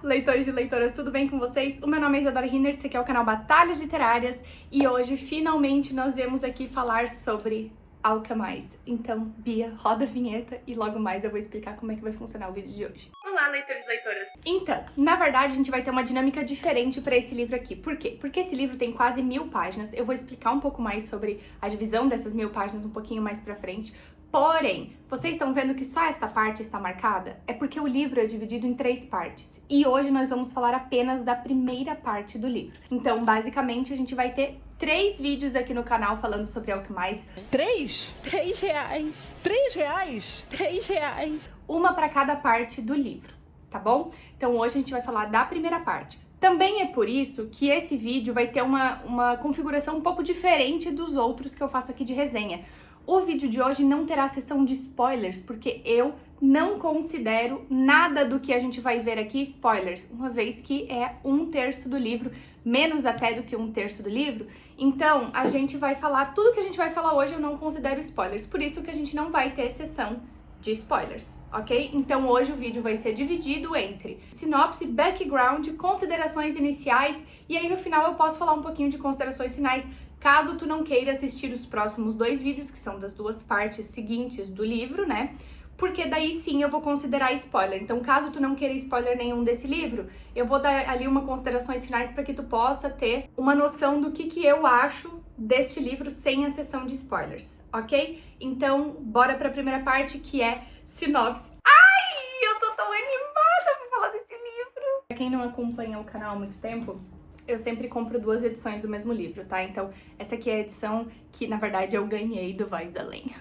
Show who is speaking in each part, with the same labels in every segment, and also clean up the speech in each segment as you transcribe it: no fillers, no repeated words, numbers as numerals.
Speaker 1: leitores e leitoras, tudo bem com vocês? O meu nome é Isadora Rinert, esse aqui é o canal Batalhas Literárias e hoje, finalmente, nós viemos aqui falar sobre Alchemized. Então, Bia, roda a vinheta e logo mais eu vou explicar como é que vai funcionar o vídeo de hoje. Olá, leitores e leitoras! Então, na verdade, a gente vai ter uma dinâmica diferente para esse livro aqui. Por quê? Porque esse livro tem quase 1000 páginas, eu vou explicar um pouco mais sobre a divisão dessas 1000 páginas um pouquinho mais pra frente. Porém, vocês estão vendo que só esta parte está marcada? É porque o livro é dividido em 3 partes. E hoje nós vamos falar apenas da primeira parte do livro. Então, basicamente, a gente vai ter 3 vídeos aqui no canal falando sobre Alchemized.
Speaker 2: 3? 3 reais. 3 reais? 3 reais.
Speaker 1: Uma para cada parte do livro, tá bom? Então, hoje a gente vai falar da primeira parte. Também é por isso que esse vídeo vai ter uma configuração um pouco diferente dos outros que eu faço aqui de resenha. O vídeo de hoje não terá sessão de spoilers, porque eu não considero nada do que a gente vai ver aqui spoilers, uma vez que é 1/3 do livro, menos até do que 1/3 do livro. Então, a gente vai falar, tudo que a gente vai falar hoje eu não considero spoilers, por isso que a gente não vai ter sessão de spoilers, ok? Então, hoje o vídeo vai ser dividido entre sinopse, background, considerações iniciais, e aí no final eu posso falar um pouquinho de considerações finais, caso tu não queira assistir os próximos 2 vídeos, que são das 2 partes seguintes do livro, né? Porque daí sim eu vou considerar spoiler. Então, caso tu não queira spoiler nenhum desse livro, eu vou dar ali uma considerações finais para que tu possa ter uma noção do que eu acho deste livro sem a sessão de spoilers, ok? Então, bora para a primeira parte, que é sinopse. Ai, eu tô tão animada pra falar desse livro! Pra quem não acompanha o canal há muito tempo, eu sempre compro 2 edições do mesmo livro, tá? Então, essa aqui é a edição que, na verdade, eu ganhei do Voz da Além.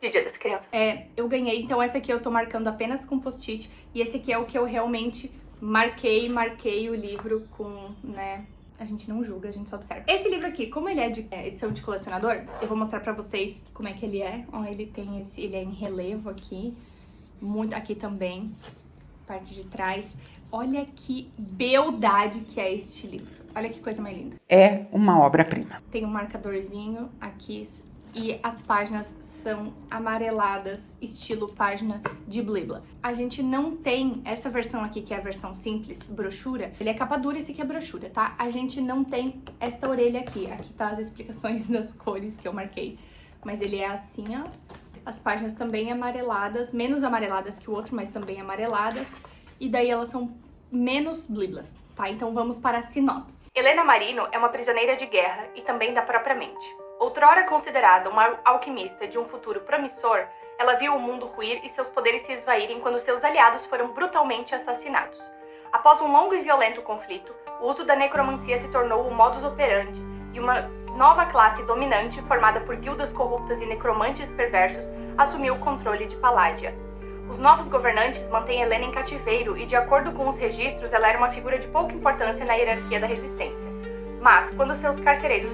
Speaker 1: De Dia das Crianças. Eu ganhei, então essa aqui eu tô marcando apenas com post-it, e esse aqui é o que eu realmente marquei o livro com, né... A gente não julga, a gente só observa. Esse livro aqui, como ele é de edição de colecionador, eu vou mostrar pra vocês como é que ele é. Ó, ele tem ele é em relevo aqui, muito aqui também, parte de trás. Olha que beldade que é este livro. Olha que coisa mais linda.
Speaker 3: É uma obra-prima.
Speaker 1: Tem um marcadorzinho aqui e as páginas são amareladas, estilo página de Blibla. A gente não tem essa versão aqui, que é a versão simples, brochura. Ele é capa dura, esse aqui é brochura, tá? A gente não tem esta orelha aqui. Aqui tá as explicações das cores que eu marquei. Mas ele é assim, ó. As páginas também amareladas, menos amareladas que o outro, mas também amareladas. E daí elas são menos Blibla, tá? Então vamos para a sinopse. Helena Marino é uma prisioneira de guerra e também da própria mente. Outrora considerada uma alquimista de um futuro promissor, ela viu o mundo ruir e seus poderes se esvaírem quando seus aliados foram brutalmente assassinados. Após um longo e violento conflito, o uso da necromancia se tornou o modus operandi e uma nova classe dominante, formada por guildas corruptas e necromantes perversos, assumiu o controle de Palladia. Os novos governantes mantêm Helena em cativeiro e, de acordo com os registros, ela era uma figura de pouca importância na hierarquia da resistência. Mas, quando seus carcereiros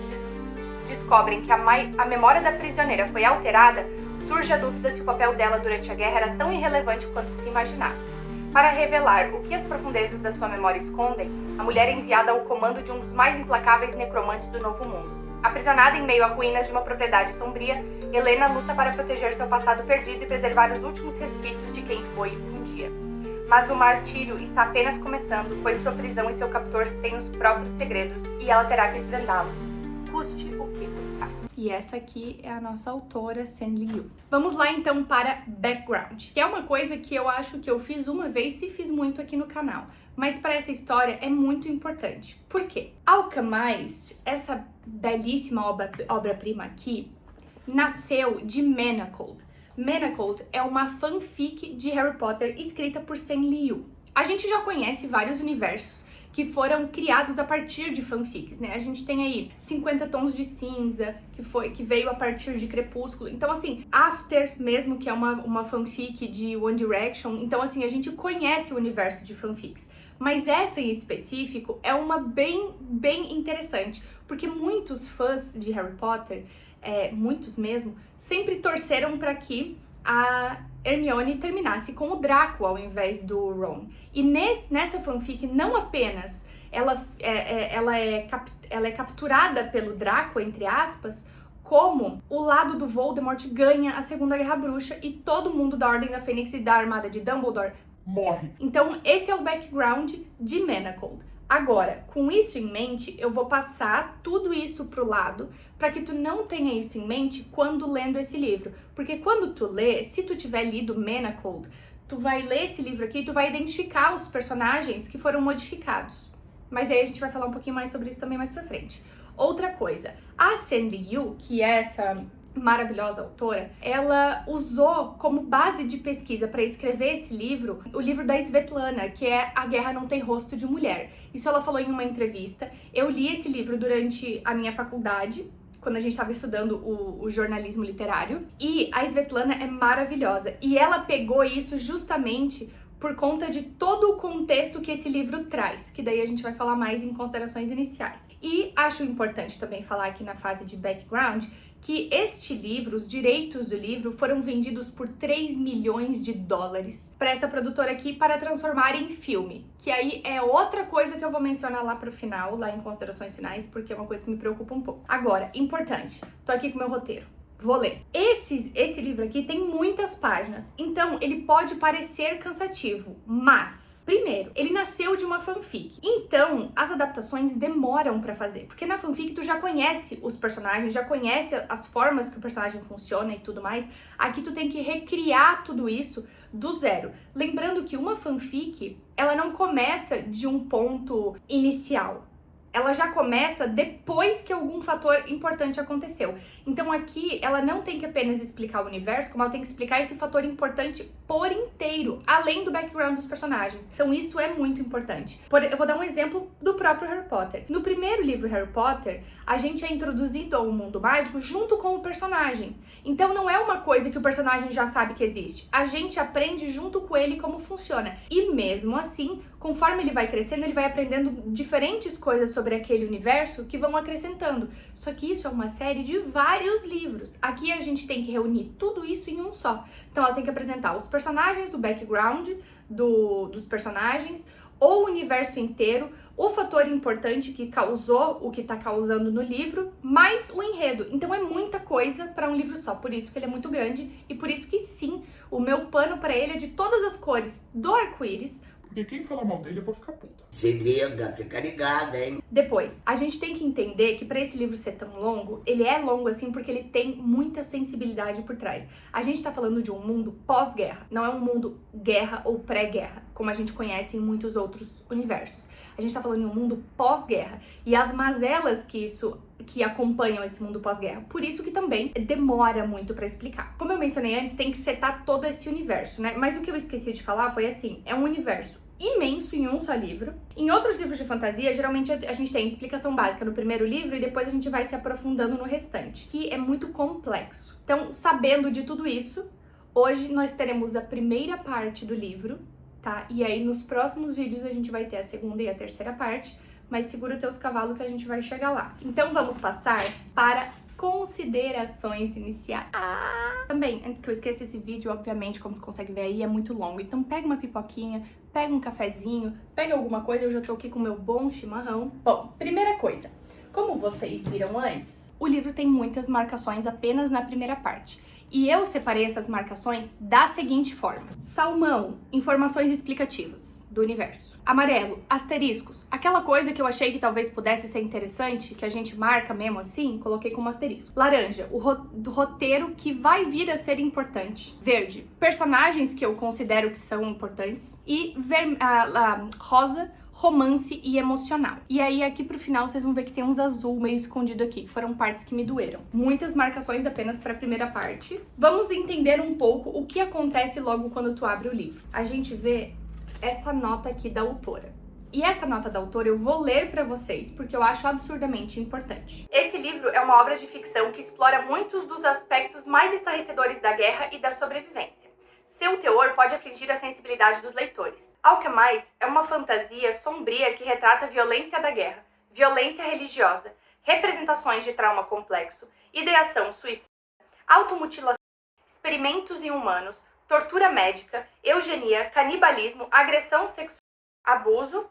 Speaker 1: descobrem que a memória da prisioneira foi alterada, surge a dúvida se o papel dela durante a guerra era tão irrelevante quanto se imaginava. Para revelar o que as profundezas da sua memória escondem, a mulher é enviada ao comando de um dos mais implacáveis necromantes do Novo Mundo. Aprisionada em meio a ruínas de uma propriedade sombria, Helena luta para proteger seu passado perdido e preservar os últimos resquícios de quem foi um dia. Mas o martírio está apenas começando, pois sua prisão e seu captor têm os próprios segredos e ela terá que desvendá-los, custe o que custar. E essa aqui é a nossa autora, Sen Liu. Vamos lá então para background, que é uma coisa que eu acho que eu fiz uma vez e fiz muito aqui no canal, mas para essa história é muito importante. Por quê? Alchemized, essa belíssima obra-prima aqui, nasceu de Manacled. Manacled é uma fanfic de Harry Potter escrita por Sen Liu. A gente já conhece vários universos que foram criados a partir de fanfics, né? A gente tem aí 50 Tons de Cinza, que veio a partir de Crepúsculo. Então, assim, After mesmo, que é uma fanfic de One Direction. Então, assim, a gente conhece o universo de fanfics. Mas essa em específico é uma bem interessante, porque muitos fãs de Harry Potter, muitos mesmo, sempre torceram para que a Hermione terminasse com o Draco ao invés do Ron. E nessa fanfic, não apenas ela é capturada pelo Draco, entre aspas, como o lado do Voldemort ganha a Segunda Guerra Bruxa e todo mundo da Ordem da Fênix e da Armada de Dumbledore
Speaker 3: morre.
Speaker 1: Então, esse é o background de Manacled. Agora, com isso em mente, eu vou passar tudo isso pro lado para que tu não tenha isso em mente quando lendo esse livro. Porque quando tu lê, se tu tiver lido Manacled, tu vai ler esse livro aqui e tu vai identificar os personagens que foram modificados. Mas aí a gente vai falar um pouquinho mais sobre isso também mais pra frente. Outra coisa, a Sandy Yu, que é essa maravilhosa autora, ela usou como base de pesquisa para escrever esse livro, o livro da Svetlana, que é A Guerra Não Tem Rosto de Mulher. Isso ela falou em uma entrevista. Eu li esse livro durante a minha faculdade, quando a gente estava estudando o jornalismo literário, e a Svetlana é maravilhosa. E ela pegou isso justamente por conta de todo o contexto que esse livro traz, que daí a gente vai falar mais em considerações iniciais. E acho importante também falar aqui na fase de background que este livro, os direitos do livro, foram vendidos por 3 milhões de dólares para essa produtora aqui para transformar em filme. Que aí é outra coisa que eu vou mencionar lá pro final, lá em considerações finais, porque é uma coisa que me preocupa um pouco. Agora, importante, tô aqui com o meu roteiro. Vou ler. Esse livro aqui tem muitas páginas, então ele pode parecer cansativo, mas, primeiro, ele nasceu de uma fanfic. Então, as adaptações demoram pra fazer, porque na fanfic tu já conhece os personagens, já conhece as formas que o personagem funciona e tudo mais. Aqui tu tem que recriar tudo isso do zero. Lembrando que uma fanfic, ela não começa de um ponto inicial. Ela já começa depois que algum fator importante aconteceu. Então aqui ela não tem que apenas explicar o universo, como ela tem que explicar esse fator importante por inteiro, além do background dos personagens. Então isso é muito importante. Eu vou dar um exemplo do próprio Harry Potter. No primeiro livro Harry Potter, a gente é introduzido ao mundo mágico junto com o personagem. Então não é uma coisa que o personagem já sabe que existe. A gente aprende junto com ele como funciona. E mesmo assim, conforme ele vai crescendo, ele vai aprendendo diferentes coisas sobre aquele universo que vão acrescentando. Só que isso é uma série de vários livros. Aqui a gente tem que reunir tudo isso em um só. Então ela tem que apresentar os personagens, o background dos personagens, o universo inteiro, o fator importante que causou o que tá causando no livro, mais o enredo. Então é muita coisa para um livro só, por isso que ele é muito grande e por isso que sim, o meu pano para ele é de todas as cores do arco-íris.
Speaker 3: Porque quem falar mal dele eu vou ficar puta.
Speaker 4: Se liga, fica ligada, hein?
Speaker 1: Depois, a gente tem que entender que para esse livro ser tão longo, ele é longo assim porque ele tem muita sensibilidade por trás. A gente tá falando de um mundo pós-guerra, não é um mundo guerra ou pré-guerra, como a gente conhece em muitos outros universos. A gente tá falando de um mundo pós-guerra e as mazelas que acompanham esse mundo pós-guerra. Por isso que também demora muito pra explicar. Como eu mencionei antes, tem que setar todo esse universo, né? Mas o que eu esqueci de falar foi assim, é um universo imenso em um só livro. Em outros livros de fantasia, geralmente a gente tem explicação básica no primeiro livro e depois a gente vai se aprofundando no restante, que é muito complexo. Então, sabendo de tudo isso, hoje nós teremos a primeira parte do livro, tá? E aí nos próximos vídeos a gente vai ter a segunda e a terceira parte, mas segura teus cavalos que a gente vai chegar lá. Então vamos passar para considerações iniciais. Também, antes que eu esqueça, esse vídeo, obviamente, como tu consegue ver aí, é muito longo. Então pega uma pipoquinha, pega um cafezinho, pega alguma coisa, eu já tô aqui com o meu bom chimarrão. Bom, primeira coisa, como vocês viram antes, o livro tem muitas marcações apenas na primeira parte. E eu separei essas marcações da seguinte forma. Salmão, informações explicativas do universo. Amarelo, asteriscos. Aquela coisa que eu achei que talvez pudesse ser interessante, que a gente marca mesmo assim, coloquei como asterisco. Laranja, do roteiro que vai vir a ser importante. Verde, personagens que eu considero que são importantes. E rosa, romance e emocional. E aí aqui pro final vocês vão ver que tem uns azul meio escondido aqui, que foram partes que me doeram. Muitas marcações apenas para a primeira parte. Vamos entender um pouco o que acontece logo quando tu abre o livro. A gente vê essa nota aqui da autora. E essa nota da autora eu vou ler para vocês, porque eu acho absurdamente importante. Esse livro é uma obra de ficção que explora muitos dos aspectos mais estarrecedores da guerra e da sobrevivência. Seu teor pode afligir a sensibilidade dos leitores. Ao que mais, é uma fantasia sombria que retrata a violência da guerra, violência religiosa, representações de trauma complexo, ideação suicida, automutilação, experimentos em humanos, tortura médica, eugenia, canibalismo, agressão sexual, abuso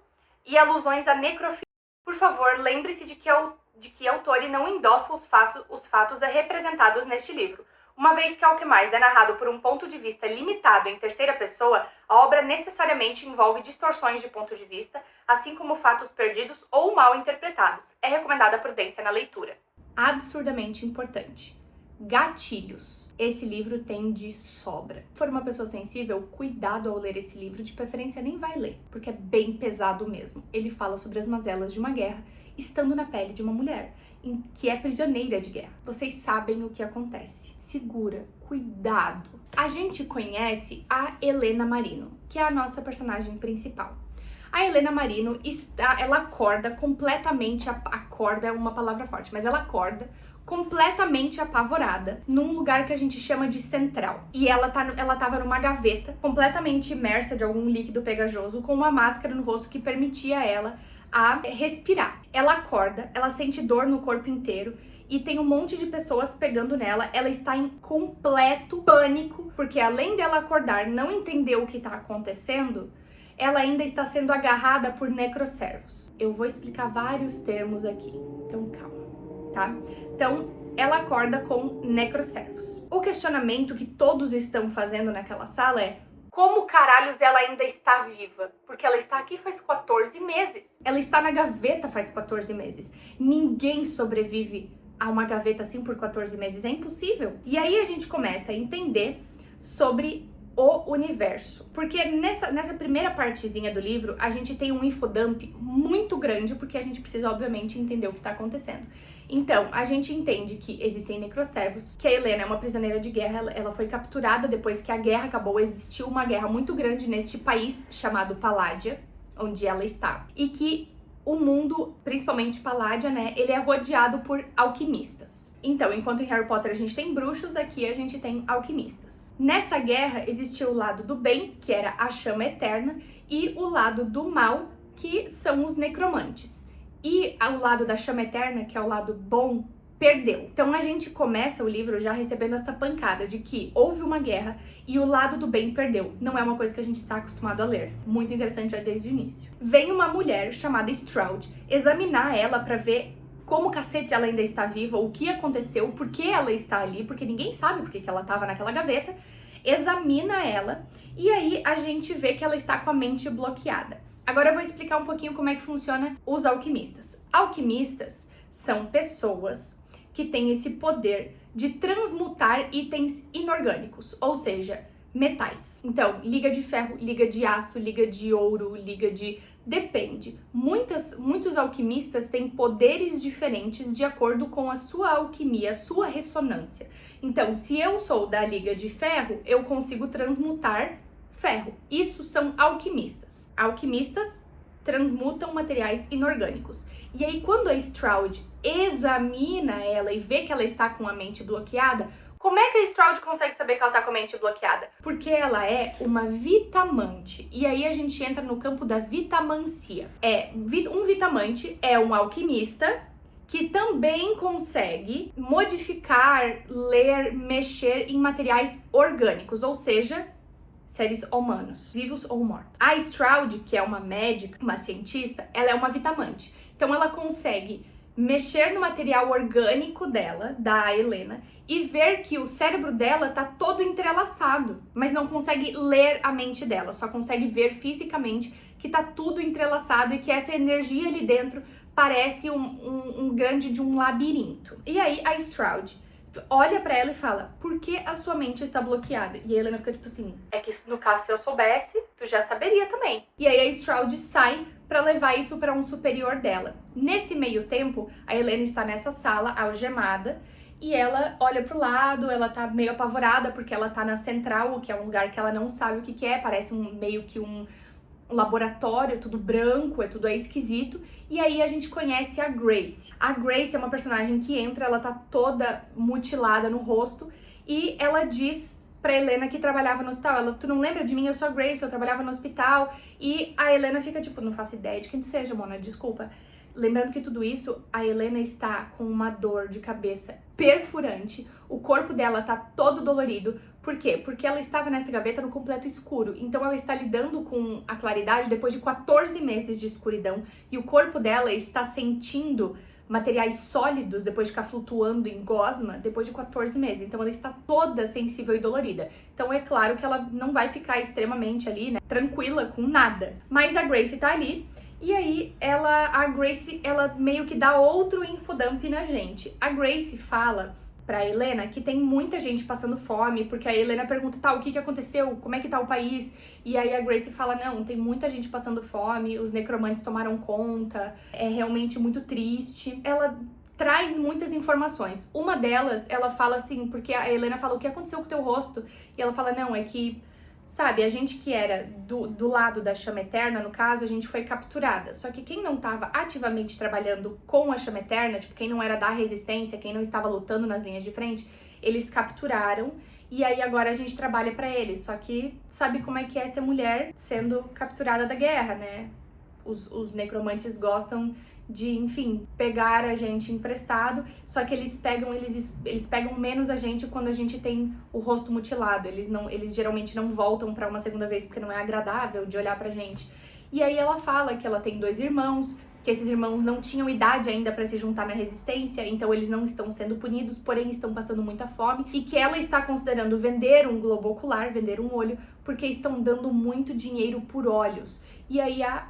Speaker 1: e alusões à necrofilia. Por favor, lembre-se de que a autora não endossa os fatos representados neste livro. Uma vez que Alquimais é narrado por um ponto de vista limitado em terceira pessoa, a obra necessariamente envolve distorções de ponto de vista, assim como fatos perdidos ou mal interpretados. É recomendada prudência na leitura. Absurdamente importante. Gatilhos. Esse livro tem de sobra. Se for uma pessoa sensível, cuidado ao ler esse livro, de preferência nem vai ler, porque é bem pesado mesmo. Ele fala sobre as mazelas de uma guerra, estando na pele de uma mulher, que é prisioneira de guerra. Vocês sabem o que acontece. Segura, cuidado. A gente conhece a Helena Marino, que é a nossa personagem principal. A Helena Marino ela acorda completamente, acorda é uma palavra forte, mas ela acorda completamente apavorada num lugar que a gente chama de central. E ela tava numa gaveta, completamente imersa de algum líquido pegajoso, com uma máscara no rosto que permitia ela a respirar. Ela acorda, ela sente dor no corpo inteiro e tem um monte de pessoas pegando nela. Ela está em completo pânico, porque além dela acordar, não entender o que está acontecendo, ela ainda está sendo agarrada por necroservos. Eu vou explicar vários termos aqui, então calma, tá? Então, ela acorda com necroservos. O questionamento que todos estão fazendo naquela sala é: como caralhos ela ainda está viva? Porque ela está aqui faz 14 meses. Ela está na gaveta faz 14 meses. Ninguém sobrevive a uma gaveta assim por 14 meses. É impossível. E aí a gente começa a entender sobre o universo. Porque nessa primeira partezinha do livro, a gente tem um infodump muito grande, porque a gente precisa, obviamente, entender o que está acontecendo. Então, a gente entende que existem necroservos, que a Helena é uma prisioneira de guerra, ela foi capturada depois que a guerra acabou. Existiu uma guerra muito grande neste país chamado Paládia, onde ela está. E que o mundo, principalmente Paládia, né, ele é rodeado por alquimistas. Então, enquanto em Harry Potter a gente tem bruxos, aqui a gente tem alquimistas. Nessa guerra existiu o lado do bem, que era a chama eterna, e o lado do mal, que são os necromantes. E o lado da chama eterna, que é o lado bom, perdeu. Então a gente começa o livro já recebendo essa pancada de que houve uma guerra e o lado do bem perdeu. Não é uma coisa que a gente está acostumado a ler. Muito interessante já desde o início. Vem uma mulher chamada Stroud examinar ela para ver como cacete ela ainda está viva, o que aconteceu, por que ela está ali, porque ninguém sabe por que ela estava naquela gaveta. Examina ela e aí a gente vê que ela está com a mente bloqueada. Agora eu vou explicar um pouquinho como é que funciona os alquimistas. Alquimistas são pessoas que têm esse poder de transmutar itens inorgânicos, ou seja, metais. Então, liga de ferro, liga de aço, liga de ouro, liga de... Depende. Muitos alquimistas têm poderes diferentes de acordo com a sua alquimia, a sua ressonância. Então, se eu sou da liga de ferro, eu consigo transmutar ferro. Isso são alquimistas. Alquimistas transmutam materiais inorgânicos. E aí, quando a Stroud examina ela e vê que ela está com a mente bloqueada, como é que a Stroud consegue saber que ela está com a mente bloqueada? Porque ela é uma vitamante. E aí a gente entra no campo da vitamancia. Um vitamante é um alquimista que também consegue modificar, ler, mexer em materiais orgânicos, ou seja, seres humanos, vivos ou mortos. A Stroud, que é uma médica, uma cientista, ela é uma vitamante. Então ela consegue mexer no material orgânico dela, da Helena, e ver que o cérebro dela tá todo entrelaçado, mas não consegue ler a mente dela, só consegue ver fisicamente que tá tudo entrelaçado e que essa energia ali dentro parece um grande de um labirinto. E aí a Stroud olha pra ela e fala: por que a sua mente está bloqueada? E a Helena fica tipo assim: é que no caso, se eu soubesse, tu já saberia também. E aí a Stroud sai pra levar isso pra um superior dela. Nesse meio tempo, a Helena está nessa sala, algemada, e ela olha pro lado, ela tá meio apavorada porque ela tá na central, que é um lugar que ela não sabe o que é, parece meio que um laboratório, tudo branco, tudo esquisito. E aí a gente conhece a Grace. A Grace é uma personagem que entra, ela tá toda mutilada no rosto e ela diz pra Helena que trabalhava no hospital. Ela: tu não lembra de mim? Eu sou a Grace, eu trabalhava no hospital. E a Helena fica tipo: não faço ideia de quem seja, Mona, desculpa. Lembrando que tudo isso, a Helena está com uma dor de cabeça perfurante, o corpo dela tá todo dolorido. Por quê? Porque ela estava nessa gaveta no completo escuro, então ela está lidando com a claridade depois de 14 meses de escuridão e o corpo dela está sentindo materiais sólidos depois de ficar flutuando em gosma depois de 14 meses. Então ela está toda sensível e dolorida. Então é claro que ela não vai ficar extremamente ali, né, tranquila com nada. Mas a Gracie tá ali. E aí, a Gracie, ela meio que dá outro infodump na gente. A Gracie fala pra Helena que tem muita gente passando fome, porque a Helena pergunta, tá, o que aconteceu? Como é que tá o país? E aí a Gracie fala, não, tem muita gente passando fome, os necromantes tomaram conta, é realmente muito triste. Ela traz muitas informações. Uma delas, ela fala assim, porque a Helena fala, o que aconteceu com o teu rosto? E ela fala, não, é que... Sabe, a gente que era do lado da Chama Eterna, no caso, a gente foi capturada. Só que quem não estava ativamente trabalhando com a Chama Eterna, tipo, quem não era da resistência, quem não estava lutando nas linhas de frente, eles capturaram. E aí agora a gente trabalha pra eles. Só que sabe como é que é ser mulher sendo capturada da guerra, né? Os necromantes gostam de, enfim, pegar a gente emprestado, só que eles pegam menos a gente quando a gente tem o rosto mutilado. Eles geralmente não voltam pra uma segunda vez porque não é agradável de olhar pra gente. E aí ela fala que ela tem 2 irmãos, que esses irmãos não tinham idade ainda pra se juntar na resistência, então eles não estão sendo punidos, porém estão passando muita fome, e que ela está considerando vender um globo ocular, vender um olho, porque estão dando muito dinheiro por olhos. E aí a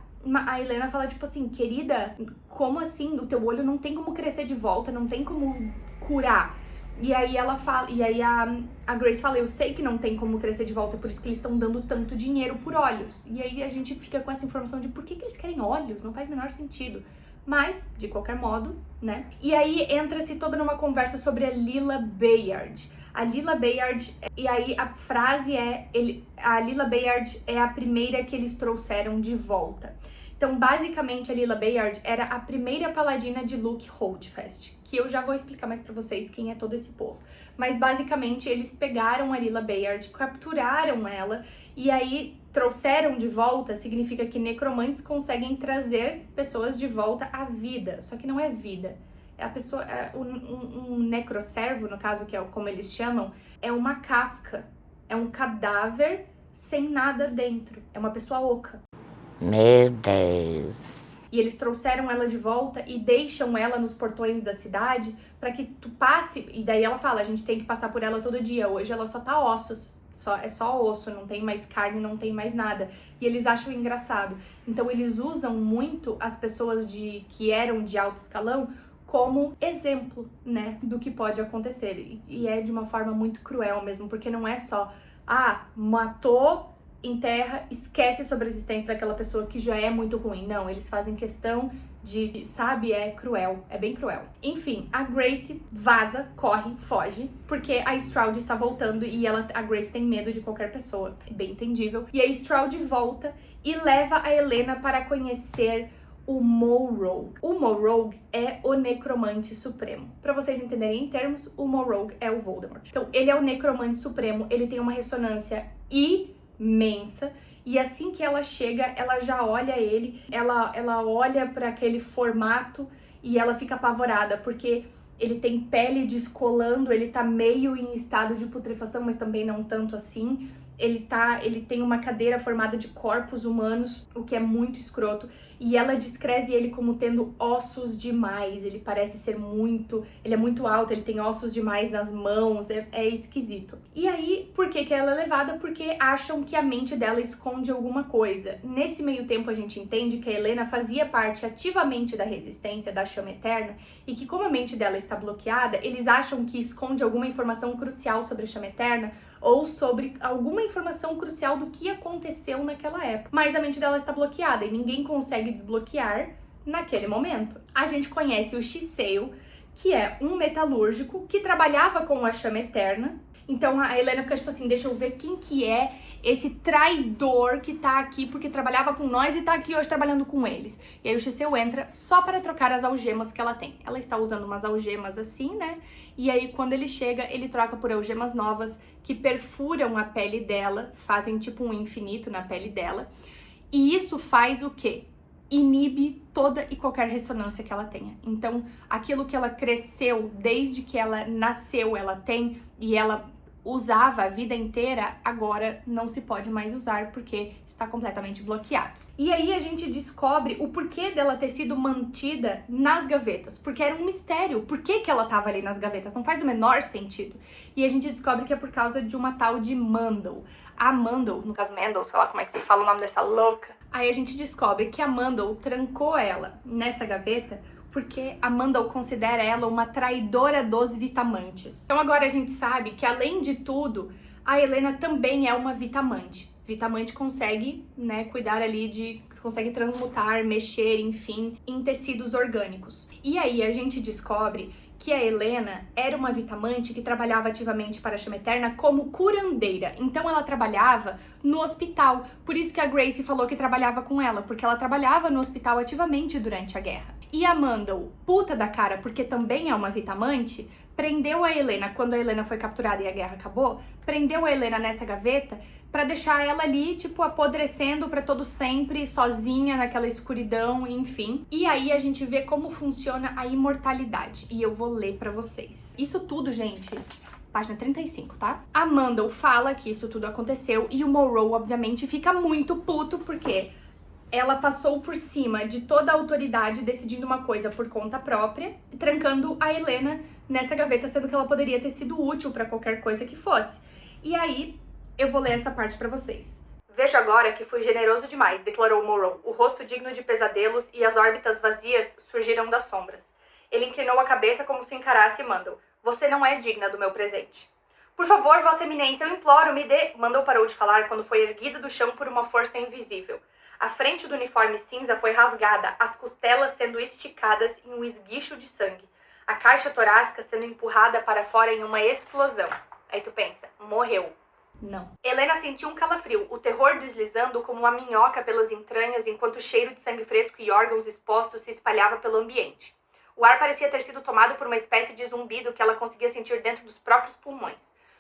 Speaker 1: Helena fala, tipo assim, querida, como assim? O teu olho não tem como crescer de volta, não tem como curar. E aí ela fala, e aí a Grace fala, eu sei que não tem como crescer de volta, por isso que eles estão dando tanto dinheiro por olhos. E aí a gente fica com essa informação de por que eles querem olhos, não faz o menor sentido. Mas, de qualquer modo, né? E aí entra-se toda numa conversa sobre a Lila Bayard. A Lila Bayard, e aí a frase é, a Lila Bayard é a primeira que eles trouxeram de volta. Então, basicamente, a Lila Bayard era a primeira paladina de Luke Holdfast, que eu já vou explicar mais pra vocês quem é todo esse povo. Mas, basicamente, eles pegaram a Lila Bayard, capturaram ela, e aí trouxeram de volta, significa que necromantes conseguem trazer pessoas de volta à vida, só que não é vida. A pessoa, um necroservo, no caso, que é como eles chamam, é uma casca, é um cadáver sem nada dentro, é uma pessoa oca.
Speaker 4: Meu Deus.
Speaker 1: E eles trouxeram ela de volta e deixam ela nos portões da cidade para que tu passe, e daí ela fala, a gente tem que passar por ela todo dia, hoje ela só tá ossos, é só osso, não tem mais carne, não tem mais nada. E eles acham engraçado. Então eles usam muito as pessoas que eram de alto escalão como exemplo, né, do que pode acontecer. E é de uma forma muito cruel mesmo, porque não é só, matou, enterra, esquece sobre a existência daquela pessoa que já é muito ruim. Não, eles fazem questão de sabe, é cruel, é bem cruel. Enfim, a Gracie vaza, corre, foge, porque a Stroud está voltando e a Gracie tem medo de qualquer pessoa, é bem entendível. E a Stroud volta e leva a Helena para conhecer o Moe-Rogue. O Moe-Rogue é o necromante supremo. Pra vocês entenderem em termos, o Moe-Rogue é o Voldemort. Então, ele é o necromante supremo, ele tem uma ressonância imensa, e assim que ela chega, ela já olha ele, ela olha para aquele formato e ela fica apavorada, porque ele tem pele descolando, ele tá meio em estado de putrefação, mas também não tanto assim. Ele tem uma cadeira formada de corpos humanos, o que é muito escroto, e ela descreve ele como tendo ossos demais. Ele parece ser ele é muito alto, ele tem ossos demais nas mãos, é esquisito. E aí, por que ela é levada? Porque acham que a mente dela esconde alguma coisa. Nesse meio tempo a gente entende que a Helena fazia parte ativamente da resistência da Chama Eterna, e que como a mente dela está bloqueada, eles acham que esconde alguma informação crucial sobre a Chama Eterna, ou sobre alguma informação crucial do que aconteceu naquela época. Mas a mente dela está bloqueada e ninguém consegue desbloquear naquele momento. A gente conhece o Chisale, que é um metalúrgico que trabalhava com a Chama Eterna. Então a Helena fica tipo assim, deixa eu ver quem que é esse traidor que tá aqui porque trabalhava com nós e tá aqui hoje trabalhando com eles. E aí o Chisale entra só para trocar as algemas que ela tem. Ela está usando umas algemas assim, né? E aí quando ele chega, ele troca por algemas novas que perfuram a pele dela, fazem tipo um infinito na pele dela. E isso faz o quê? Inibe toda e qualquer ressonância que ela tenha. Então, aquilo que ela cresceu, desde que ela nasceu, ela tem, e ela usava a vida inteira, agora não se pode mais usar porque está completamente bloqueado. E aí a gente descobre o porquê dela ter sido mantida nas gavetas, porque era um mistério. Por que ela tava ali nas gavetas? Não faz o menor sentido. E a gente descobre que é por causa de uma tal de Mandel. A Mandel, no caso Mandel, sei lá como é que se fala o nome dessa louca. Aí a gente descobre que a Mandel trancou ela nessa gaveta porque a Mandel considera ela uma traidora dos Vitamantes. Então agora a gente sabe que, além de tudo, a Helena também é uma Vitamante. Vitamante consegue, né, cuidar ali consegue transmutar, mexer, enfim, em tecidos orgânicos. E aí a gente descobre que a Helena era uma Vitamante que trabalhava ativamente para a Chama Eterna como curandeira. Então ela trabalhava no hospital. Por isso que a Grace falou que trabalhava com ela, porque ela trabalhava no hospital ativamente durante a guerra. E a Mandel, puta da cara, porque também é uma Vitamante, prendeu a Helena, quando a Helena foi capturada e a guerra acabou, prendeu a Helena nessa gaveta pra deixar ela ali, tipo, apodrecendo pra todo sempre, sozinha naquela escuridão, enfim. E aí a gente vê como funciona a imortalidade. E eu vou ler pra vocês. Isso tudo, gente, página 35, tá? A Mandel fala que isso tudo aconteceu e o Monroe, obviamente, fica muito puto porque ela passou por cima de toda a autoridade decidindo uma coisa por conta própria, trancando a Helena nessa gaveta, sendo que ela poderia ter sido útil pra qualquer coisa que fosse. E aí, eu vou ler essa parte pra vocês. Vejo agora que fui generoso demais, declarou Monroe, o rosto digno de pesadelos e as órbitas vazias surgiram das sombras. Ele inclinou a cabeça como se encarasse Mandel. Você não é digna do meu presente. Por favor, Vossa Eminência, eu imploro, me dê... Mandel parou de falar quando foi erguida do chão por uma força invisível. A frente do uniforme cinza foi rasgada, as costelas sendo esticadas em um esguicho de sangue. A caixa torácica sendo empurrada para fora em uma explosão. Aí tu pensa, morreu. Não. Helena sentiu um calafrio, o terror deslizando como uma minhoca pelas entranhas enquanto o cheiro de sangue fresco e órgãos expostos se espalhava pelo ambiente. O ar parecia ter sido tomado por uma espécie de zumbido que ela conseguia sentir dentro dos próprios pulmões.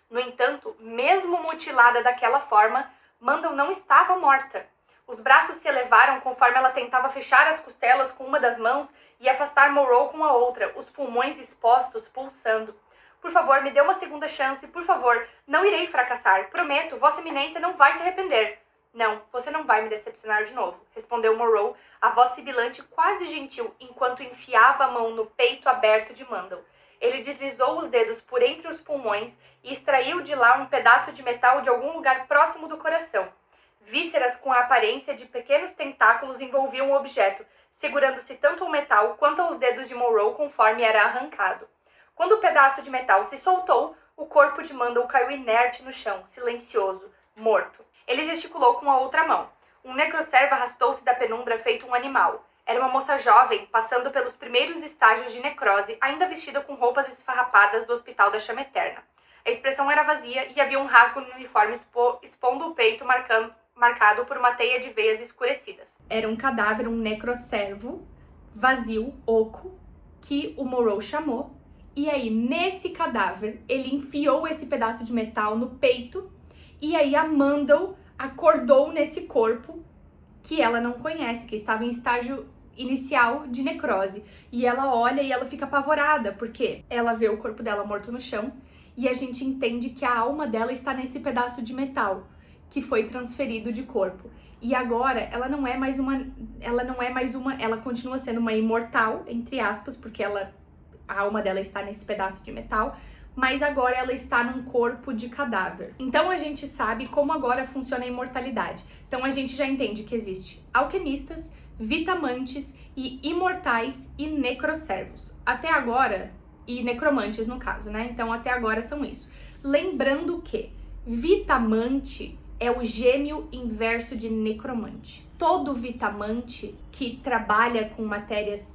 Speaker 1: No entanto, mesmo mutilada daquela forma, Mandel não estava morta. Os braços se elevaram conforme ela tentava fechar as costelas com uma das mãos e afastar Monroe com a outra, os pulmões expostos, pulsando. Por favor, me dê uma segunda chance, por favor. Não irei fracassar. Prometo, Vossa Eminência não vai se arrepender. Não, você não vai me decepcionar de novo, respondeu Monroe, a voz sibilante quase gentil, enquanto enfiava a mão no peito aberto de Mandel. Ele deslizou os dedos por entre os pulmões e extraiu de lá um pedaço de metal de algum lugar próximo do coração. Vísceras com a aparência de pequenos tentáculos envolviam o objeto, segurando-se tanto ao metal quanto aos dedos de Monroe conforme era arrancado. Quando o pedaço de metal se soltou, o corpo de Mandel caiu inerte no chão, silencioso, morto. Ele gesticulou com a outra mão. Um necroservo arrastou-se da penumbra feito um animal. Era uma moça jovem, passando pelos primeiros estágios de necrose, ainda vestida com roupas esfarrapadas do Hospital da Chama Eterna. A expressão era vazia e havia um rasgo no uniforme expondo o peito marcado por uma teia de veias escurecidas. Era um cadáver, um necroservo, vazio, oco, que o Monroe chamou. E aí, nesse cadáver, ele enfiou esse pedaço de metal no peito. E aí a Mandel acordou nesse corpo que ela não conhece, que estava em estágio inicial de necrose. E ela olha e ela fica apavorada, porque ela vê o corpo dela morto no chão. E a gente entende que a alma dela está nesse pedaço de metal que foi transferido de corpo. E agora ela continua sendo uma imortal, entre aspas, porque a alma dela está nesse pedaço de metal, mas agora ela está num corpo de cadáver. Então a gente sabe como agora funciona a imortalidade. Então a gente já entende que existe alquimistas, vitamantes e imortais e necroservos. Até agora, e necromantes no caso, né? Então até agora são isso. Lembrando que vitamante é o gêmeo inverso de necromante. Todo vitamante que trabalha com matérias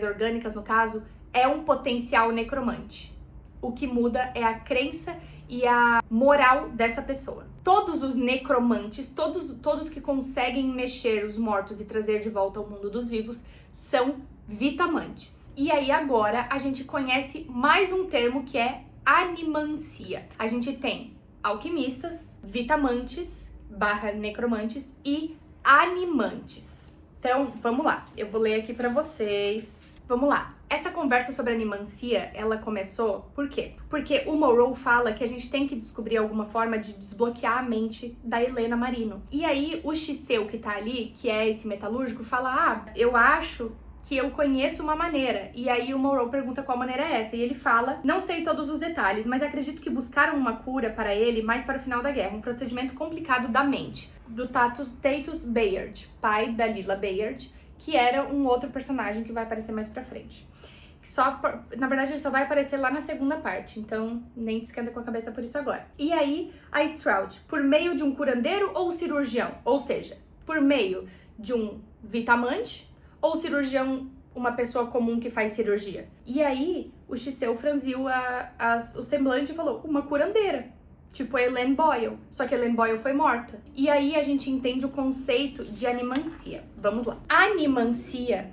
Speaker 1: orgânicas, no caso, é um potencial necromante. O que muda é a crença e a moral dessa pessoa. Todos os necromantes, todos que conseguem mexer os mortos e trazer de volta ao mundo dos vivos, são vitamantes. E aí agora a gente conhece mais um termo que é animancia. A gente tem alquimistas, vitamantes / necromantes e animantes. Então, vamos lá. Eu vou ler aqui pra vocês. Vamos lá. Essa conversa sobre animancia, ela começou por quê? Porque o Monroe fala que a gente tem que descobrir alguma forma de desbloquear a mente da Helena Marino. E aí o Chiseu que tá ali, que é esse metalúrgico, fala, eu acho que eu conheço uma maneira. E aí o Monroe pergunta qual maneira é essa. E ele fala, não sei todos os detalhes, mas acredito que buscaram uma cura para ele mais para o final da guerra. Um procedimento complicado da mente. Do Tatus Bayard, pai da Lila Bayard, que era um outro personagem que vai aparecer mais pra frente. Na verdade, ele só vai aparecer lá na segunda parte, então nem te esquenta com a cabeça por isso agora. E aí, a Stroud, por meio de um curandeiro ou cirurgião? Ou seja, por meio de um vitamante ou cirurgião, uma pessoa comum que faz cirurgia? E aí, o Chiseu franziu o semblante e falou, uma curandeira. Tipo a Elaine Boyle, só que a Elaine Boyle foi morta. E aí a gente entende o conceito de animancia. Vamos lá. Animancia,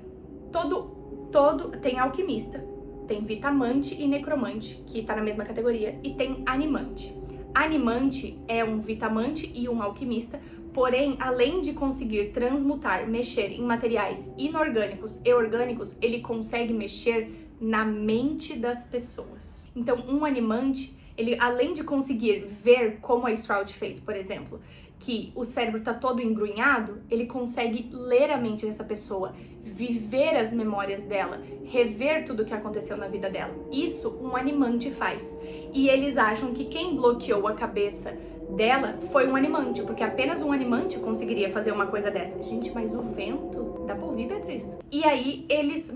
Speaker 1: tem alquimista, tem vitamante e necromante, que tá na mesma categoria, e tem animante. Animante é um vitamante e um alquimista, porém, além de conseguir transmutar, mexer em materiais inorgânicos e orgânicos, ele consegue mexer na mente das pessoas. Então, um animante, ele, além de conseguir ver, como a Stroud fez, por exemplo, que o cérebro tá todo engrunhado, ele consegue ler a mente dessa pessoa, viver as memórias dela, rever tudo o que aconteceu na vida dela. Isso um animante faz. E eles acham que quem bloqueou a cabeça dela foi um animante, porque apenas um animante conseguiria fazer uma coisa dessa. Gente, mas o vento... Dá pra ouvir, Beatriz? E aí, eles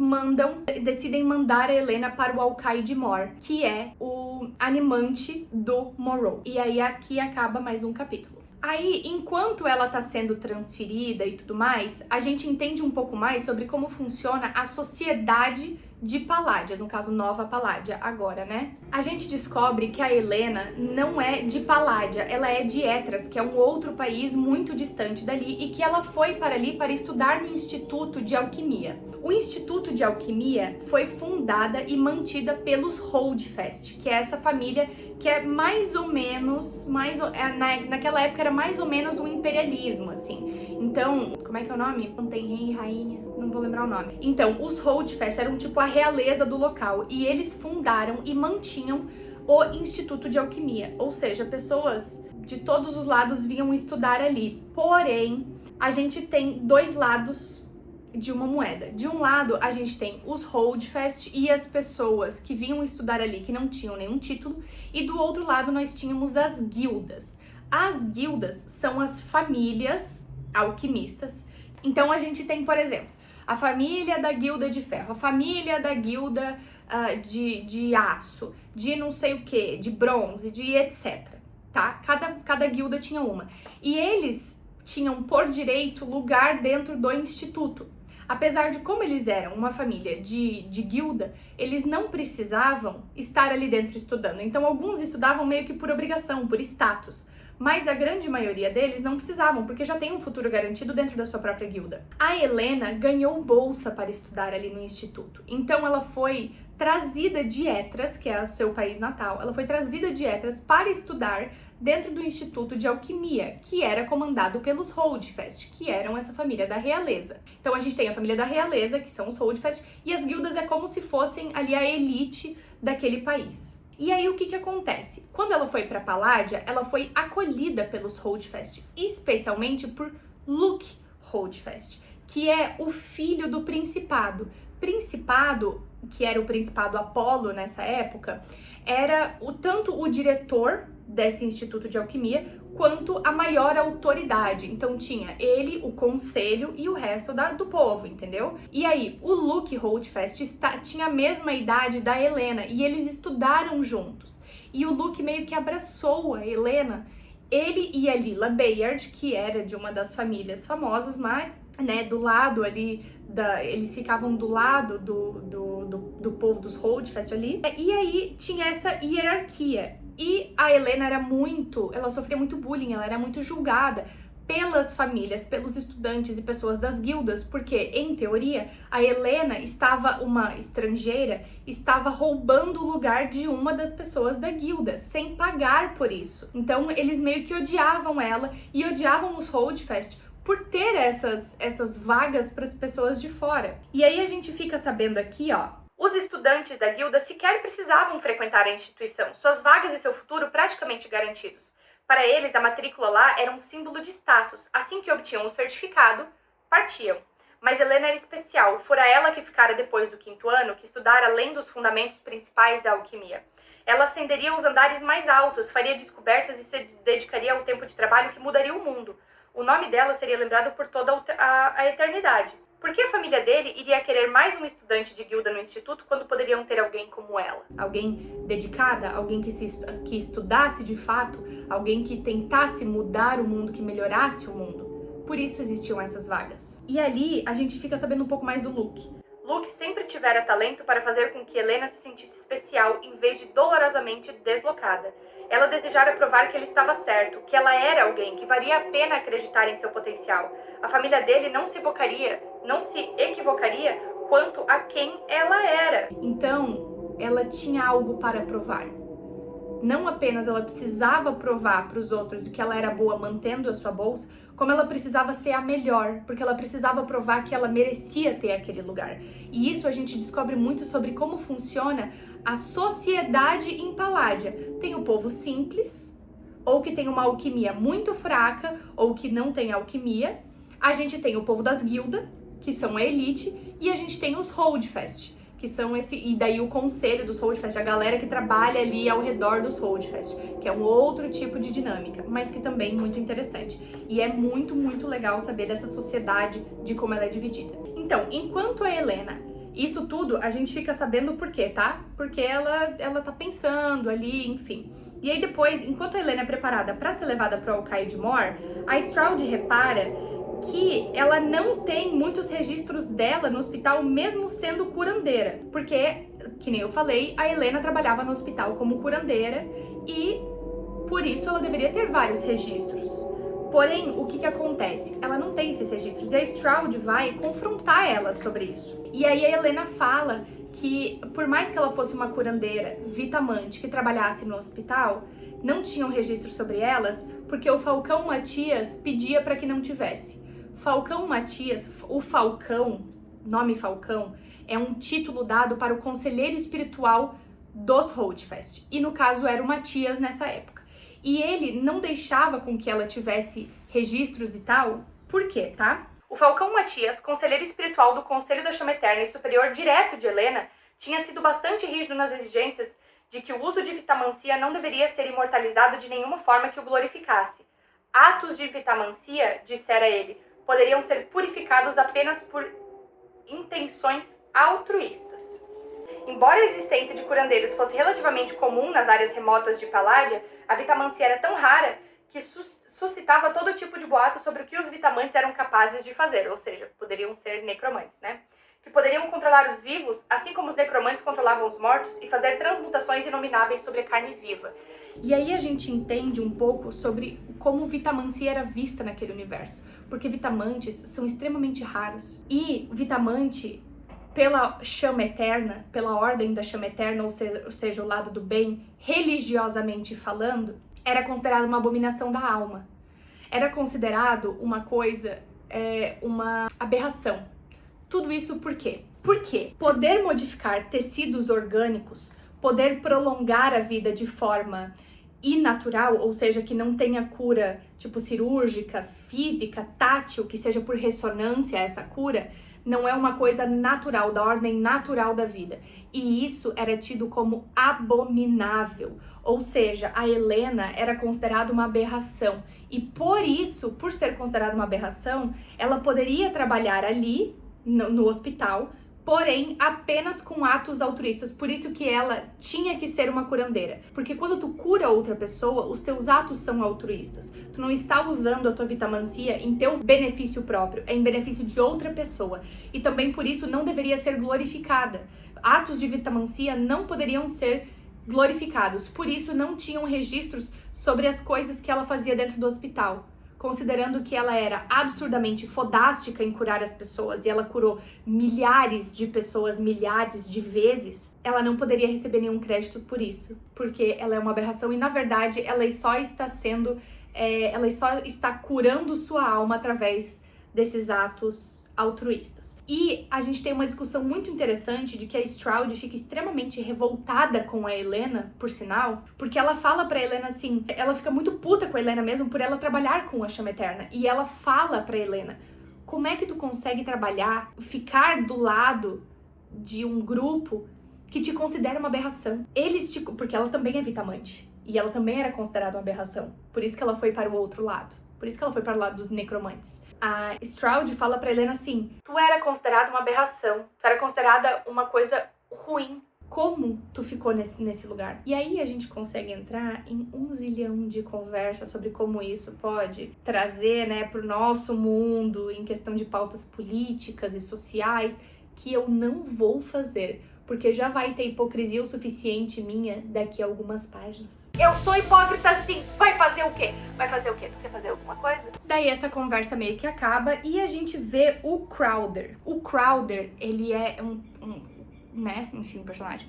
Speaker 1: decidem mandar a Helena para o Alcaide Mor, que é o animante do Monroe. E aí, aqui acaba mais um capítulo. Aí, enquanto ela tá sendo transferida e tudo mais, a gente entende um pouco mais sobre como funciona a sociedade de Paládia, no caso Nova Paládia, agora, né? A gente descobre que a Helena não é de Paládia, ela é de Etras, que é um outro país muito distante dali, e que ela foi para ali para estudar no Instituto de Alquimia. O Instituto de Alquimia foi fundada e mantida pelos Holdfast, que é essa família que é mais ou menos, naquela época era mais ou menos um imperialismo, assim. Então, como é que é o nome? Não tem rei e rainha, não vou lembrar o nome. Então, os Holdfast eram tipo a realeza do local, e eles fundaram e mantinham o Instituto de Alquimia, ou seja, pessoas de todos os lados vinham estudar ali. Porém, a gente tem dois lados de uma moeda. De um lado, a gente tem os Holdfast e as pessoas que vinham estudar ali, que não tinham nenhum título, e do outro lado nós tínhamos as guildas. As guildas são as famílias alquimistas. Então a gente tem, por exemplo, a família da guilda de ferro, a família da guilda de aço, de não sei o que, de bronze, de etc, tá? Cada guilda tinha uma. E eles tinham por direito lugar dentro do instituto. Apesar de como eles eram uma família de guilda, eles não precisavam estar ali dentro estudando. Então alguns estudavam meio que por obrigação, por status. Mas a grande maioria deles não precisavam, porque já tem um futuro garantido dentro da sua própria guilda. A Helena ganhou bolsa para estudar ali no instituto. Então ela foi trazida de Etras, que é o seu país natal, ela foi trazida de Etras para estudar dentro do Instituto de Alquimia, que era comandado pelos Holdfast, que eram essa família da realeza. Então a gente tem a família da realeza, que são os Holdfast, e as guildas é como se fossem ali a elite daquele país. E aí o que acontece? Quando ela foi para Paládia, ela foi acolhida pelos Holdfast, especialmente por Luke Holdfast, que é o filho do principado. Principado, que era o Principado Apolo nessa época, era tanto o diretor desse Instituto de Alquimia, quanto a maior autoridade. Então tinha ele, o conselho e o resto do povo, entendeu? E aí, o Luke Holdfast tinha a mesma idade da Helena, e eles estudaram juntos. E o Luke meio que abraçou a Helena, ele e a Lila Bayard, que era de uma das famílias famosas, mas, né, do lado ali, eles ficavam do lado do povo dos Holdfast ali. E aí tinha essa hierarquia. E a Helena ela sofria muito bullying, ela era muito julgada pelas famílias, pelos estudantes e pessoas das guildas, porque, em teoria, a Helena uma estrangeira, estava roubando o lugar de uma das pessoas da guilda, sem pagar por isso. Então, eles meio que odiavam ela e odiavam os Holdfast por ter essas vagas para as pessoas de fora. E aí a gente fica sabendo aqui, ó, os estudantes da guilda sequer precisavam frequentar a instituição, suas vagas e seu futuro praticamente garantidos. Para eles, a matrícula lá era um símbolo de status. Assim que obtinham o certificado, partiam. Mas Helena era especial, fora ela que ficara depois do 5º ano, que estudara além dos fundamentos principais da alquimia. Ela ascenderia os andares mais altos, faria descobertas e se dedicaria ao tempo de trabalho que mudaria o mundo. O nome dela seria lembrado por toda a eternidade. Por que a família dele iria querer mais um estudante de guilda no instituto quando poderiam ter alguém como ela? Alguém dedicada, alguém que estudasse de fato, alguém que tentasse mudar o mundo, que melhorasse o mundo. Por isso existiam essas vagas. E ali a gente fica sabendo um pouco mais do Luke. Luke sempre tivera talento para fazer com que Helena se sentisse especial em vez de dolorosamente deslocada. Ela desejara provar que ele estava certo, que ela era alguém, que valia a pena acreditar em seu potencial. A família dele não se equivocaria quanto a quem ela era. Então, ela tinha algo para provar. Não apenas ela precisava provar para os outros que ela era boa mantendo a sua bolsa, como ela precisava ser a melhor, porque ela precisava provar que ela merecia ter aquele lugar. E isso a gente descobre muito sobre como funciona a sociedade em Paládia. Tem o povo simples, ou que tem uma alquimia muito fraca, ou que não tem alquimia. A gente tem o povo das guildas, que são a elite, e a gente tem os Holdfast, que são e daí o conselho dos Holdfast, a galera que trabalha ali ao redor dos Holdfast, que é um outro tipo de dinâmica, mas que também é muito interessante. E é muito, muito legal saber dessa sociedade, de como ela é dividida. Então, enquanto a Helena, isso tudo a gente fica sabendo por quê, tá? Porque ela tá pensando ali, enfim. E aí depois, enquanto a Helena é preparada para ser levada para o Alcaide Mor, a Stroud repara que ela não tem muitos registros dela no hospital, mesmo sendo curandeira. Porque, que nem eu falei, a Helena trabalhava no hospital como curandeira e, por isso, ela deveria ter vários registros. Porém, o que acontece? Ela não tem esses registros e a Stroud vai confrontar ela sobre isso. E aí a Helena fala que, por mais que ela fosse uma curandeira vitamante que trabalhasse no hospital, não tinham registros sobre elas porque o Falcão Matias pedia para que não tivesse. Falcão Matias, o Falcão, nome Falcão, é um título dado para o conselheiro espiritual dos Holdfast. E no caso era o Matias nessa época. E ele não deixava com que ela tivesse registros e tal. Por quê, tá? O Falcão Matias, conselheiro espiritual do Conselho da Chama Eterna e superior direto de Helena, tinha sido bastante rígido nas exigências de que o uso de vitamancia não deveria ser imortalizado de nenhuma forma que o glorificasse. Atos de vitamancia, dissera ele, poderiam ser purificados apenas por intenções altruístas. Embora a existência de curandeiros fosse relativamente comum nas áreas remotas de Paládia, a vitamancia era tão rara que suscitava todo tipo de boato sobre o que os vitamantes eram capazes de fazer, ou seja, poderiam ser necromantes, né? Que poderiam controlar os vivos, assim como os necromantes controlavam os mortos, e fazer transmutações inomináveis sobre a carne viva. E aí a gente entende um pouco sobre como vitamancia era vista naquele universo, porque vitamantes são extremamente raros. E vitamante, pela chama eterna, pela ordem da chama eterna, ou seja, o lado do bem, religiosamente falando, era considerado uma abominação da alma. Era considerado uma coisa, uma aberração. Tudo isso por quê? Porque poder modificar tecidos orgânicos, poder prolongar a vida de forma inatural, ou seja, que não tenha cura tipo cirúrgica, física, tátil, que seja por ressonância essa cura, não é uma coisa natural, da ordem natural da vida. E isso era tido como abominável. Ou seja, a Helena era considerada uma aberração. E por isso, por ser considerada uma aberração, ela poderia trabalhar ali, no hospital, porém apenas com atos altruístas. Por isso que ela tinha que ser uma curandeira. Porque quando tu cura outra pessoa, os teus atos são altruístas. Tu não está usando a tua vitamancia em teu benefício próprio, é em benefício de outra pessoa. E também por isso não deveria ser glorificada. Atos de vitamancia não poderiam ser glorificados. Por isso não tinham registros sobre as coisas que ela fazia dentro do hospital. Considerando que ela era absurdamente fodástica em curar as pessoas e ela curou milhares de pessoas, milhares de vezes, ela não poderia receber nenhum crédito por isso, porque ela é uma aberração e, na verdade, ela só está curando sua alma através desses atos altruístas. E a gente tem uma discussão muito interessante de que a Stroud fica extremamente revoltada com a Helena, por sinal, porque ela fala pra Helena assim, ela fica muito puta com a Helena mesmo por ela trabalhar com a Chama Eterna, e ela fala pra Helena, como é que tu consegue trabalhar, ficar do lado de um grupo que te considera uma aberração? Porque ela também é vitamante, e ela também era considerada uma aberração, por isso que ela foi para o outro lado. Por isso que ela foi para o lado dos necromantes. A Stroud fala pra Helena assim, tu era considerada uma aberração, tu era considerada uma coisa ruim. Como tu ficou nesse lugar? E aí a gente consegue entrar em 1 zilhão de conversas sobre como isso pode trazer, né, pro nosso mundo, em questão de pautas políticas e sociais, que eu não vou fazer, porque já vai ter hipocrisia o suficiente minha daqui a algumas páginas. Eu sou hipócrita sim, vai fazer o quê? Vai fazer o quê? Tu quer fazer alguma coisa? Daí essa conversa meio que acaba e a gente vê o Crowder. O Crowder, ele é um personagem.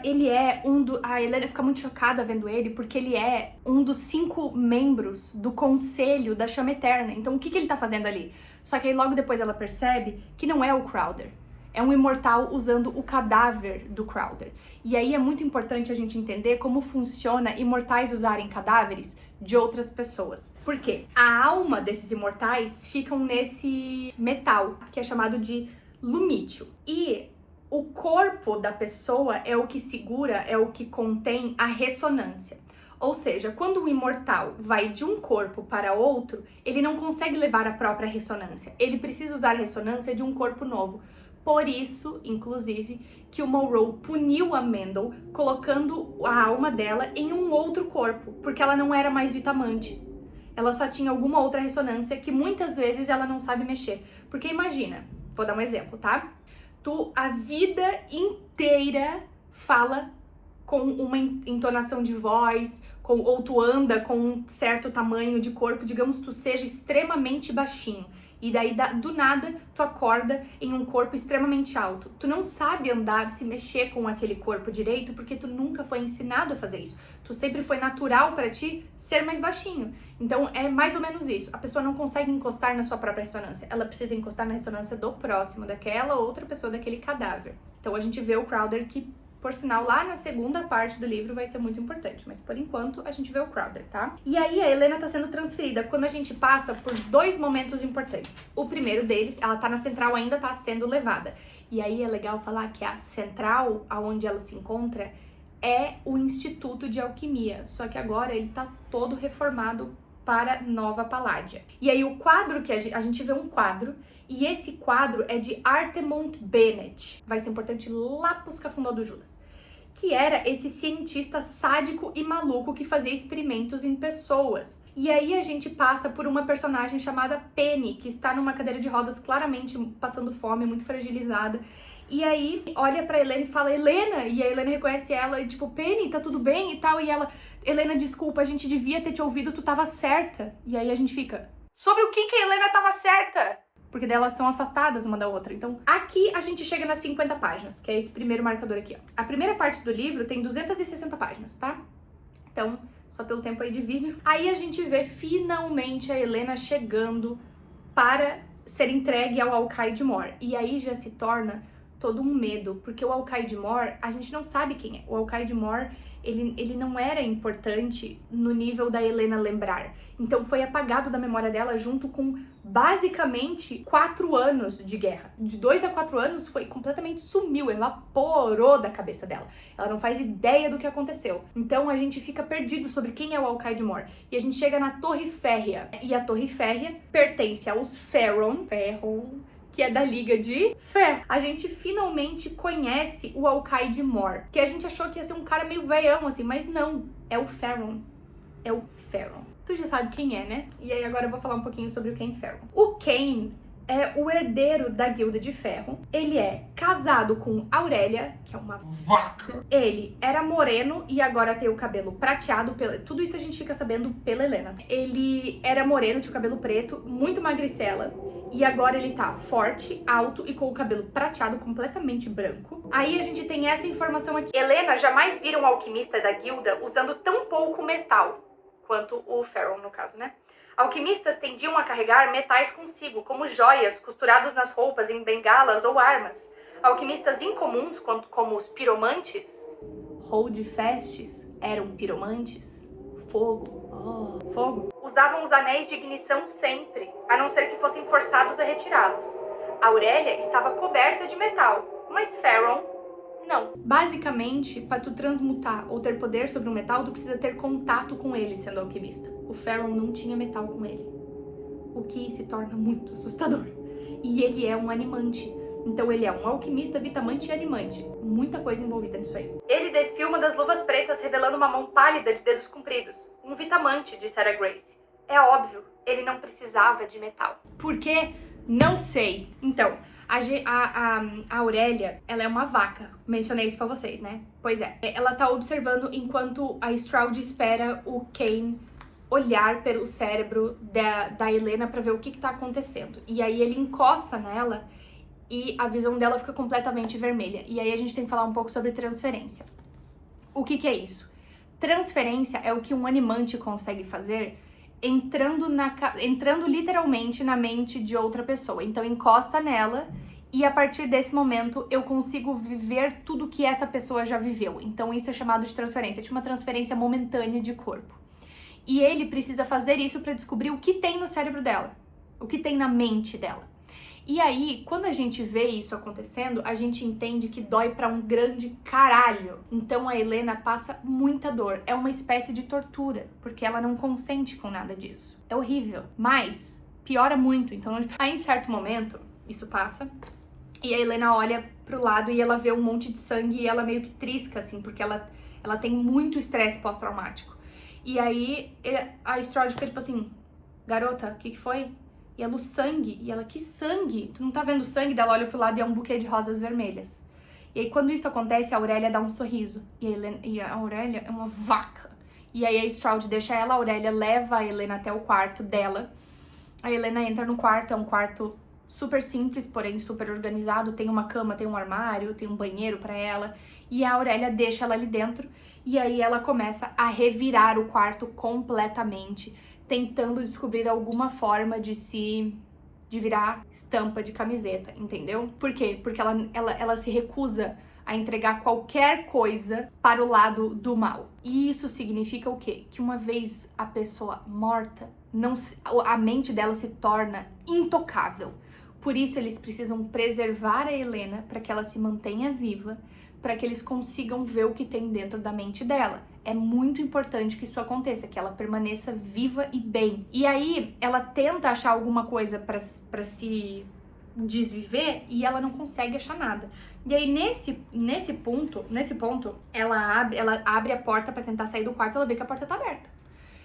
Speaker 1: Ele é a Helena fica muito chocada vendo ele, porque ele é um dos 5 membros do Conselho da Chama Eterna. Então o que ele tá fazendo ali? Só que aí logo depois ela percebe que não é o Crowder. É um imortal usando o cadáver do Crowder. E aí é muito importante a gente entender como funciona imortais usarem cadáveres de outras pessoas. Por quê? A alma desses imortais ficam nesse metal, que é chamado de lumítio. E o corpo da pessoa é o que segura, é o que contém a ressonância. Ou seja, quando o imortal vai de um corpo para outro, ele não consegue levar a própria ressonância. Ele precisa usar a ressonância de um corpo novo. Por isso, inclusive, que o Monroe puniu a Mendel colocando a alma dela em um outro corpo, porque ela não era mais vitamante. Ela só tinha alguma outra ressonância que muitas vezes ela não sabe mexer. Porque imagina, vou dar um exemplo, tá? Tu a vida inteira fala com uma entonação de voz, ou tu anda com um certo tamanho de corpo, digamos tu seja extremamente baixinho. E daí, do nada, tu acorda em um corpo extremamente alto. Tu não sabe andar, se mexer com aquele corpo direito, porque tu nunca foi ensinado a fazer isso. Tu sempre foi natural pra ti ser mais baixinho. Então, é mais ou menos isso. A pessoa não consegue encostar na sua própria ressonância. Ela precisa encostar na ressonância do próximo, daquela outra pessoa, daquele cadáver. Então, a gente vê o Crowder que, por sinal, lá na segunda parte do livro vai ser muito importante. Mas, por enquanto, a gente vê o Crowder, tá? E aí, a Helena tá sendo transferida quando a gente passa por 2 momentos importantes. O primeiro deles, ela tá na central, ainda tá sendo levada. E aí, é legal falar que a central, aonde ela se encontra, é o Instituto de Alquimia. Só que agora ele tá todo reformado para Nova Paládia. E aí, o quadro que a gente vê um quadro, e esse quadro é de Artemont Bennett. Vai ser importante lá pros Cafundó do Judas. Que era esse cientista sádico e maluco que fazia experimentos em pessoas. E aí a gente passa por uma personagem chamada Penny, que está numa cadeira de rodas, claramente passando fome, muito fragilizada. E aí olha pra Helena e fala, Helena! E a Helena reconhece ela e tipo, Penny, tá tudo bem e tal? E ela, Helena, desculpa, a gente devia ter te ouvido, tu tava certa. E aí a gente fica, sobre o que a Helena tava certa? Porque daí elas são afastadas uma da outra. Então, aqui a gente chega nas 50 páginas, que é esse primeiro marcador aqui, ó. A primeira parte do livro tem 260 páginas, tá? Então, só pelo tempo aí de vídeo. Aí a gente vê finalmente a Helena chegando para ser entregue ao Alcaide Mor. E aí já se torna todo um medo, porque o Alcaide Mor, a gente não sabe quem é. O Alcaide Mor, ele não era importante no nível da Helena lembrar. Então foi apagado da memória dela junto com, basicamente, 4 anos de guerra. De 2 a 4 anos foi completamente sumiu, evaporou da cabeça dela. Ela não faz ideia do que aconteceu. Então a gente fica perdido sobre quem é o Alcaide Mor. E a gente chega na Torre Férrea. E a Torre Férrea pertence aos Ferron, que é da Liga de Fé. A gente finalmente conhece o Alcaide Mor, que a gente achou que ia ser um cara meio veião, assim, mas não, é o Ferron. É o Ferron. Tu já sabe quem é, né? E aí agora eu vou falar um pouquinho sobre o Ken Ferron. O Ken é o herdeiro da Guilda de Ferro. Ele é casado com Aurélia, que é uma
Speaker 3: vaca.
Speaker 1: Ele era moreno e agora tem o cabelo prateado. Tudo isso a gente fica sabendo pela Helena. Ele era moreno, tinha o cabelo preto, muito magricela. E agora ele tá forte, alto e com o cabelo prateado, completamente branco. Aí a gente tem essa informação aqui. Helena jamais vira um alquimista da guilda usando tão pouco metal quanto o Ferron, no caso, né? Alquimistas tendiam a carregar metais consigo, como joias costurados nas roupas em bengalas ou armas. Alquimistas incomuns, como os piromantes, holdfasts eram piromantes, fogo, usavam os anéis de ignição sempre, a não ser que fossem forçados a retirá-los. Aurélia estava coberta de metal, mas Farron não. Basicamente, para tu transmutar ou ter poder sobre um metal, tu precisa ter contato com ele sendo alquimista. O Farron não tinha metal com ele, o que se torna muito assustador. E ele é um animante. Então ele é um alquimista, vitamante e animante. Muita coisa envolvida nisso aí. Ele despiu uma das luvas pretas, revelando uma mão pálida de dedos compridos. Um vitamante, dissera Grace. É óbvio, ele não precisava de metal. Por quê? Não sei. Então, a Aurélia, ela é uma vaca. Mencionei isso pra vocês, né? Pois é. Ela tá observando enquanto a Stroud espera o Kane olhar pelo cérebro da Helena pra ver o que tá acontecendo. E aí ele encosta nela e a visão dela fica completamente vermelha. E aí a gente tem que falar um pouco sobre transferência. O que é isso? Transferência é o que um animante consegue fazer entrando literalmente na mente de outra pessoa. Então encosta nela e a partir desse momento eu consigo viver tudo que essa pessoa já viveu. Então isso é chamado de transferência, de uma transferência momentânea de corpo. E ele precisa fazer isso para descobrir o que tem no cérebro dela, o que tem na mente dela. E aí, quando a gente vê isso acontecendo, a gente entende que dói pra um grande caralho. Então a Helena passa muita dor. É uma espécie de tortura, porque ela não consente com nada disso. É horrível. Mas piora muito. Então, aí em certo momento, isso passa. E a Helena olha pro lado e ela vê um monte de sangue e ela meio que trisca, assim, porque ela tem muito estresse pós-traumático. E aí a Stroud fica tipo assim, garota, o que foi? E ela, o sangue. E ela, que sangue? Tu não tá vendo o sangue? Daí ela olha pro lado e é um buquê de rosas vermelhas. E aí, quando isso acontece, a Aurélia dá um sorriso. E a Aurélia é uma vaca. E aí a Stroud deixa ela, a Aurélia leva a Helena até o quarto dela. A Helena entra no quarto, é um quarto super simples, porém super organizado. Tem uma cama, tem um armário, tem um banheiro pra ela. E a Aurélia deixa ela ali dentro. E aí ela começa a revirar o quarto completamente, tentando descobrir alguma forma de virar estampa de camiseta, entendeu? Por quê? Porque ela se recusa a entregar qualquer coisa para o lado do mal. E isso significa o quê? Que uma vez a pessoa morta, a mente dela se torna intocável. Por isso eles precisam preservar a Helena para que ela se mantenha viva, para que eles consigam ver o que tem dentro da mente dela. É muito importante que isso aconteça, que ela permaneça viva e bem. E aí, ela tenta achar alguma coisa pra se desviver e ela não consegue achar nada. E aí, nesse ponto, ela abre a porta pra tentar sair do quarto, ela vê que a porta tá aberta.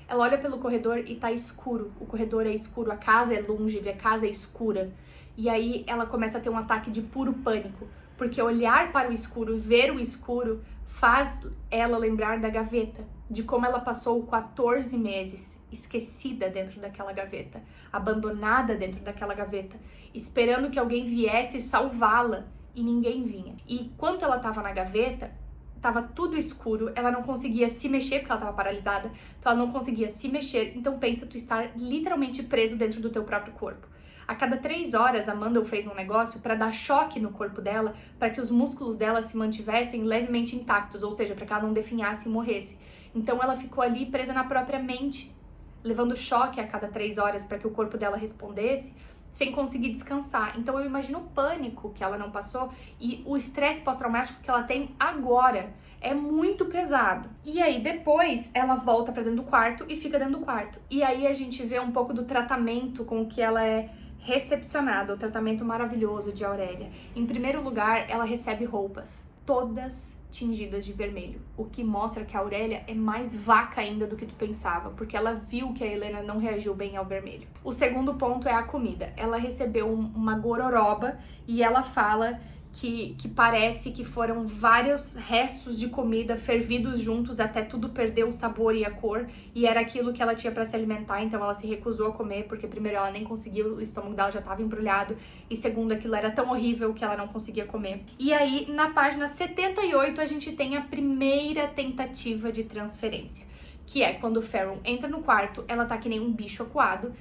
Speaker 1: Ela olha pelo corredor e tá escuro. O corredor é escuro, a casa é longe, a casa é escura. E aí, ela começa a ter um ataque de puro pânico. Porque olhar para o escuro, ver o escuro, faz ela lembrar da gaveta, de como ela passou 14 meses esquecida dentro daquela gaveta, abandonada dentro daquela gaveta, esperando que alguém viesse salvá-la e ninguém vinha. E quando ela estava na gaveta, estava tudo escuro, ela não conseguia se mexer porque ela estava paralisada, então ela não conseguia se mexer. Então pensa tu estar literalmente preso dentro do teu próprio corpo. A cada 3 horas, a Mandel fez um negócio para dar choque no corpo dela, para que os músculos dela se mantivessem levemente intactos, ou seja, para que ela não definhasse e morresse. Então ela ficou ali presa na própria mente, levando choque a cada 3 horas para que o corpo dela respondesse, sem conseguir descansar. Então eu imagino o pânico que ela não passou e o estresse pós-traumático que ela tem agora. É muito pesado. E aí depois ela volta para dentro do quarto e fica dentro do quarto. E aí a gente vê um pouco do tratamento com que ela é recepcionada, o tratamento maravilhoso de Aurélia. Em primeiro lugar, ela recebe roupas, todas tingidas de vermelho, o que mostra que a Aurélia é mais vaca ainda do que tu pensava, porque ela viu que a Helena não reagiu bem ao vermelho. O segundo ponto é a comida. Ela recebeu uma gororoba e ela fala que parece que foram vários restos de comida fervidos juntos até tudo perder o sabor e a cor, e era aquilo que ela tinha para se alimentar, então ela se recusou a comer, porque primeiro ela nem conseguia, o estômago dela já estava embrulhado, e segundo, aquilo era tão horrível que ela não conseguia comer. E aí, na página 78, a gente tem a primeira tentativa de transferência, que é quando o Ferron entra no quarto, ela tá que nem um bicho acuado,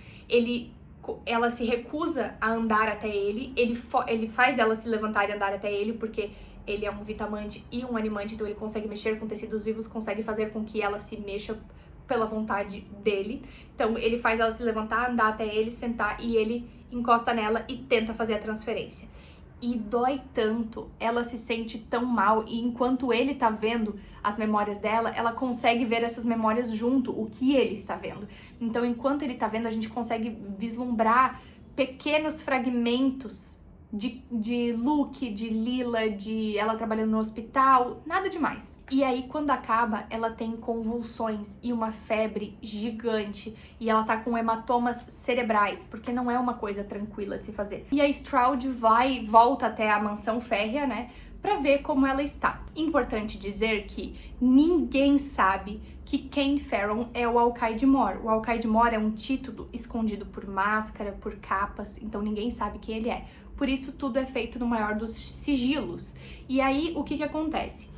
Speaker 1: ela se recusa a andar até ele, ele faz ela se levantar e andar até ele, porque ele é um vitamante e um animante, então ele consegue mexer com tecidos vivos, consegue fazer com que ela se mexa pela vontade dele. Então ele faz ela se levantar, andar até ele, sentar, e ele encosta nela e tenta fazer a transferência. E dói tanto, ela se sente tão mal, e enquanto ele tá vendo as memórias dela, ela consegue ver essas memórias junto, o que ele está vendo. Então, enquanto ele tá vendo, a gente consegue vislumbrar pequenos fragmentos de Luke, de Lila, de ela trabalhando no hospital, nada demais. E aí, quando acaba, ela tem convulsões e uma febre gigante, e ela tá com hematomas cerebrais, porque não é uma coisa tranquila de se fazer. E a Stroud volta até a mansão férrea, né, pra ver como ela está. Importante dizer que ninguém sabe que Kane Ferron é o Alcaide Mor. O Alcaide Mor é um título escondido por máscara, por capas, então ninguém sabe quem ele é. Por isso, tudo é feito no maior dos sigilos. E aí, o que acontece?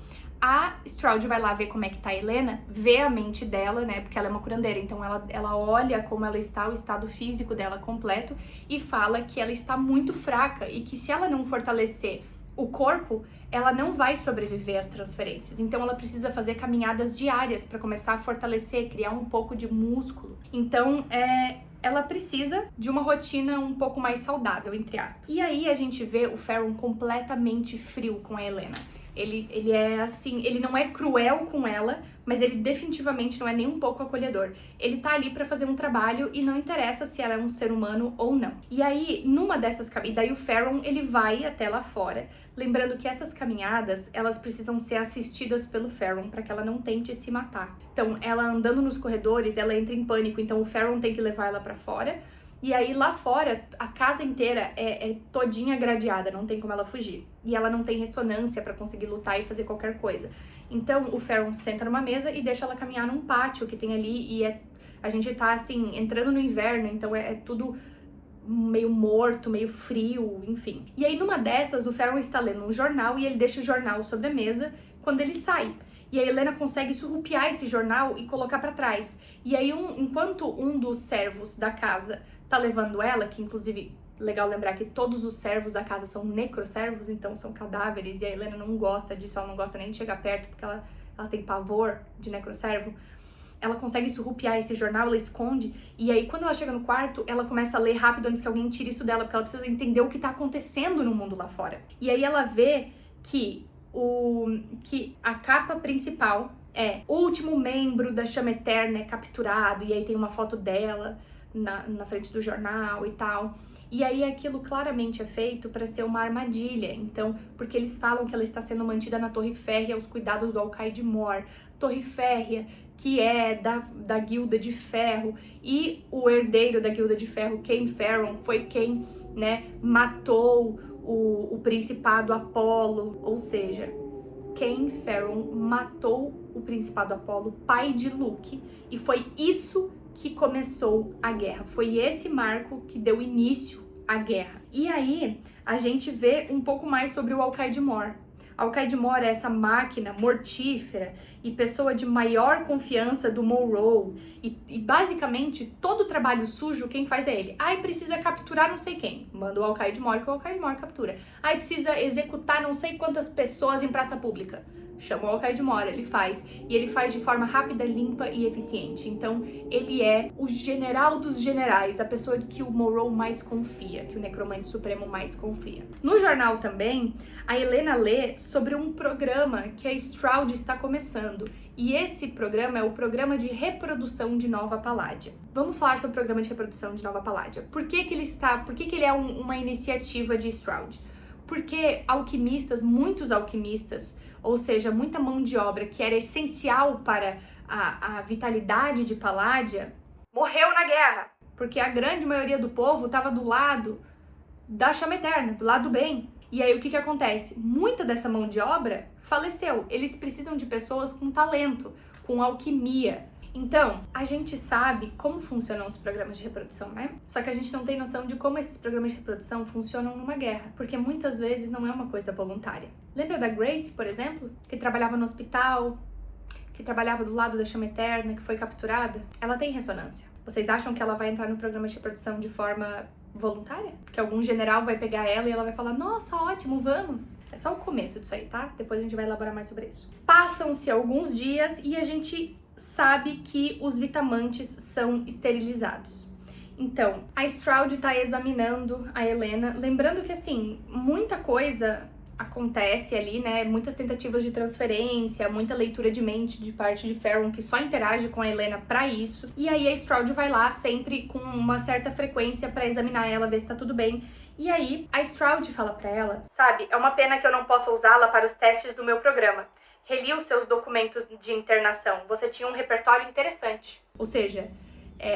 Speaker 1: A Stroud vai lá ver como é que tá a Helena, vê a mente dela, né, porque ela é uma curandeira, então ela olha como ela está, o estado físico dela completo, e fala que ela está muito fraca e que se ela não fortalecer o corpo, ela não vai sobreviver às transferências. Então ela precisa fazer caminhadas diárias para começar a fortalecer, criar um pouco de músculo. Então, ela precisa de uma rotina um pouco mais saudável, entre aspas. E aí a gente vê o Ferron completamente frio com a Helena. Ele é assim, ele não é cruel com ela, mas ele definitivamente não é nem um pouco acolhedor. Ele tá ali pra fazer um trabalho e não interessa se ela é um ser humano ou não. E aí, numa dessas caminhadas, daí o Ferron, ele vai até lá fora, lembrando que essas caminhadas, elas precisam ser assistidas pelo Ferron para que ela não tente se matar. Então, ela andando nos corredores, ela entra em pânico, então o Ferron tem que levar ela pra fora. E aí, lá fora, a casa inteira é todinha gradeada, não tem como ela fugir. E ela não tem ressonância pra conseguir lutar e fazer qualquer coisa. Então, o Ferron senta numa mesa e deixa ela caminhar num pátio que tem ali. E a gente tá, assim, entrando no inverno, então é tudo meio morto, meio frio, enfim. E aí, numa dessas, o Ferron está lendo um jornal e ele deixa o jornal sobre a mesa quando ele sai. E a Helena consegue surrupiar esse jornal e colocar pra trás. E aí, enquanto um dos servos da casa tá levando ela, que inclusive, legal lembrar que todos os servos da casa são necroservos, então são cadáveres, e a Helena não gosta disso, ela não gosta nem de chegar perto, porque ela tem pavor de necroservo. Ela consegue surrupiar esse jornal, ela esconde, e aí quando ela chega no quarto, ela começa a ler rápido antes que alguém tire isso dela, porque ela precisa entender o que tá acontecendo no mundo lá fora. E aí ela vê que a capa principal é o último membro da Chama Eterna é capturado, e aí tem uma foto dela na frente do jornal e tal. E aí aquilo claramente é feito para ser uma armadilha. Então, porque eles falam que ela está sendo mantida na Torre Férrea aos cuidados do Alcaide Mor. Torre Férrea, que é da Guilda de Ferro. E o herdeiro da Guilda de Ferro, Kane Ferron, foi quem, né, matou o Principado Apolo. Ou seja, Kane Ferron matou o Principado Apolo, pai de Luke. E foi isso que começou a guerra. Foi esse marco que deu início à guerra. E aí, a gente vê um pouco mais sobre o Alcaide Mor. Alcaide Mor é essa máquina mortífera e pessoa de maior confiança do Monroe. E basicamente, todo o trabalho sujo, quem faz é ele. Ai, precisa capturar não sei quem. Manda o Alcaide Mor, que o Alcaide Mor captura. Ai, precisa executar não sei quantas pessoas em praça pública. Chama o Alcaide Mor, ele faz. E ele faz de forma rápida, limpa e eficiente. Então, ele é o general dos generais, a pessoa que o Monroe mais confia, que o Necromante Supremo mais confia. No jornal também, a Helena lê sobre um programa que a Stroud está começando. E esse programa é o programa de reprodução de Nova Paládia. Vamos falar sobre o programa de reprodução de Nova Paládia. Por que ele é uma iniciativa de Stroud? Porque muitos alquimistas, ou seja, muita mão de obra que era essencial para a vitalidade de Paládia, morreu na guerra, porque a grande maioria do povo estava do lado da Chama Eterna, do lado do bem. E aí o que acontece? Muita dessa mão de obra faleceu. Eles precisam de pessoas com talento, com alquimia. Então, a gente sabe como funcionam os programas de reprodução, né? Só que a gente não tem noção de como esses programas de reprodução funcionam numa guerra, porque muitas vezes não é uma coisa voluntária. Lembra da Grace, por exemplo, que trabalhava no hospital, que trabalhava do lado da chama eterna, que foi capturada, ela tem ressonância. Vocês acham que ela vai entrar no programa de reprodução de forma voluntária? Que algum general vai pegar ela e ela vai falar, nossa, ótimo, vamos. É só o começo disso aí, tá? Depois a gente vai elaborar mais sobre isso. Passam-se alguns dias e a gente sabe que os Vitamantes são esterilizados. Então, a Stroud tá examinando a Helena, lembrando que, assim, muita coisa acontece ali, né? Muitas tentativas de transferência, muita leitura de mente de parte de Ferron, que só interage com a Helena pra isso. E aí a Stroud vai lá sempre com uma certa frequência pra examinar ela, ver se tá tudo bem. E aí a Stroud fala pra ela, sabe, é uma pena que eu não possa usá-la para os testes do meu programa. Reli os seus documentos de internação, você tinha um repertório interessante. Ou seja,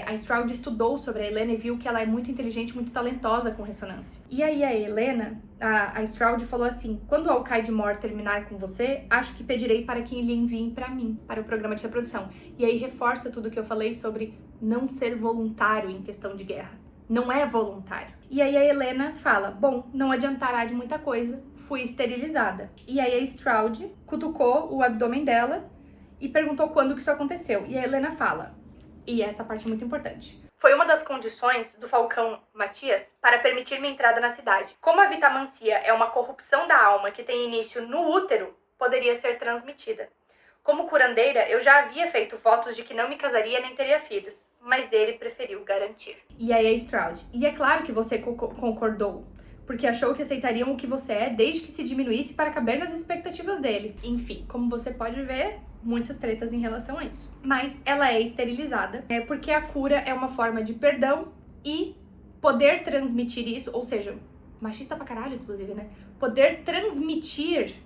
Speaker 1: a Stroud estudou sobre a Helena e viu que ela é muito inteligente, muito talentosa com ressonância. E aí a Helena, a Stroud falou assim, quando o Alcaide Mor terminar com você, acho que pedirei para que ele envie para mim, para o programa de reprodução. E aí reforça tudo que eu falei sobre não ser voluntário em questão de guerra. Não é voluntário. E aí a Helena fala, bom, não adiantará de muita coisa, fui esterilizada. E aí a Stroud cutucou o abdômen dela e perguntou quando que isso aconteceu. E a Helena fala, e essa parte é muito importante. Foi uma das condições do Falcão Matias para permitir minha entrada na cidade. Como a vitamancia é uma corrupção da alma que tem início no útero, poderia ser transmitida. Como curandeira, eu já havia feito votos de que não me casaria nem teria filhos, mas ele preferiu garantir. E aí a Stroud, e é claro que você concordou, porque achou que aceitariam o que você é desde que se diminuísse para caber nas expectativas dele. Enfim, como você pode ver, muitas tretas em relação a isso. Mas ela é esterilizada, porque a cura é uma forma de perdão e poder transmitir isso, ou seja, machista pra caralho, inclusive, né? Poder transmitir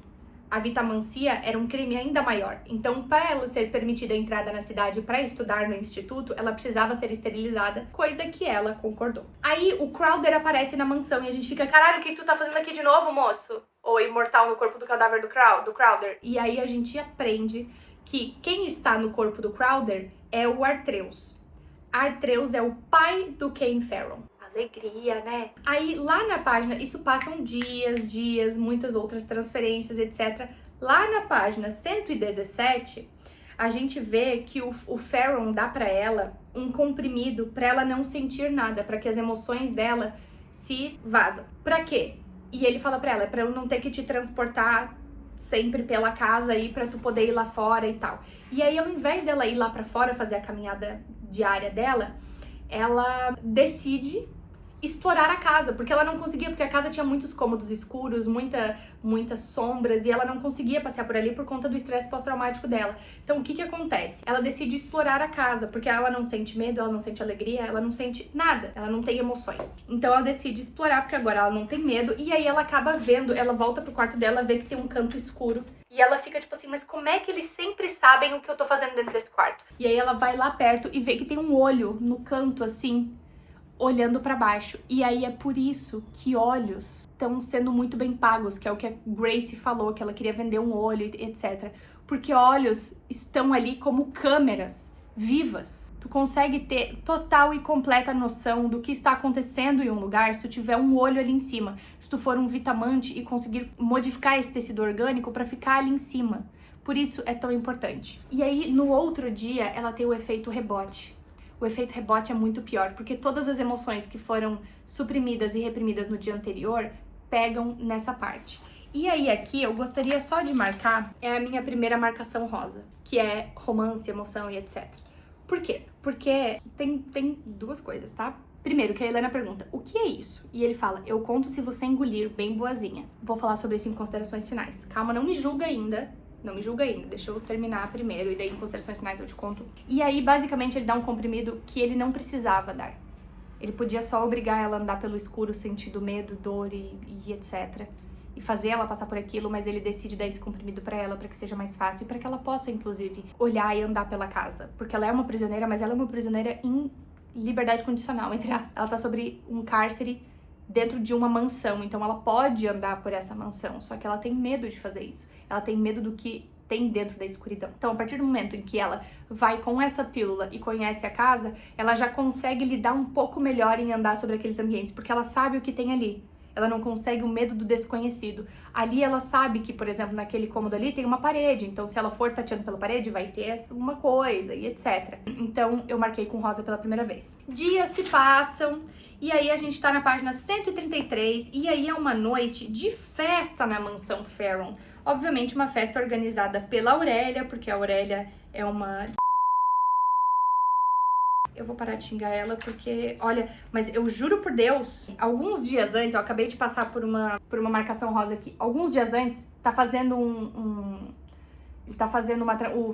Speaker 1: a vitamancia era um crime ainda maior. Então, para ela ser permitida a entrada na cidade para estudar no instituto, ela precisava ser esterilizada, coisa que ela concordou. Aí o Crowder aparece na mansão e a gente fica, caralho, o que tu tá fazendo aqui de novo, moço? Ou imortal no corpo do cadáver do Crowder. E aí a gente aprende que quem está no corpo do Crowder é o Artreus. Artreus é o pai do Kane Ferron. Alegria, né? Aí, lá na página, isso passam dias, muitas outras transferências, etc. Lá na página 117, a gente vê que o Ferron dá pra ela um comprimido pra ela não sentir nada, pra que as emoções dela se vazam. Pra quê? E ele fala pra ela, pra eu não ter que te transportar sempre pela casa aí pra tu poder ir lá fora e tal. E aí, ao invés dela ir lá pra fora fazer a caminhada diária dela, ela decide explorar a casa, porque ela não conseguia, porque a casa tinha muitos cômodos escuros, muitas sombras, e ela não conseguia passear por ali por conta do estresse pós-traumático dela. Então, o que acontece? Ela decide explorar a casa, porque ela não sente medo, ela não sente alegria, ela não sente nada, ela não tem emoções. Então, ela decide explorar, porque agora ela não tem medo, e aí ela acaba vendo, ela volta pro quarto dela, vê que tem um canto escuro, e ela fica tipo assim, mas como é que eles sempre sabem o que eu tô fazendo dentro desse quarto? E aí ela vai lá perto e vê que tem um olho no canto, assim, olhando pra baixo. E aí é por isso que olhos estão sendo muito bem pagos, que é o que a Grace falou, que ela queria vender um olho, etc. Porque olhos estão ali como câmeras vivas. Tu consegue ter total e completa noção do que está acontecendo em um lugar se tu tiver um olho ali em cima. Se tu for um vitamante e conseguir modificar esse tecido orgânico pra ficar ali em cima. Por isso é tão importante. E aí, no outro dia, ela tem o efeito rebote. O efeito rebote é muito pior, porque todas as emoções que foram suprimidas e reprimidas no dia anterior pegam nessa parte. E aí aqui eu gostaria só de marcar, é a minha primeira marcação rosa, que é romance, emoção e etc. Por quê? Porque tem duas coisas, tá? Primeiro, que a Helena pergunta, o que é isso? E ele fala, eu conto se você engolir, bem boazinha. Vou falar sobre isso em considerações finais. Calma, não me julga ainda. Não me julga ainda, deixa eu terminar primeiro e daí em considerações finais eu te conto. E aí, basicamente, ele dá um comprimido que ele não precisava dar. Ele podia só obrigar ela a andar pelo escuro, sentindo medo, dor e etc. E fazer ela passar por aquilo, mas ele decide dar esse comprimido pra ela, pra que seja mais fácil e pra que ela possa, inclusive, olhar e andar pela casa. Porque ela é uma prisioneira, mas ela é uma prisioneira em liberdade condicional, entre aspas. Ela tá sobre um cárcere dentro de uma mansão, então ela pode andar por essa mansão, só que ela tem medo de fazer isso. Ela tem medo do que tem dentro da escuridão. Então, a partir do momento em que ela vai com essa pílula e conhece a casa, ela já consegue lidar um pouco melhor em andar sobre aqueles ambientes, porque ela sabe o que tem ali. Ela não consegue o medo do desconhecido. Ali ela sabe que, por exemplo, naquele cômodo ali tem uma parede, então se ela for tateando pela parede, vai ter uma coisa e etc. Então eu marquei com rosa pela primeira vez. Dias se passam e aí a gente tá na página 133 e aí é uma noite de festa na mansão Farron. Obviamente uma festa organizada pela Aurélia, porque a Aurélia é uma... Eu vou parar de xingar ela porque, olha, mas eu juro por Deus, alguns dias antes, eu acabei de passar por uma marcação rosa aqui, alguns dias antes, tá fazendo o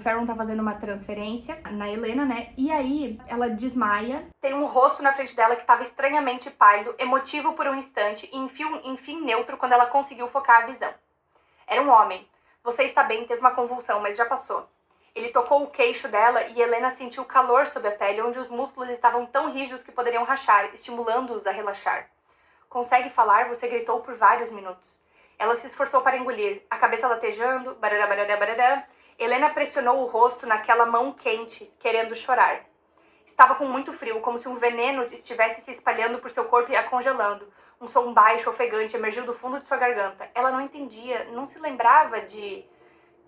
Speaker 1: Farron tá fazendo uma transferência na Helena, né, e aí ela desmaia, tem um rosto na frente dela que tava estranhamente pálido, emotivo por um instante, e enfim neutro quando ela conseguiu focar a visão. Era um homem. Você está bem, teve uma convulsão, mas já passou. Ele tocou o queixo dela e Helena sentiu calor sob a pele, onde os músculos estavam tão rígidos que poderiam rachar, estimulando-os a relaxar. Consegue falar? Você gritou por vários minutos. Ela se esforçou para engolir, a cabeça latejando, barará, barará, barará. Helena pressionou o rosto naquela mão quente, querendo chorar. Estava com muito frio, como se um veneno estivesse se espalhando por seu corpo e a congelando. Um som baixo, ofegante, emergiu do fundo de sua garganta. Ela não entendia, não se lembrava de...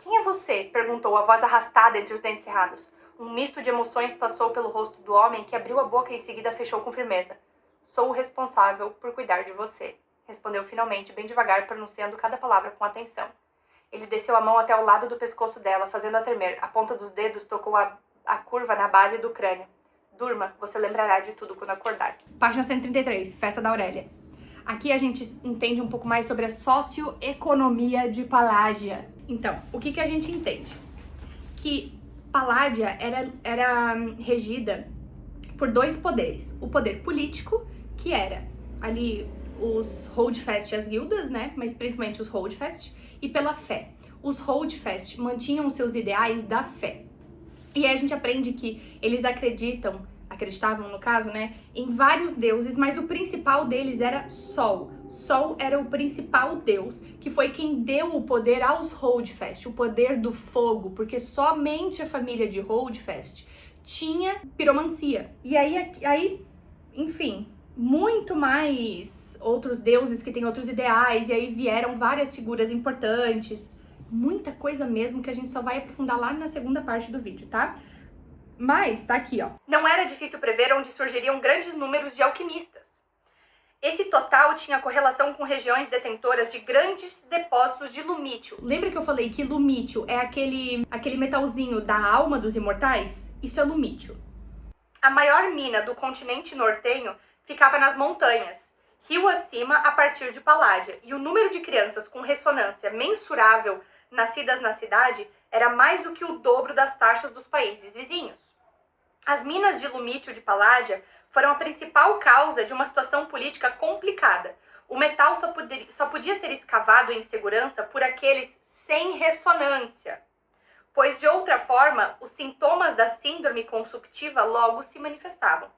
Speaker 1: Quem é você? Perguntou, a voz arrastada entre os dentes cerrados. Um misto de emoções passou pelo rosto do homem, que abriu a boca e em seguida fechou com firmeza. Sou o responsável por cuidar de você, respondeu finalmente, bem devagar, pronunciando cada palavra com atenção. Ele desceu a mão até o lado do pescoço dela, fazendo-a tremer. A ponta dos dedos tocou a curva na base do crânio. Durma, você lembrará de tudo quando acordar. Página 133, Festa da Aurélia. Aqui a gente entende um pouco mais sobre a socioeconomia de Paládia. Então, o que a gente entende? Que Paládia era regida por dois poderes. O poder político, que era ali os Holdfast, as guildas, né? Mas principalmente os Holdfast, e pela fé. Os Holdfast mantinham seus ideais da fé. E aí a gente aprende que eles acreditavam no caso, né, em vários deuses, mas o principal deles era Sol. Sol era o principal deus, que foi quem deu o poder aos Holdfast, o poder do fogo, porque somente a família de Holdfast tinha piromancia. E aí, enfim, muito mais outros deuses que têm outros ideais, e aí vieram várias figuras importantes, muita coisa mesmo que a gente só vai aprofundar lá na segunda parte do vídeo, tá? Mas, tá aqui, ó. Não era difícil prever onde surgiriam grandes números de alquimistas. Esse total tinha correlação com regiões detentoras de grandes depósitos de lumítio. Lembra que eu falei que lumítio é aquele metalzinho da alma dos imortais? Isso é lumítio. A maior mina do continente nortenho ficava nas montanhas, rio acima a partir de Paládia, e o número de crianças com ressonância mensurável nascidas na cidade era mais do que o dobro das taxas dos países vizinhos. As minas de lumítio de Paládia foram a principal causa de uma situação política complicada. O metal só podia ser escavado em segurança por aqueles sem ressonância, pois de outra forma os sintomas da síndrome consumptiva logo se manifestavam.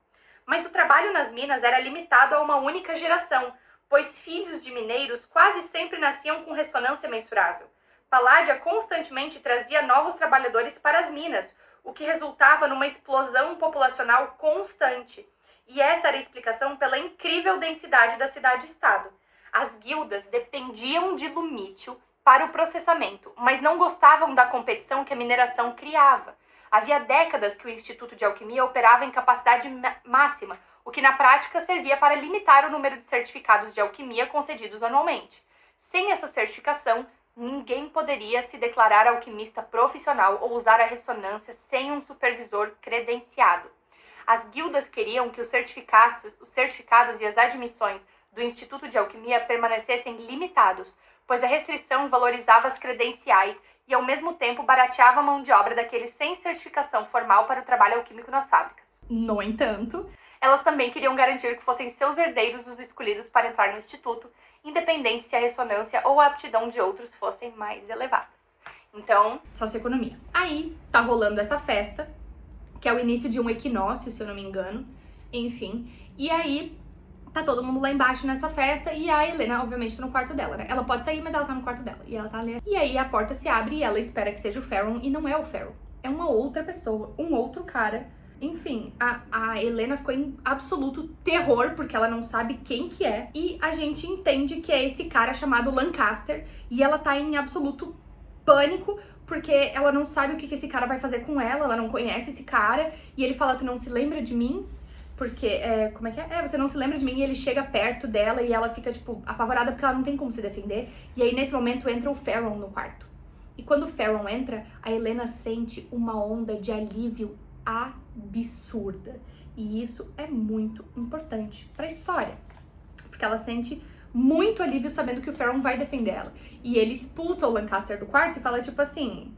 Speaker 1: Mas o trabalho nas minas era limitado a uma única geração, pois filhos de mineiros quase sempre nasciam com ressonância mensurável. Paládia constantemente trazia novos trabalhadores para as minas, o que resultava numa explosão populacional constante. E essa era a explicação pela incrível densidade da cidade-estado. As guildas dependiam de lumítio para o processamento, mas não gostavam da competição que a mineração criava. Havia décadas que o Instituto de Alquimia operava em capacidade máxima, o que na prática servia para limitar o número de certificados de alquimia concedidos anualmente. Sem essa certificação, ninguém poderia se declarar alquimista profissional ou usar a ressonância sem um supervisor credenciado. As guildas queriam que os certificados e as admissões do Instituto de Alquimia permanecessem limitados, pois a restrição valorizava as credenciais e, ao mesmo tempo, barateava a mão de obra daqueles sem certificação formal para o trabalho alquímico nas fábricas. No entanto, elas também queriam garantir que fossem seus herdeiros os escolhidos para entrar no Instituto, independente se a ressonância ou a aptidão de outros fossem mais elevadas. Então, socioeconomia. Aí, tá rolando essa festa, que é o início de um equinócio, se eu não me engano, enfim. E aí, tá todo mundo lá embaixo nessa festa e a Helena, obviamente, tá no quarto dela, né? Ela pode sair, mas ela tá no quarto dela. E ela tá ali. E aí a porta se abre e ela espera que seja o Farron e não é o Farron. É uma outra pessoa, um outro cara Enfim, a Helena ficou em absoluto terror, porque ela não sabe quem que é. E a gente entende que é esse cara chamado Lancaster. E ela tá em absoluto pânico, porque ela não sabe o que esse cara vai fazer com ela não conhece esse cara. E ele fala, tu não se lembra de mim? Porque, como é que é? Você não se lembra de mim. E ele chega perto dela e ela fica, tipo, apavorada porque ela não tem como se defender. E aí, nesse momento, entra o Farron no quarto. E quando o Farron entra, a Helena sente uma onda de alívio absurda. E isso é muito importante pra história. Porque ela sente muito alívio sabendo que o Farron vai defender ela. E ele expulsa o Lancaster do quarto e fala, tipo assim...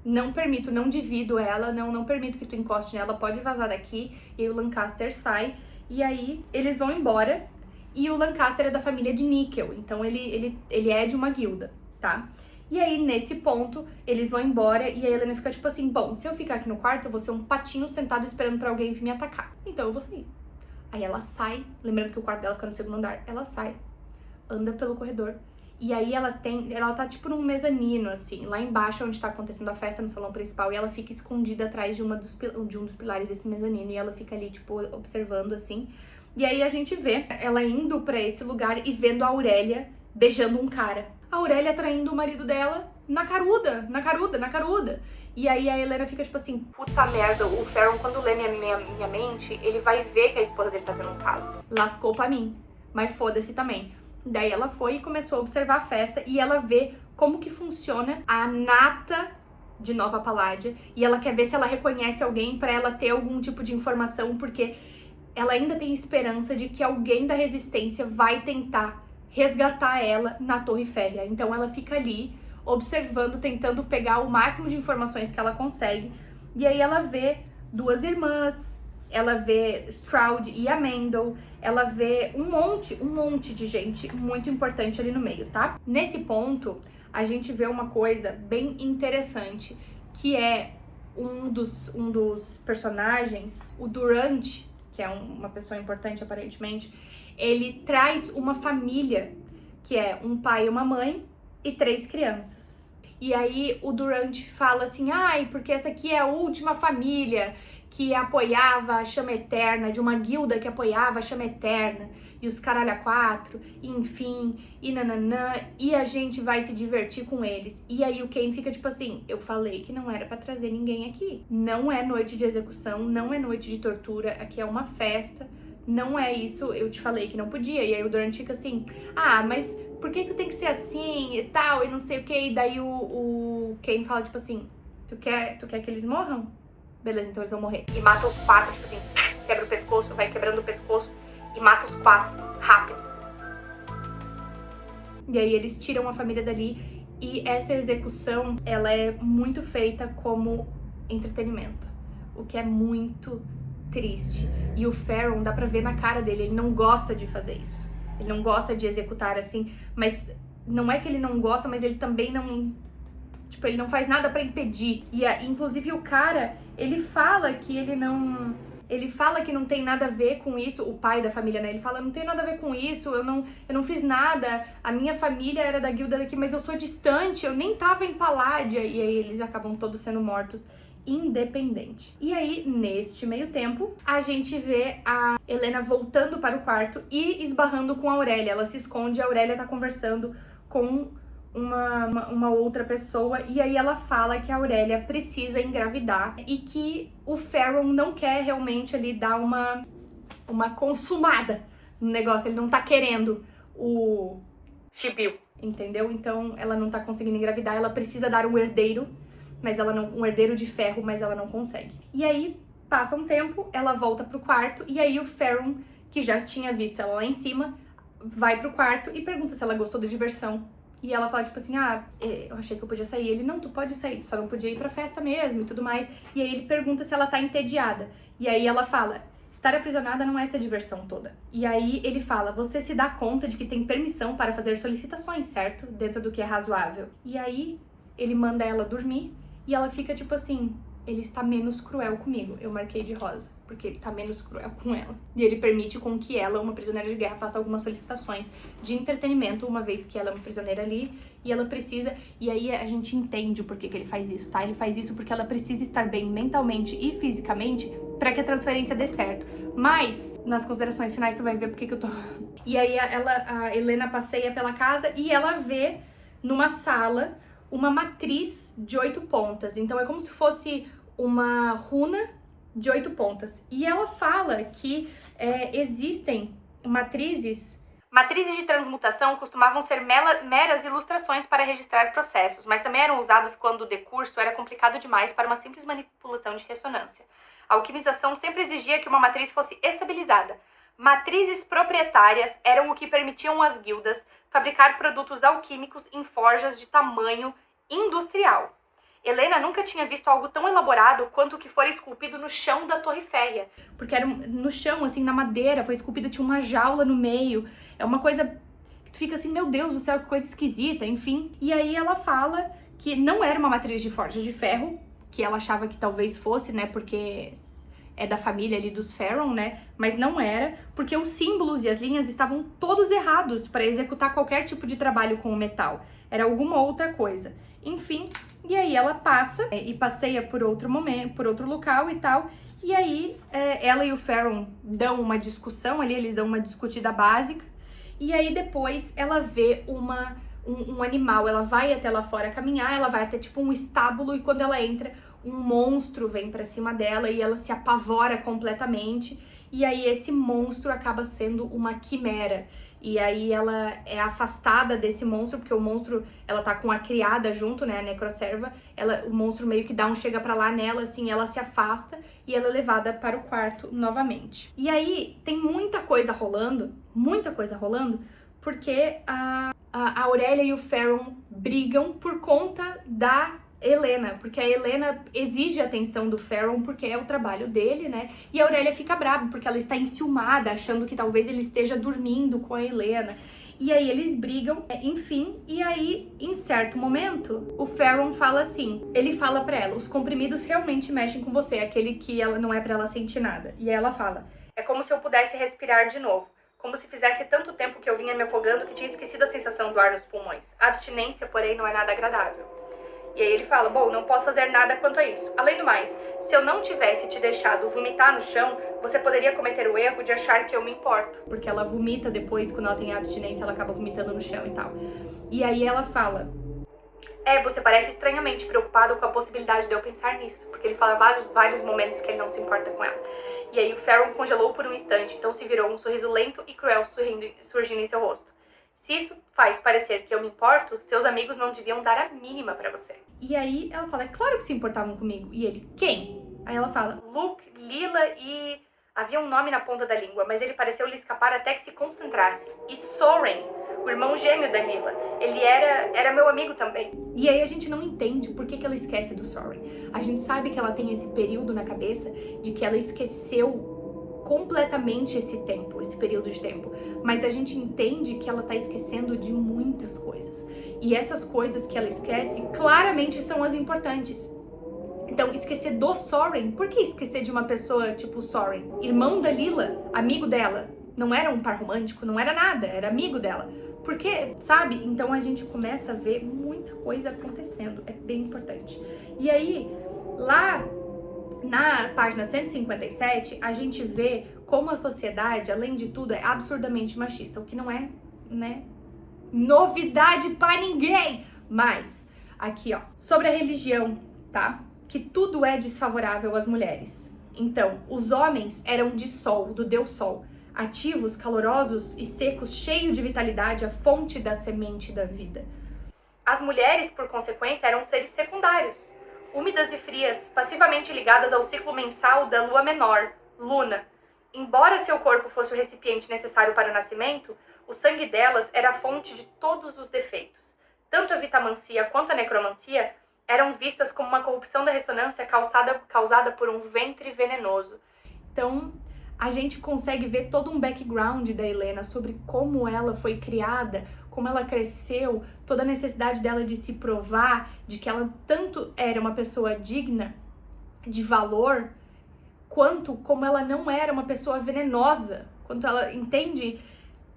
Speaker 1: Não permito, não divido ela, não permito que tu encoste nela, pode vazar daqui. E aí o Lancaster sai, e aí eles vão embora. E o Lancaster é da família de Níquel, então ele é de uma guilda, tá? E aí, nesse ponto, eles vão embora e a Helena fica tipo assim, bom, se eu ficar aqui no quarto, eu vou ser um patinho sentado esperando pra alguém vir me atacar. Então eu vou sair. Aí ela sai, lembrando que o quarto dela fica no segundo andar, ela sai, anda pelo corredor. E aí ela tá tipo num mezanino, assim, lá embaixo onde tá acontecendo a festa no salão principal, e ela fica escondida atrás de um dos pilares desse mezanino, e ela fica ali, tipo, observando, assim. E aí a gente vê ela indo pra esse lugar e vendo a Aurélia beijando um cara. A Aurélia traindo o marido dela na caruda. E aí a Helena fica tipo assim, puta merda, o Farron quando lê minha mente, ele vai ver que a esposa dele tá tendo um caso. Lascou pra mim, mas foda-se também. Daí ela foi e começou a observar a festa e ela vê como que funciona a nata de Nova Paládia. E ela quer ver se ela reconhece alguém pra ela ter algum tipo de informação, porque ela ainda tem esperança de que alguém da Resistência vai tentar resgatar ela na Torre Férrea. Então ela fica ali observando, tentando pegar o máximo de informações que ela consegue. E aí ela vê duas irmãs, ela vê Stroud e Amandel, ela vê um monte de gente muito importante ali no meio, tá? Nesse ponto, a gente vê uma coisa bem interessante, que é um dos personagens, o Durant, que é uma pessoa importante aparentemente, ele traz uma família, que é um pai e uma mãe e 3 crianças. E aí o Durant fala assim, ai, porque essa aqui é a última família que apoiava a Chama Eterna, de uma guilda que apoiava a Chama Eterna, e os caralho a 4, e enfim, e nananã, e a gente vai se divertir com eles. E aí o Cain fica tipo assim, eu falei que não era pra trazer ninguém aqui. Não é noite de execução, não é noite de tortura, aqui é uma festa, não é isso, eu te falei que não podia. E aí o Durant fica assim, ah, mas por que tu tem que ser assim e tal, e não sei o que. E daí o Cain fala tipo assim, tu quer que eles morram? Beleza, então eles vão morrer. E mata os 4, tipo assim, quebra o pescoço, vai quebrando o pescoço e mata os 4, rápido. E aí eles tiram a família dali e essa execução, ela é muito feita como entretenimento, o que é muito triste. E o Farron, dá pra ver na cara dele, ele não gosta de fazer isso. Ele não gosta de executar assim, mas não é que ele não gosta, mas ele também não... Tipo, ele não faz nada pra impedir. E, inclusive, o cara, ele fala que ele não... Ele fala que não tem nada a ver com isso, o pai da família, né? Ele fala, não tem nada a ver com isso, eu não fiz nada, a minha família era da guilda daqui, mas eu sou distante, eu nem tava em Paládia. E aí eles acabam todos sendo mortos, independente. E aí, neste meio tempo, a gente vê a Helena voltando para o quarto e esbarrando com a Aurélia. Ela se esconde, a Aurélia tá conversando com uma outra pessoa, e aí ela fala que a Aurélia precisa engravidar e que o Farron não quer realmente ali dar uma consumada no negócio, ele não tá querendo o Chibiu, entendeu? Então ela não tá conseguindo engravidar, ela precisa dar um herdeiro, mas ela não, um herdeiro de ferro, mas ela não consegue. E aí passa um tempo, ela volta pro quarto, e aí o Farron, que já tinha visto ela lá em cima, vai pro quarto e pergunta se ela gostou da diversão. E ela fala, tipo assim, ah, eu achei que eu podia sair. Ele, não, tu pode sair, tu só não podia ir pra festa mesmo e tudo mais. E aí ele pergunta se ela tá entediada. E aí ela fala, estar aprisionada não é essa diversão toda. E aí ele fala, você se dá conta de que tem permissão para fazer solicitações, certo? Dentro do que é razoável. E aí ele manda ela dormir e ela fica tipo assim, ele está menos cruel comigo. Eu marquei de rosa, porque ele tá menos cruel com ela. E ele permite com que ela, uma prisioneira de guerra, faça algumas solicitações de entretenimento, uma vez que ela é uma prisioneira ali, e ela precisa... E aí a gente entende o porquê que ele faz isso, tá? Ele faz isso porque ela precisa estar bem mentalmente e fisicamente pra que a transferência dê certo. Mas, nas considerações finais, tu vai ver porque que eu tô... E aí a Helena passeia pela casa e ela vê numa sala uma matriz de 8 pontas. Então é como se fosse uma runa de 8 pontas. E ela fala que existem matrizes de transmutação costumavam ser meras ilustrações para registrar processos, mas também eram usadas quando o decurso era complicado demais para uma simples manipulação de ressonância. A alquimização sempre exigia que uma matriz fosse estabilizada. Matrizes proprietárias eram o que permitiam às guildas fabricar produtos alquímicos em forjas de tamanho industrial. Helena nunca tinha visto algo tão elaborado quanto o que fora esculpido no chão da Torre Férrea. Porque era no chão, assim, na madeira, foi esculpido, tinha uma jaula no meio. É uma coisa que tu fica assim, meu Deus do céu, que coisa esquisita, enfim. E aí ela fala que não era uma matriz de forja de ferro, que ela achava que talvez fosse, né, porque é da família ali dos Farron, né, mas não era, porque os símbolos e as linhas estavam todos errados para executar qualquer tipo de trabalho com o metal. Era alguma outra coisa. Enfim, e aí ela passa e passeia por outro momento, por outro local e tal, e aí ela e o Farron dão uma discussão ali, eles dão uma discutida básica, e aí depois ela vê um animal, ela vai até lá fora caminhar, ela vai até tipo um estábulo e quando ela entra, um monstro vem pra cima dela e ela se apavora completamente e aí esse monstro acaba sendo uma quimera e aí ela é afastada desse monstro porque o monstro, ela tá com a criada junto, né, a necroserva, o monstro meio que dá um chega pra lá nela, assim, ela se afasta e ela é levada para o quarto novamente. E aí tem muita coisa rolando, porque a Aurélia e o Farron brigam por conta da Helena, porque a Helena exige a atenção do Farron porque é o trabalho dele, né? E a Aurélia fica brava porque ela está enciumada, achando que talvez ele esteja dormindo com a Helena. E aí eles brigam, enfim, e aí, em certo momento, o Farron fala assim, ele fala pra ela, os comprimidos realmente mexem com você, aquele que ela não é pra ela sentir nada. E aí ela fala, é como se eu pudesse respirar de novo. Como se fizesse tanto tempo que eu vinha me afogando que tinha esquecido a sensação do ar nos pulmões. A abstinência, porém, não é nada agradável. E aí ele fala, bom, não posso fazer nada quanto a isso. Além do mais, se eu não tivesse te deixado vomitar no chão, você poderia cometer o erro de achar que eu me importo. Porque ela vomita depois, quando ela tem a abstinência, ela acaba vomitando no chão e tal. E aí ela fala, você parece estranhamente preocupado com a possibilidade de eu pensar nisso. Porque ele fala vários momentos que ele não se importa com ela. E aí o Farron congelou por um instante, então se virou um sorriso lento e cruel surgindo em seu rosto. Se isso faz parecer que eu me importo, seus amigos não deviam dar a mínima pra você. E aí ela fala, é claro que se importavam comigo. E ele, quem? Aí ela fala, Luke, Lila e... Havia um nome na ponta da língua, mas ele pareceu lhe escapar até que se concentrasse. E Soren, o irmão gêmeo da Lila. Ele era meu amigo também. E aí a gente não entende por que ela esquece do Soren. A gente sabe que ela tem esse período na cabeça de que ela esqueceu completamente esse período de tempo. Mas a gente entende que ela tá esquecendo de muitas coisas. E essas coisas que ela esquece, claramente são as importantes. Então, esquecer do Soren, por que esquecer de uma pessoa tipo Soren? Irmão da Lila, amigo dela, não era um par romântico, não era nada, era amigo dela. Porque, sabe? Então a gente começa a ver muita coisa acontecendo, é bem importante. E aí, lá na página 157, a gente vê como a sociedade, além de tudo, é absurdamente machista, o que não é, né, novidade pra ninguém. Mas, aqui, ó, sobre a religião, tá? Que tudo é desfavorável às mulheres. Então, os homens eram de sol, do deus sol, ativos, calorosos e secos, cheios de vitalidade, a fonte da semente da vida. As mulheres, por consequência, eram seres secundários, úmidas e frias, passivamente ligadas ao ciclo mensal da lua menor, Luna. Embora seu corpo fosse o recipiente necessário para o nascimento, o sangue delas era a fonte de todos os defeitos. Tanto a vitamancia quanto a necromancia eram vistas como uma corrupção da ressonância causada por um ventre venenoso. Então, a gente consegue ver todo um background da Helena sobre como ela foi criada, como ela cresceu, toda a necessidade dela de se provar, de que ela tanto era uma pessoa digna, de valor, quanto como ela não era uma pessoa venenosa, quanto ela entende.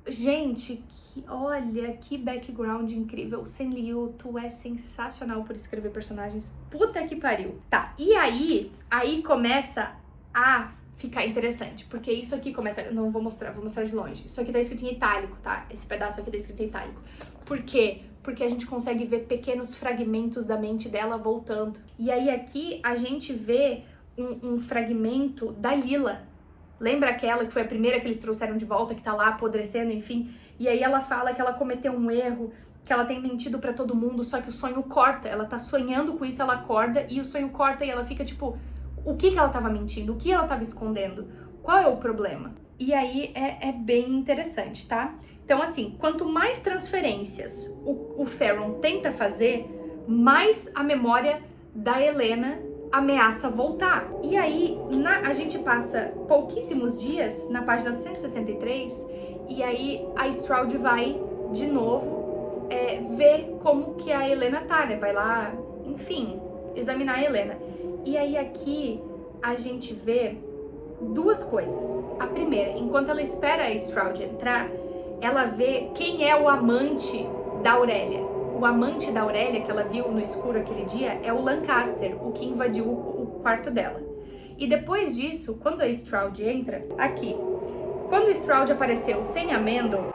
Speaker 1: Gente, olha que background incrível. Senliu, tu é sensacional por escrever personagens. Puta que pariu. Tá, e aí começa a ficar interessante, porque isso aqui começa, não vou mostrar, vou mostrar de longe. Isso aqui tá escrito em itálico, tá? Esse pedaço aqui tá escrito em itálico. Por quê? Porque a gente consegue ver pequenos fragmentos da mente dela voltando. E aí aqui a gente vê um fragmento da Lila. Lembra aquela que foi a primeira que eles trouxeram de volta, que tá lá apodrecendo, enfim? E aí ela fala que ela cometeu um erro, que ela tem mentido pra todo mundo, só que o sonho corta. Ela tá sonhando com isso, ela acorda e o sonho corta e ela fica tipo, o que ela tava mentindo? O que ela tava escondendo? Qual é o problema? E aí é bem interessante, tá? Então, assim, quanto mais transferências o Feron tenta fazer, mais a memória da Helena ameaça voltar. E aí, a gente passa pouquíssimos dias, na página 163, e aí a Stroud vai, de novo, ver como que a Helena tá, né? Vai lá, enfim, examinar a Helena. E aí aqui a gente vê duas coisas. A primeira, enquanto ela espera a Stroud entrar, ela vê quem é o amante da Aurélia. O amante da Aurélia, que ela viu no escuro aquele dia, é o Lancaster, o que invadiu o quarto dela. E depois disso, quando a Stroud entra, aqui, quando a Stroud apareceu sem a Mendel,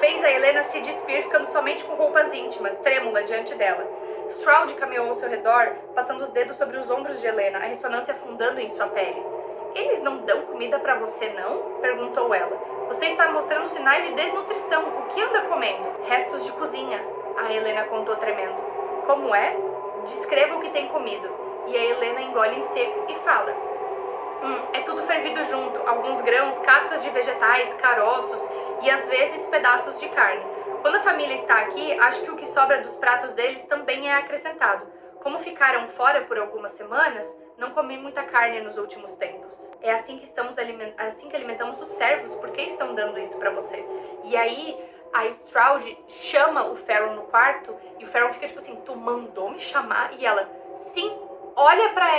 Speaker 1: fez a Helena se despir, ficando somente com roupas íntimas, trêmula diante dela. Stroud caminhou ao seu redor, passando os dedos sobre os ombros de Helena, a ressonância afundando em sua pele. Eles não dão comida pra você, não? Perguntou ela. Você está mostrando sinais de desnutrição. O que anda comendo? Restos de cozinha, a Helena contou tremendo. Como é? Descreva o que tem comido. E a Helena engole em seco e fala. É tudo fervido junto. Alguns grãos, cascas de vegetais, caroços e às vezes pedaços de carne. Quando a família está aqui, acho que o que sobra dos pratos deles também é acrescentado. Como ficaram fora por algumas semanas, não comi muita carne nos últimos tempos. É assim que alimentamos os servos, por que estão dando isso pra você? E aí, a Stroud chama o Feron no quarto, e o Feron fica tipo assim, tu mandou me chamar? E ela, sim, olha pra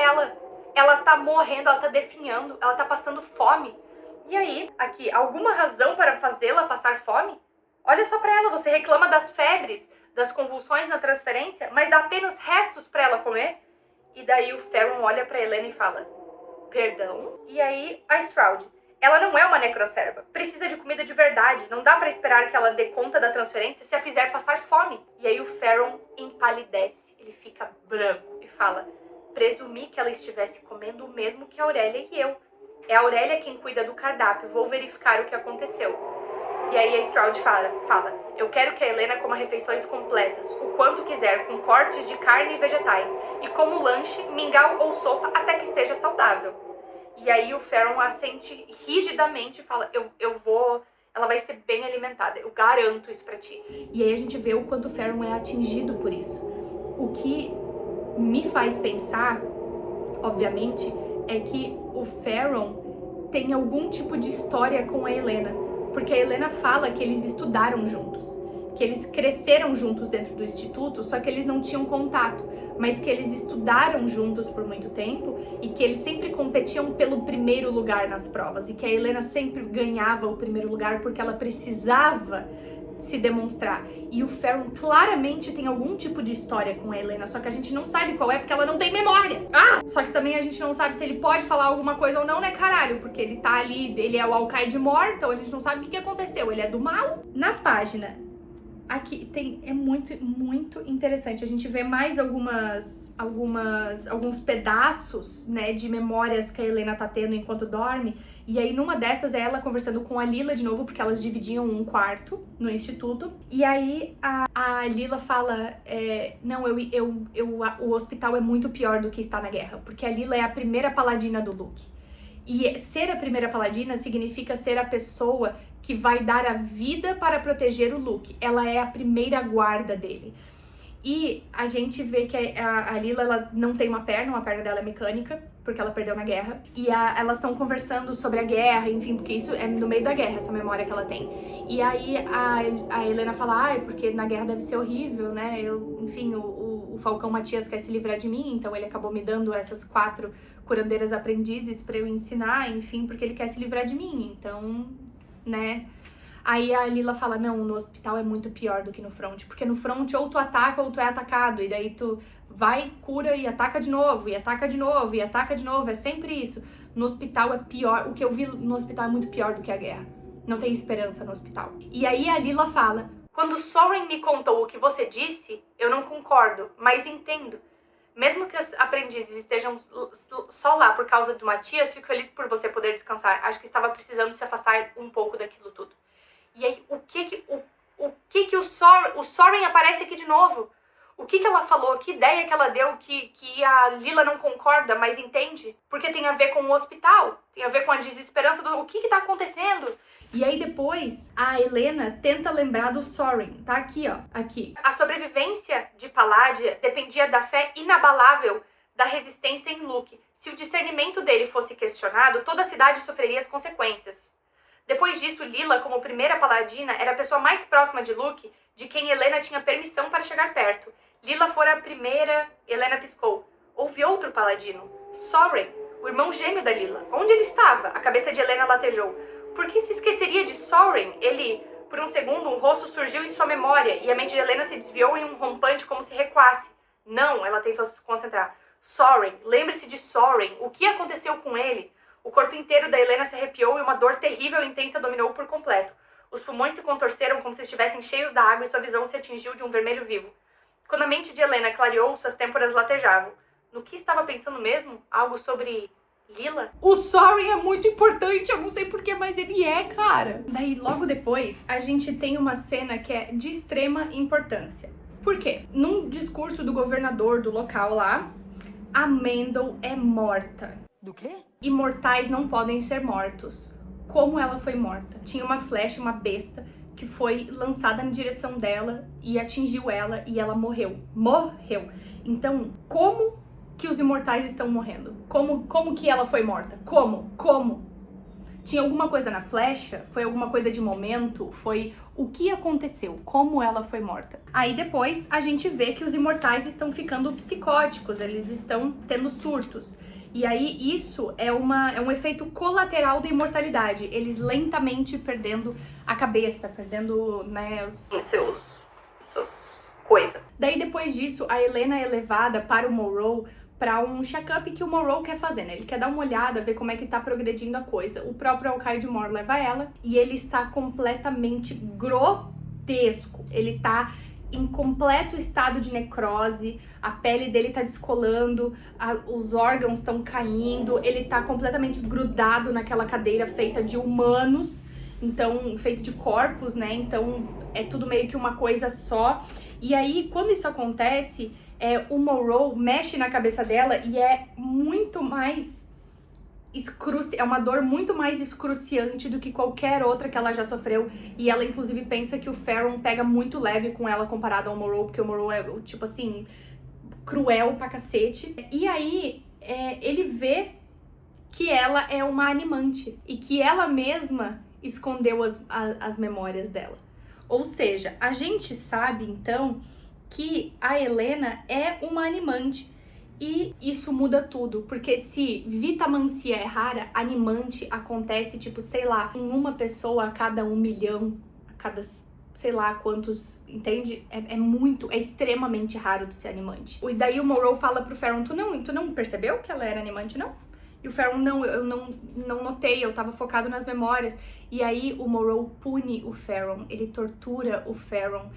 Speaker 1: ela tá morrendo, ela tá definhando, ela tá passando fome. E aí, aqui, alguma razão para fazê-la passar fome? Olha só pra ela, você reclama das febres, das convulsões na transferência, mas dá apenas restos pra ela comer? E daí o Feron olha pra Helena e fala, perdão? E aí a Stroud, ela não é uma necroserva, precisa de comida de verdade, não dá pra esperar que ela dê conta da transferência se a fizer passar fome. E aí o Feron empalidece, ele fica branco e fala, presumi que ela estivesse comendo o mesmo que a Aurélia e eu. É a Aurélia quem cuida do cardápio, vou verificar o que aconteceu. E aí a Stroud fala, eu quero que a Helena coma refeições completas, o quanto quiser, com cortes de carne e vegetais, e como lanche, mingau ou sopa até que esteja saudável. E aí o Feron assente rigidamente e fala, ela vai ser bem alimentada, eu garanto isso pra ti. E aí a gente vê o quanto o Feron é atingido por isso. O que me faz pensar, obviamente, é que o Feron tem algum tipo de história com a Helena. Porque a Helena fala que eles estudaram juntos, que eles cresceram juntos dentro do instituto, só que eles não tinham contato, mas que eles estudaram juntos por muito tempo e que eles sempre competiam pelo primeiro lugar nas provas e que a Helena sempre ganhava o primeiro lugar porque ela precisava se demonstrar. E o Feron claramente tem algum tipo de história com a Helena, só que a gente não sabe qual é porque ela não tem memória. Só que também a gente não sabe se ele pode falar alguma coisa ou não, né, caralho? Porque ele tá ali, ele é o Alcaide Mor, então a gente não sabe o que aconteceu. Ele é do mal? Na página aqui é muito interessante. A gente vê mais alguns pedaços, né, de memórias que a Helena tá tendo enquanto dorme. E aí numa dessas é ela conversando com a Lila de novo, porque elas dividiam um quarto no instituto. E aí a Lila fala, o hospital é muito pior do que está na guerra, porque a Lila é a primeira paladina do Luke. E ser a primeira paladina significa ser a pessoa que vai dar a vida para proteger o Luke. Ela é a primeira guarda dele. E a gente vê que a Lila, ela não tem uma perna dela é mecânica, porque ela perdeu na guerra. E elas estão conversando sobre a guerra, enfim, porque isso é no meio da guerra, essa memória que ela tem. E aí a Helena fala, porque na guerra deve ser horrível, né? O Falcão Matias quer se livrar de mim, então ele acabou me dando essas 4 curandeiras aprendizes pra eu ensinar, enfim, porque ele quer se livrar de mim. Então, né? Aí a Lila fala, não, no hospital é muito pior do que no front, porque no front ou tu ataca ou tu é atacado, e daí tu vai, cura e ataca de novo, e ataca de novo, e ataca de novo, é sempre isso. No hospital é pior, o que eu vi no hospital é muito pior do que a guerra. Não tem esperança no hospital. E aí a Lila fala, quando Soren me contou o que você disse, eu não concordo, mas entendo. Mesmo que as aprendizes estejam só lá por causa do Matias, fico feliz por você poder descansar. Acho que estava precisando se afastar um pouco daquilo tudo. E aí, o que o Soren aparece aqui de novo? O que ela falou? Que ideia que ela deu que a Lila não concorda, mas entende? Porque tem a ver com o hospital, tem a ver com a desesperança do... O que tá acontecendo? E aí depois, a Helena tenta lembrar do Soren. Tá aqui, ó. Aqui. A sobrevivência de Palladia dependia da fé inabalável da resistência em Luke. Se o discernimento dele fosse questionado, toda a cidade sofreria as consequências. Depois disso, Lila, como primeira paladina, era a pessoa mais próxima de Luke, de quem Helena tinha permissão para chegar perto. Lila fora a primeira... Helena piscou. Houve outro paladino. Soren, o irmão gêmeo da Lila. Onde ele estava? A cabeça de Helena latejou. Por que se esqueceria de Soren? Ele... Por um segundo, um rosto surgiu em sua memória, e a mente de Helena se desviou em um rompante como se recuasse. Não, ela tentou se concentrar. Soren, lembre-se de Soren. O que aconteceu com ele? O corpo inteiro da Helena se arrepiou e uma dor terrível e intensa dominou por completo. Os pulmões se contorceram como se estivessem cheios da água e sua visão se atingiu de um vermelho vivo. Quando a mente de Helena clareou, suas têmporas latejavam. No que estava pensando mesmo? Algo sobre Lila? O Soren é muito importante, eu não sei porquê, mas ele é, cara. Daí, logo depois, a gente tem uma cena que é de extrema importância. Por quê? Num discurso do governador do local lá, a Mendel é morta.
Speaker 2: Do quê?
Speaker 1: Imortais não podem ser mortos. Como ela foi morta? Tinha uma flecha, uma besta, que foi lançada na direção dela e atingiu ela e ela morreu. Morreu. Então, como que os imortais estão morrendo? Como que ela foi morta? Como? Tinha alguma coisa na flecha? Foi alguma coisa de momento? Foi o que aconteceu? Como ela foi morta? Aí depois a gente vê que os imortais estão ficando psicóticos, eles estão tendo surtos. E aí isso é um efeito colateral da imortalidade. Eles lentamente perdendo a cabeça, perdendo, né, suas coisas. Daí depois disso, a Helena é levada para o Morrow para um check-up que o Morrow quer fazer, né? Ele quer dar uma olhada, ver como é que tá progredindo a coisa. O próprio Alcaide Mor leva ela e ele está completamente grotesco. Ele tá em completo estado de necrose, a pele dele tá descolando, os órgãos estão caindo, ele tá completamente grudado naquela cadeira feita de humanos, então, feito de corpos, né? Então, é tudo meio que uma coisa só. E aí, quando isso acontece, o Morrow mexe na cabeça dela e é muito mais... é uma dor muito mais excruciante do que qualquer outra que ela já sofreu. E ela, inclusive, pensa que o Farron pega muito leve com ela comparado ao Morrow, porque o Morrow é, tipo assim, cruel pra cacete. E aí, ele vê que ela é uma animante e que ela mesma escondeu as memórias dela. Ou seja, a gente sabe, então, que a Helena é uma animante. E isso muda tudo, porque se vitamin-C é rara, animante acontece, tipo, sei lá, em uma pessoa a cada 1 milhão, a cada sei lá quantos, entende? É extremamente raro de ser animante. E daí o Morrow fala pro Farron, tu não percebeu que ela era animante, não? E o Farron, não, eu não notei, eu tava focado nas memórias. E aí o Morrow pune o Farron, ele tortura o Farron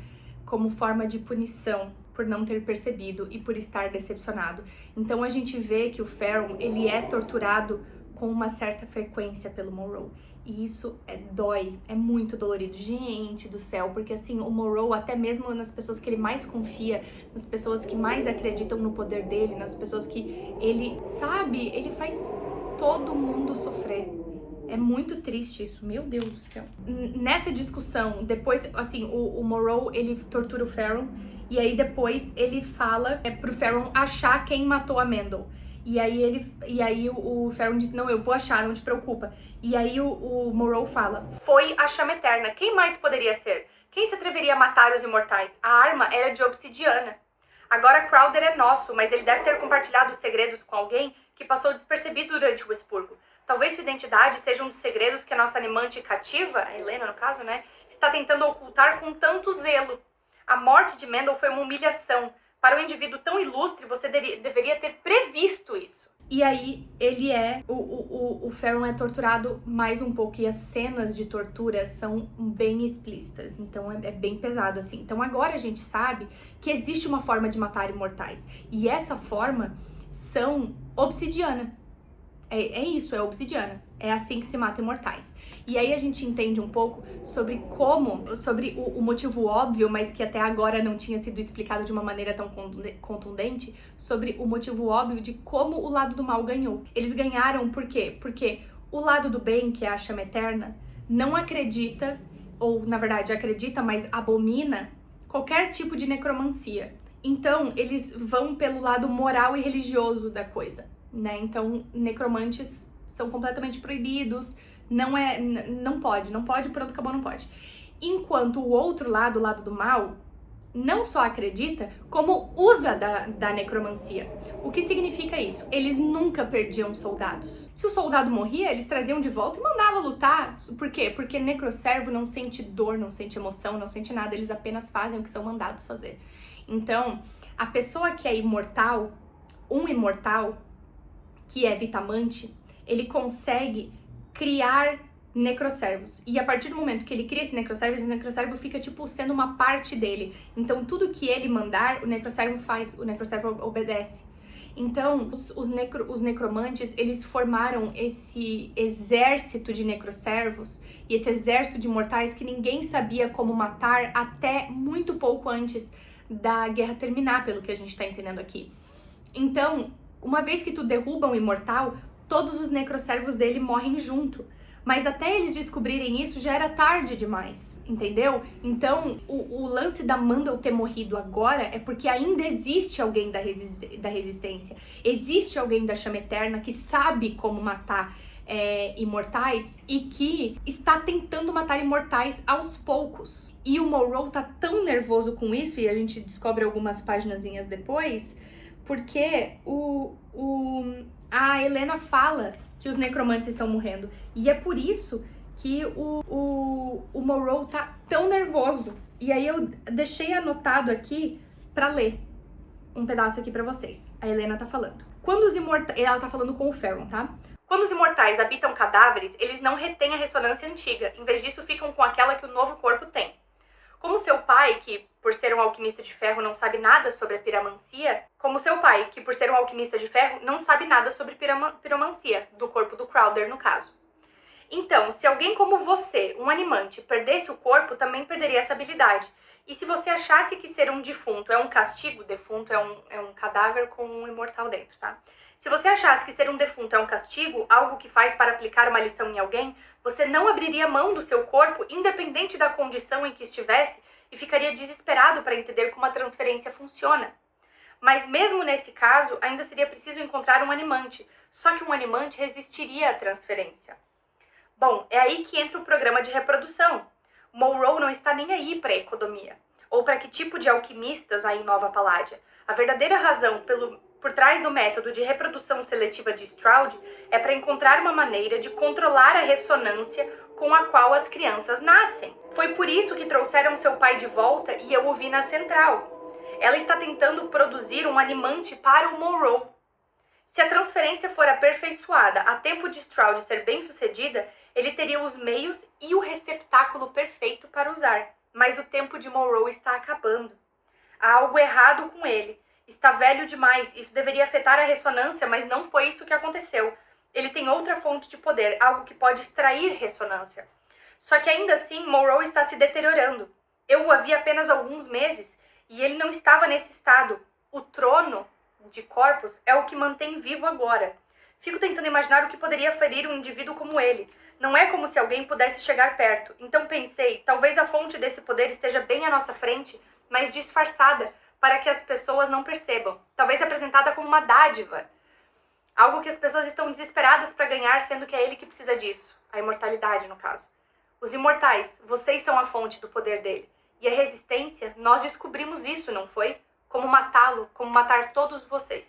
Speaker 1: como forma de punição por não ter percebido e por estar decepcionado. Então a gente vê que o Farron, ele é torturado com uma certa frequência pelo Morrow. E isso dói, é muito dolorido. Gente do céu, porque assim, o Morrow, até mesmo nas pessoas que ele mais confia, nas pessoas que mais acreditam no poder dele, nas pessoas que ele, sabe, ele faz todo mundo sofrer. É muito triste isso, meu Deus do céu. Nessa discussão, depois, assim, o Morrow, ele tortura o Farron, e aí depois ele fala pro Farron achar quem matou a Mendel. E aí o Farron diz, não, eu vou achar, não te preocupa. E aí o Morrow fala, foi a Chama Eterna, quem mais poderia ser? Quem se atreveria a matar os imortais? A arma era de obsidiana. Agora Crowder é nosso, mas ele deve ter compartilhado os segredos com alguém que passou despercebido durante o expurgo. Talvez sua identidade seja um dos segredos que a nossa animante cativa, a Helena no caso, né, está tentando ocultar com tanto zelo. A morte de Mendel foi uma humilhação. Para um indivíduo tão ilustre, você deveria ter previsto isso. E aí, o Ferron é torturado mais um pouco, e as cenas de tortura são bem explícitas, então é bem pesado, assim. Então agora a gente sabe que existe uma forma de matar imortais, e essa forma são obsidiana. É isso, é obsidiana. É assim que se mata imortais. E aí a gente entende um pouco sobre o motivo óbvio, mas que até agora não tinha sido explicado de uma maneira tão contundente, sobre o motivo óbvio de como o lado do mal ganhou. Eles ganharam por quê? Porque o lado do bem, que é a chama eterna, não acredita, ou na verdade acredita, mas abomina qualquer tipo de necromancia. Então eles vão pelo lado moral e religioso da coisa, né? Então necromantes são completamente proibidos. Não pode, pronto, acabou, não pode. Enquanto o outro lado, o lado do mal, não só acredita, como usa da necromancia. O que significa isso? Eles nunca perdiam soldados. Se o soldado morria, eles traziam de volta e mandavam lutar. Por quê? Porque necroservo não sente dor, não sente emoção, não sente nada, eles apenas fazem o que são mandados fazer. Então, a pessoa que é imortal, um imortal, que é vitamante, ele consegue criar necroservos. E a partir do momento que ele cria esse necroservo fica, tipo, sendo uma parte dele. Então, tudo que ele mandar, o necroservo faz, o necroservo obedece. Então, os necromantes, eles formaram esse exército de necroservos e esse exército de mortais que ninguém sabia como matar até muito pouco antes da guerra terminar, pelo que a gente tá entendendo aqui. Então, uma vez que tu derruba um imortal, todos os necroservos dele morrem junto. Mas até eles descobrirem isso já era tarde demais, entendeu? Então, o lance da Mendel ter morrido agora é porque ainda existe alguém da resistência. Existe alguém da chama eterna que sabe como matar imortais e que está tentando matar imortais aos poucos. E o Monroe tá tão nervoso com isso, e a gente descobre algumas paginazinhas depois, porque a Helena fala que os necromantes estão morrendo. E é por isso que o Monroe tá tão nervoso. E aí eu deixei anotado aqui pra ler um pedaço aqui pra vocês. A Helena tá falando. Ela tá falando com o Ferron, tá? Quando os imortais habitam cadáveres, eles não retêm a ressonância antiga. Em vez disso, ficam com aquela que o novo corpo tem. Como seu pai, que por ser um alquimista de ferro não sabe nada sobre a piromancia, do corpo do Crowder no caso. Então, se alguém como você, um animante, perdesse o corpo, também perderia essa habilidade. E se você achasse que ser um defunto é um castigo, defunto é um cadáver com um imortal dentro, tá? Se você achasse que ser um defunto é um castigo, algo que faz para aplicar uma lição em alguém, você não abriria mão do seu corpo, independente da condição em que estivesse, e ficaria desesperado para entender como a transferência funciona. Mas mesmo nesse caso, ainda seria preciso encontrar um animante, só que um animante resistiria à transferência. Bom, é aí que entra o programa de reprodução. Monroe não está nem aí para a economia, ou para que tipo de alquimistas há em Nova Paládia. A verdadeira razão por trás do método de reprodução seletiva de Stroud é para encontrar uma maneira de controlar a ressonância com a qual as crianças nascem. Foi por isso que trouxeram seu pai de volta e eu o vi na central. Ela está tentando produzir um animante para o Monroe. Se a transferência for aperfeiçoada a tempo de Stroud ser bem sucedida, ele teria os meios e o receptáculo perfeito para usar. Mas o tempo de Monroe está acabando. Há algo errado com ele. Está velho demais. Isso deveria afetar a ressonância, mas não foi isso que aconteceu. Ele tem outra fonte de poder, algo que pode extrair ressonância. Só que ainda assim, Monroe está se deteriorando. Eu o havia apenas alguns meses e ele não estava nesse estado. O trono de corpos é o que mantém vivo agora. Fico tentando imaginar o que poderia ferir um indivíduo como ele. Não é como se alguém pudesse chegar perto. Então pensei, talvez a fonte desse poder esteja bem à nossa frente, mas disfarçada, para que as pessoas não percebam. Talvez apresentada como uma dádiva. Algo que as pessoas estão desesperadas para ganhar, sendo que é ele que precisa disso. A imortalidade, no caso. Os imortais, vocês são a fonte do poder dele. E a resistência, nós descobrimos isso, não foi? Como matá-lo, como matar todos vocês.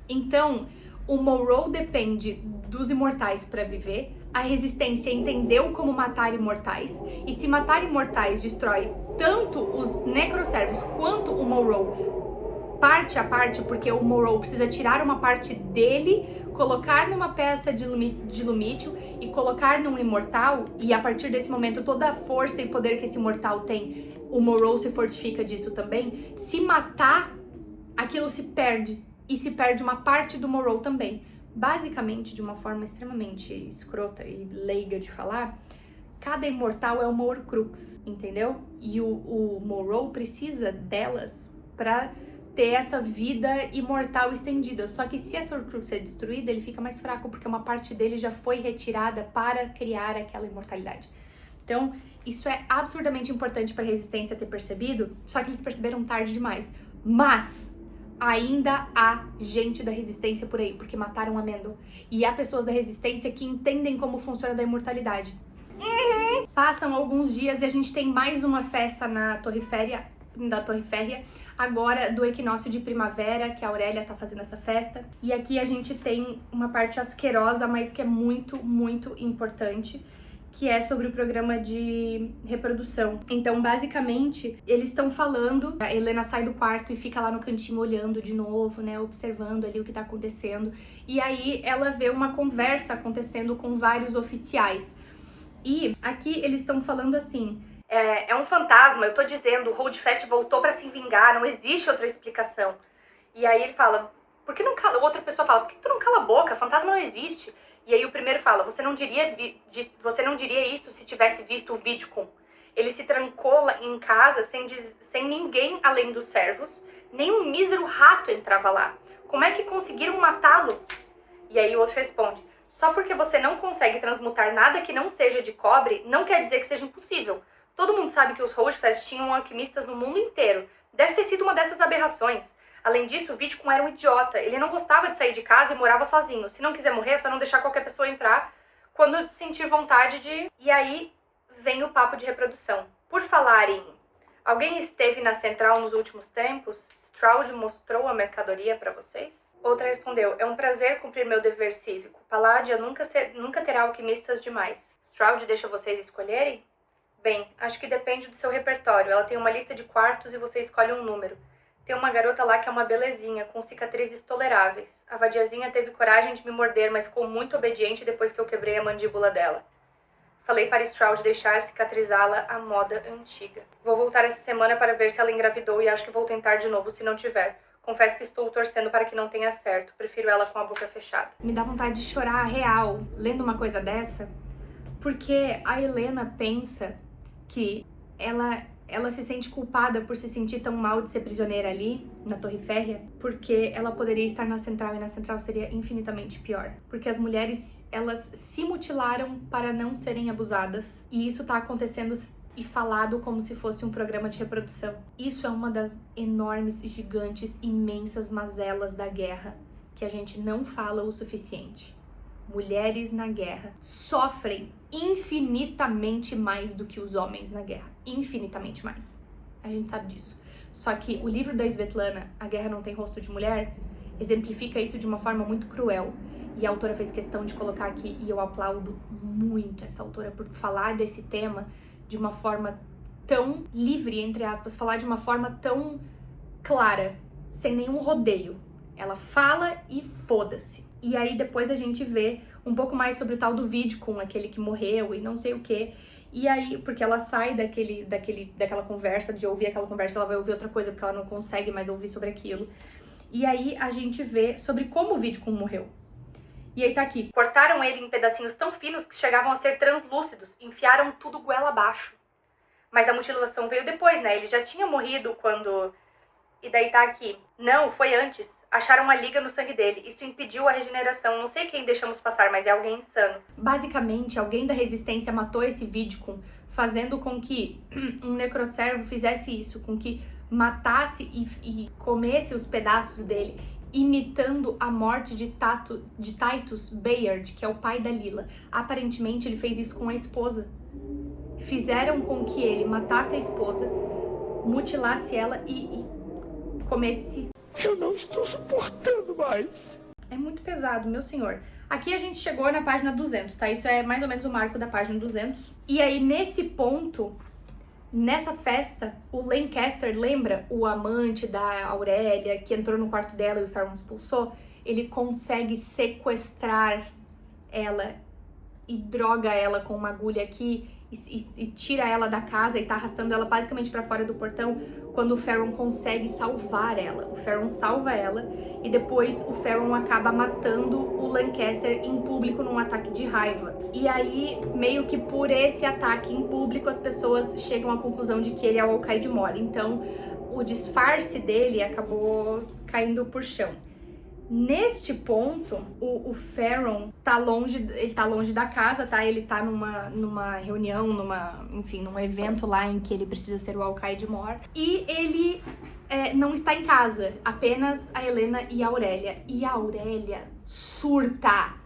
Speaker 1: Então, o Monroe depende dos imortais para viver. A resistência entendeu como matar imortais. E se matar imortais destrói tanto os necroservos quanto o Monroe, parte a parte, porque o Monroe precisa tirar uma parte dele, colocar numa peça de lumítio e colocar num imortal, e a partir desse momento toda a força e poder que esse imortal tem, o Monroe se fortifica disso também. Se matar, aquilo se perde, e se perde uma parte do Monroe também. Basicamente, de uma forma extremamente escrota e leiga de falar, cada imortal é uma Horcrux, entendeu? E o Monroe precisa delas pra ter essa vida imortal estendida. Só que se essa Horcrux é destruída, ele fica mais fraco, porque uma parte dele já foi retirada para criar aquela imortalidade. Então, isso é absurdamente importante para a resistência ter percebido, só que eles perceberam tarde demais. Mas ainda há gente da resistência por aí, porque mataram a Mendel. E há pessoas da resistência que entendem como funciona a imortalidade. Passam alguns dias e a gente tem mais uma festa da Torre Férrea, agora do equinócio de primavera, que a Aurélia tá fazendo essa festa. E aqui a gente tem uma parte asquerosa, mas que é muito, muito importante, que é sobre o programa de reprodução. Então, basicamente, eles estão falando, a Helena sai do quarto e fica lá no cantinho olhando de novo, né, observando ali o que tá acontecendo. E aí ela vê uma conversa acontecendo com vários oficiais. E aqui eles estão falando assim: é um fantasma, eu tô dizendo, o Holdfast voltou pra se vingar, não existe outra explicação. E aí ele fala, por que não cala? Outra pessoa fala, por que tu não cala a boca? Fantasma não existe. E aí o primeiro fala, você não diria isso se tivesse visto o Vidcon. Ele se trancou lá em casa sem ninguém além dos servos, nem um mísero rato entrava lá. Como é que conseguiram matá-lo? E aí o outro responde, só porque você não consegue transmutar nada que não seja de cobre, não quer dizer que seja impossível. Todo mundo sabe que os Holdfast tinham alquimistas no mundo inteiro. Deve ter sido uma dessas aberrações. Além disso, o Vidcon era um idiota. Ele não gostava de sair de casa e morava sozinho. Se não quiser morrer, é só não deixar qualquer pessoa entrar quando sentir vontade de... E aí vem o papo de reprodução. Por falar em... Alguém esteve na central nos últimos tempos? Stroud mostrou a mercadoria para vocês? Outra respondeu, é um prazer cumprir meu dever cívico. Palladia nunca terá alquimistas demais. Stroud deixa vocês escolherem? Bem, acho que depende do seu repertório. Ela tem uma lista de quartos e você escolhe um número. Tem uma garota lá que é uma belezinha, com cicatrizes toleráveis. A vadiazinha teve coragem de me morder, mas ficou muito obediente depois que eu quebrei a mandíbula dela. Falei para Stroud deixar cicatrizá-la à moda antiga. Vou voltar essa semana para ver se ela engravidou e acho que vou tentar de novo se não tiver. Confesso que estou torcendo para que não tenha certo. Prefiro ela com a boca fechada. Me dá vontade de chorar real lendo uma coisa dessa, porque a Helena pensa que ela se sente culpada por se sentir tão mal de ser prisioneira ali, na Torre Férrea, porque ela poderia estar na central, e na central seria infinitamente pior. Porque as mulheres, elas se mutilaram para não serem abusadas, e isso tá acontecendo e falado como se fosse um programa de reprodução. Isso é uma das enormes, gigantes, imensas mazelas da guerra, que a gente não fala o suficiente. Mulheres na guerra sofrem infinitamente mais do que os homens na guerra. Infinitamente mais. A gente sabe disso. Só que o livro da Svetlana, A Guerra Não Tem Rosto de Mulher, exemplifica isso de uma forma muito cruel. E a autora fez questão de colocar aqui, e eu aplaudo muito essa autora por falar desse tema de uma forma tão livre, entre aspas, falar de uma forma tão clara, sem nenhum rodeio. Ela fala e foda-se. E aí depois a gente vê um pouco mais sobre o tal do Vidcon, aquele que morreu e não sei o quê. E aí, porque ela sai daquela conversa, de ouvir aquela conversa, ela vai ouvir outra coisa, porque ela não consegue mais ouvir sobre aquilo. E aí a gente vê sobre como o Vidcon morreu. E aí tá aqui, cortaram ele em pedacinhos tão finos que chegavam a ser translúcidos, enfiaram tudo goela abaixo. Mas a mutilação veio depois, né? Ele já tinha morrido quando... E daí tá aqui, não, foi antes. Acharam uma liga no sangue dele. Isso impediu a regeneração. Não sei quem deixamos passar, mas é alguém insano. Basicamente, alguém da resistência matou esse Vidcon, fazendo com que um necroservo fizesse isso, com que matasse e comesse os pedaços dele, imitando a morte de Titus Bayard, que é o pai da Lila. Aparentemente, ele fez isso com a esposa. Fizeram com que ele matasse a esposa, mutilasse ela e comesse...
Speaker 3: Eu não estou suportando mais.
Speaker 1: É muito pesado, meu senhor. Aqui a gente chegou na página 200, tá? Isso é mais ou menos o marco da página 200. E aí, nesse ponto, nessa festa, o Lancaster, lembra o amante da Aurélia que entrou no quarto dela e o Ferron expulsou? Ele consegue sequestrar ela e droga ela com uma agulha aqui e tira ela da casa e tá arrastando ela basicamente pra fora do portão, quando o Ferron consegue salvar ela. O Ferron salva ela e depois o Ferron acaba matando o Lancaster em público num ataque de raiva. E aí, meio que por esse ataque em público, as pessoas chegam à conclusão de que ele é o Al-Qaeda Mor. Então, o disfarce dele acabou caindo por chão. Neste ponto, o Ferron tá longe da casa, tá? Ele tá numa reunião, num evento lá em que ele precisa ser o Al-Qaeda Mor. E ele não está em casa, apenas a Helena e a Aurélia. E a Aurélia surta.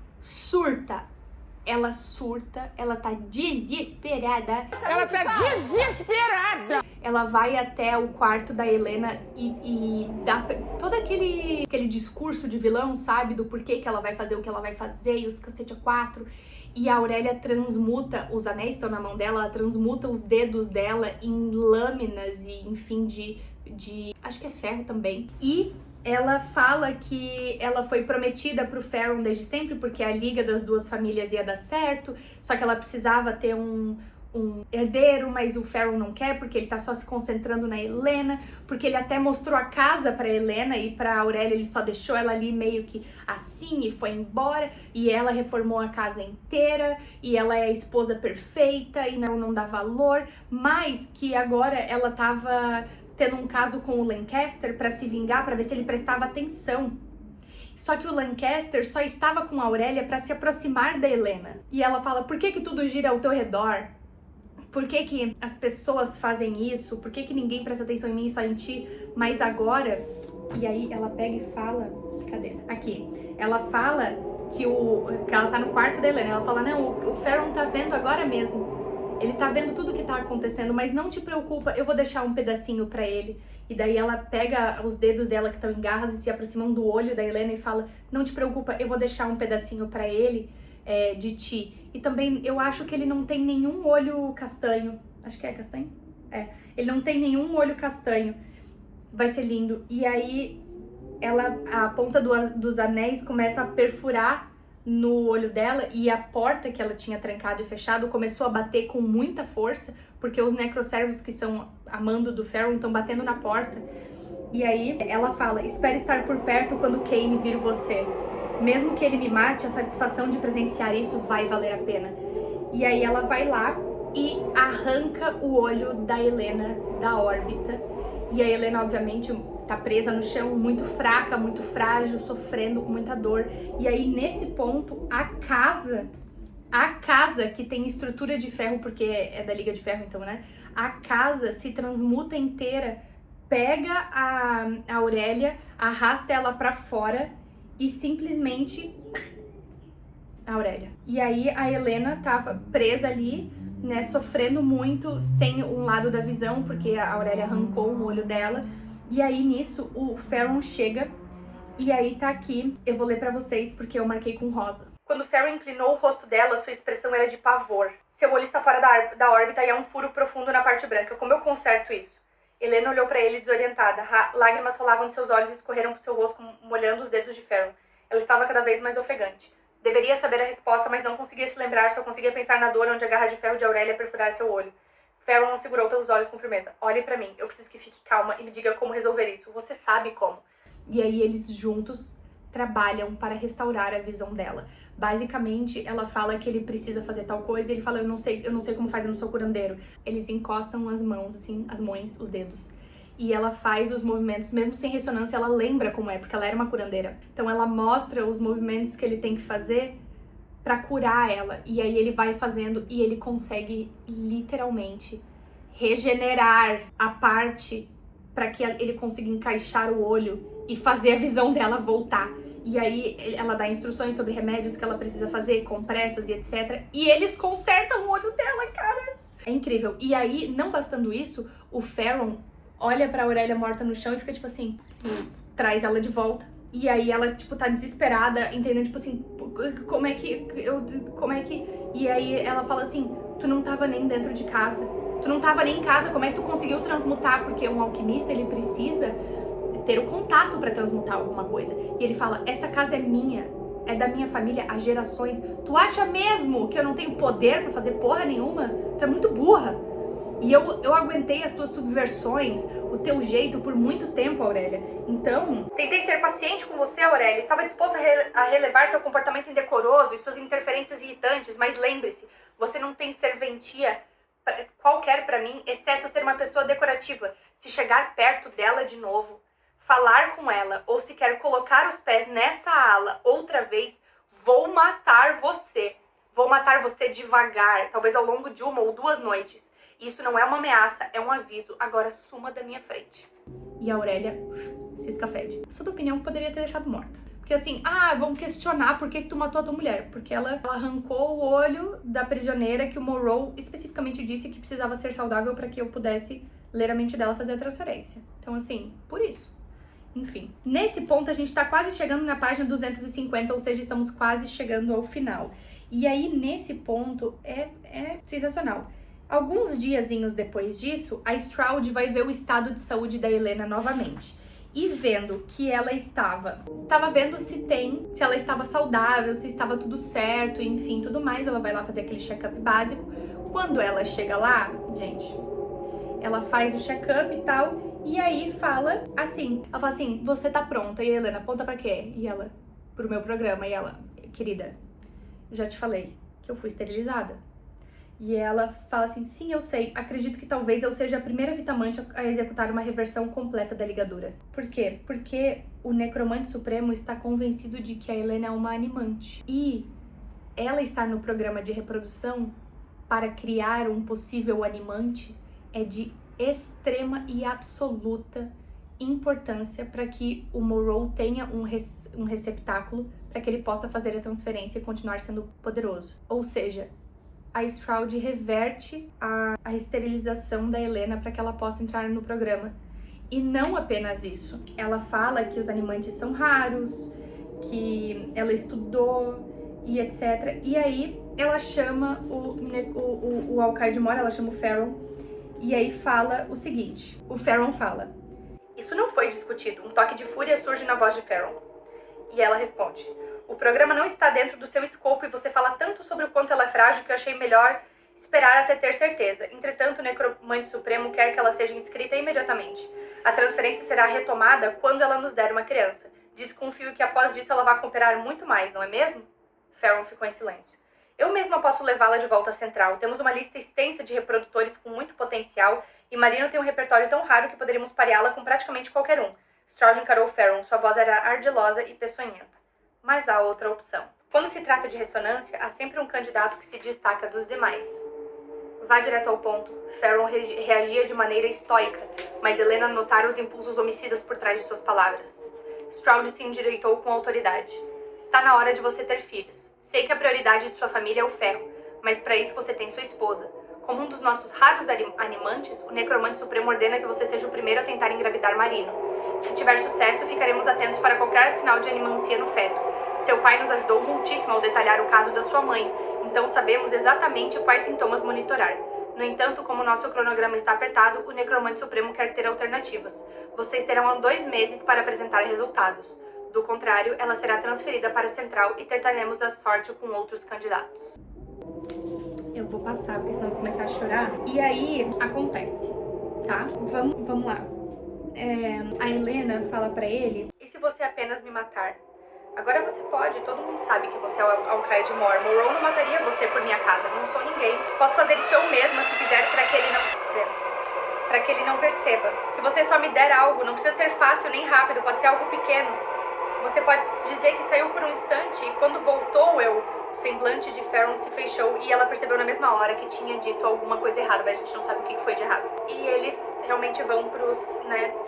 Speaker 1: Ela surta, ela tá desesperada.
Speaker 2: Ela tá desesperada!
Speaker 1: Ela vai até o quarto da Helena e dá todo aquele discurso de vilão, sabe? Do porquê que ela vai fazer o que ela vai fazer e os cacete a quatro. E a Aurélia transmuta, os anéis estão na mão dela, ela transmuta os dedos dela em lâminas e, enfim, de acho que é ferro também. E ela fala que ela foi prometida pro Ferron desde sempre, porque a liga das duas famílias ia dar certo, só que ela precisava ter um herdeiro, mas o Ferron não quer, porque ele tá só se concentrando na Helena, porque ele até mostrou a casa pra Helena e pra Aurélia ele só deixou ela ali meio que assim e foi embora, e ela reformou a casa inteira, e ela é a esposa perfeita e não dá valor, mas que agora ela tava tendo um caso com o Lancaster pra se vingar, pra ver se ele prestava atenção. Só que o Lancaster só estava com a Aurélia pra se aproximar da Helena. E ela fala, por que tudo gira ao teu redor? Por que as pessoas fazem isso? Por que ninguém presta atenção em mim e só em ti? Mas agora... E aí ela pega e fala... Cadê? Aqui. Ela fala que ela tá no quarto da Helena. Ela fala, não, o Ferron tá vendo agora mesmo. Ele tá vendo tudo que tá acontecendo, mas não te preocupa, eu vou deixar um pedacinho pra ele. E daí ela pega os dedos dela que estão em garras e se aproximam do olho da Helena e fala, não te preocupa, eu vou deixar um pedacinho pra ele de ti. E também eu acho que ele não tem nenhum olho castanho. Acho que é castanho? É. Ele não tem nenhum olho castanho. Vai ser lindo. E aí a ponta dos anéis começa a perfurar no olho dela e a porta que ela tinha trancado e fechado começou a bater com muita força, porque os necroservos que são a mando do Ferron estão batendo na porta. E aí ela fala, espere estar por perto quando Kane vir você. Mesmo que ele me mate, a satisfação de presenciar isso vai valer a pena. E aí ela vai lá e arranca o olho da Helena da órbita. E a Helena, obviamente, tá presa no chão, muito fraca, muito frágil, sofrendo com muita dor. E aí, nesse ponto, a casa que tem estrutura de ferro, porque é da Liga de Ferro, então, né? A casa se transmuta inteira, pega a Aurélia, arrasta ela pra fora e simplesmente... A Aurélia. E aí, a Helena tava presa ali, né? Sofrendo muito, sem um lado da visão, porque a Aurélia arrancou um olho dela. E aí, nisso, o Ferron chega, e aí tá aqui, eu vou ler pra vocês, porque eu marquei com rosa. Quando o Ferron inclinou o rosto dela, sua expressão era de pavor. Seu olho está fora da órbita e há um furo profundo na parte branca. Como eu conserto isso? Helena olhou pra ele desorientada. Lágrimas rolavam de seus olhos e escorreram pro seu rosto, molhando os dedos de Ferron. Ela estava cada vez mais ofegante. Deveria saber a resposta, mas não conseguia se lembrar, só conseguia pensar na dor onde a garra de ferro de Aurélia perfurara seu olho. Ferron segurou pelos olhos com firmeza. Olhe pra mim, eu preciso que fique calma e me diga como resolver isso. Você sabe como. E aí eles juntos trabalham para restaurar a visão dela. Basicamente, ela fala que ele precisa fazer tal coisa e ele fala, eu não sei como faz, eu não sou curandeiro. Eles encostam as mãos, assim, as mãos, os dedos. E ela faz os movimentos, mesmo sem ressonância, ela lembra como é, porque ela era uma curandeira. Então ela mostra os movimentos que ele tem que fazer pra curar ela. E aí ele vai fazendo e ele consegue literalmente regenerar a parte pra que ele consiga encaixar o olho e fazer a visão dela voltar. E aí ela dá instruções sobre remédios que ela precisa fazer, compressas e etc. E eles consertam o olho dela, cara! É incrível. E aí, não bastando isso, o Ferron olha pra Aurélia morta no chão e fica tipo assim, traz ela de volta. E aí ela, tipo, tá desesperada, entendendo, tipo assim, como é que... E aí ela fala assim, tu não tava nem dentro de casa. Tu não tava nem em casa, como é que tu conseguiu transmutar? Porque um alquimista, ele precisa ter o contato pra transmutar alguma coisa. E ele fala, essa casa é minha, é da minha família há gerações. Tu acha mesmo que eu não tenho poder pra fazer porra nenhuma? Tu é muito burra. E eu aguentei as tuas subversões, o teu jeito por muito tempo, Aurélia. Então, tentei ser paciente com você, Aurélia. Estava disposta a relevar seu comportamento indecoroso e suas interferências irritantes, mas lembre-se, você não tem serventia qualquer pra mim, exceto ser uma pessoa decorativa. Se chegar perto dela de novo, falar com ela ou se quer colocar os pés nessa ala outra vez, vou matar você. Vou matar você devagar, talvez ao longo de 1 ou 2 noites. Isso não é uma ameaça, é um aviso. Agora suma da minha frente. E a Aurélia se escafede. Sua opinião poderia ter deixado morta. Porque assim, vão questionar por que tu matou a tua mulher. Porque ela arrancou o olho da prisioneira que o Monroe especificamente disse que precisava ser saudável para que eu pudesse ler a mente dela, fazer a transferência. Então assim, por isso. Enfim, nesse ponto a gente tá quase chegando na página 250, ou seja, estamos quase chegando ao final. E aí, nesse ponto, é sensacional. Alguns diazinhos depois disso, a Stroud vai ver o estado de saúde da Helena novamente. E vendo que ela estava vendo se ela estava saudável, se estava tudo certo, enfim, tudo mais. Ela vai lá fazer aquele check-up básico. Quando ela chega lá, gente, ela faz o check-up e tal, e aí ela fala assim, você tá pronta? E a Helena, aponta pra quê? E ela, pro meu programa. E ela, querida, já te falei que eu fui esterilizada. E ela fala assim, sim, eu sei, acredito que talvez eu seja a primeira vitamante a executar uma reversão completa da ligadura. Por quê? Porque o Necromante Supremo está convencido de que a Helena é uma animante. E ela estar no programa de reprodução para criar um possível animante é de extrema e absoluta importância para que o Monroe tenha um receptáculo para que ele possa fazer a transferência e continuar sendo poderoso. Ou seja, a Stroud reverte a esterilização da Helena para que ela possa entrar no programa. E não apenas isso. Ela fala que os animantes são raros, que ela estudou e etc. E aí ela chama o Alcaide Mora, ela chama o Ferron, e aí fala o seguinte. O Ferron fala, isso não foi discutido. Um toque de fúria surge na voz de Ferron. E ela responde, o programa não está dentro do seu escopo e você fala tanto sobre o quanto ela é frágil que eu achei melhor esperar até ter certeza. Entretanto, o Necromante Supremo quer que ela seja inscrita imediatamente. A transferência será retomada quando ela nos der uma criança. Desconfio que após disso ela vai cooperar muito mais, não é mesmo? Ferron ficou em silêncio. Eu mesma posso levá-la de volta à central. Temos uma lista extensa de reprodutores com muito potencial e Marino tem um repertório tão raro que poderíamos pareá-la com praticamente qualquer um. Stroud encarou Ferron. Sua voz era ardilosa e peçonhenta. Mas há outra opção. Quando se trata de ressonância, há sempre um candidato que se destaca dos demais. Vá direto ao ponto. Ferron reagia de maneira estoica, mas Helena notara os impulsos homicidas por trás de suas palavras. Stroud se endireitou com autoridade. Está na hora de você ter filhos. Sei que a prioridade de sua família é o ferro, mas para isso você tem sua esposa. Como um dos nossos raros animantes, o Necromante Supremo ordena que você seja o primeiro a tentar engravidar Marino. Se tiver sucesso, ficaremos atentos para qualquer sinal de animancia no feto. Seu pai nos ajudou muitíssimo ao detalhar o caso da sua mãe, então sabemos exatamente quais sintomas monitorar. No entanto, como nosso cronograma está apertado, o Necromante Supremo quer ter alternativas. Vocês terão 2 meses para apresentar resultados. Do contrário, ela será transferida para a central e tentaremos a sorte com outros candidatos. Eu vou passar, porque senão eu vou começar a chorar. E aí, acontece, tá? Vamos lá. A Helena fala pra ele, e se você apenas me matar? Agora você pode, todo mundo sabe que você é o Alcaide Mor. Monroe não mataria você por minha casa, não sou ninguém. Posso fazer isso eu mesma se quiser para que ele não perceba. Se você só me der algo, não precisa ser fácil nem rápido, pode ser algo pequeno. Você pode dizer que saiu por um instante e quando voltou o semblante de Ferron se fechou e ela percebeu na mesma hora que tinha dito alguma coisa errada, mas a gente não sabe o que foi de errado. E eles realmente vão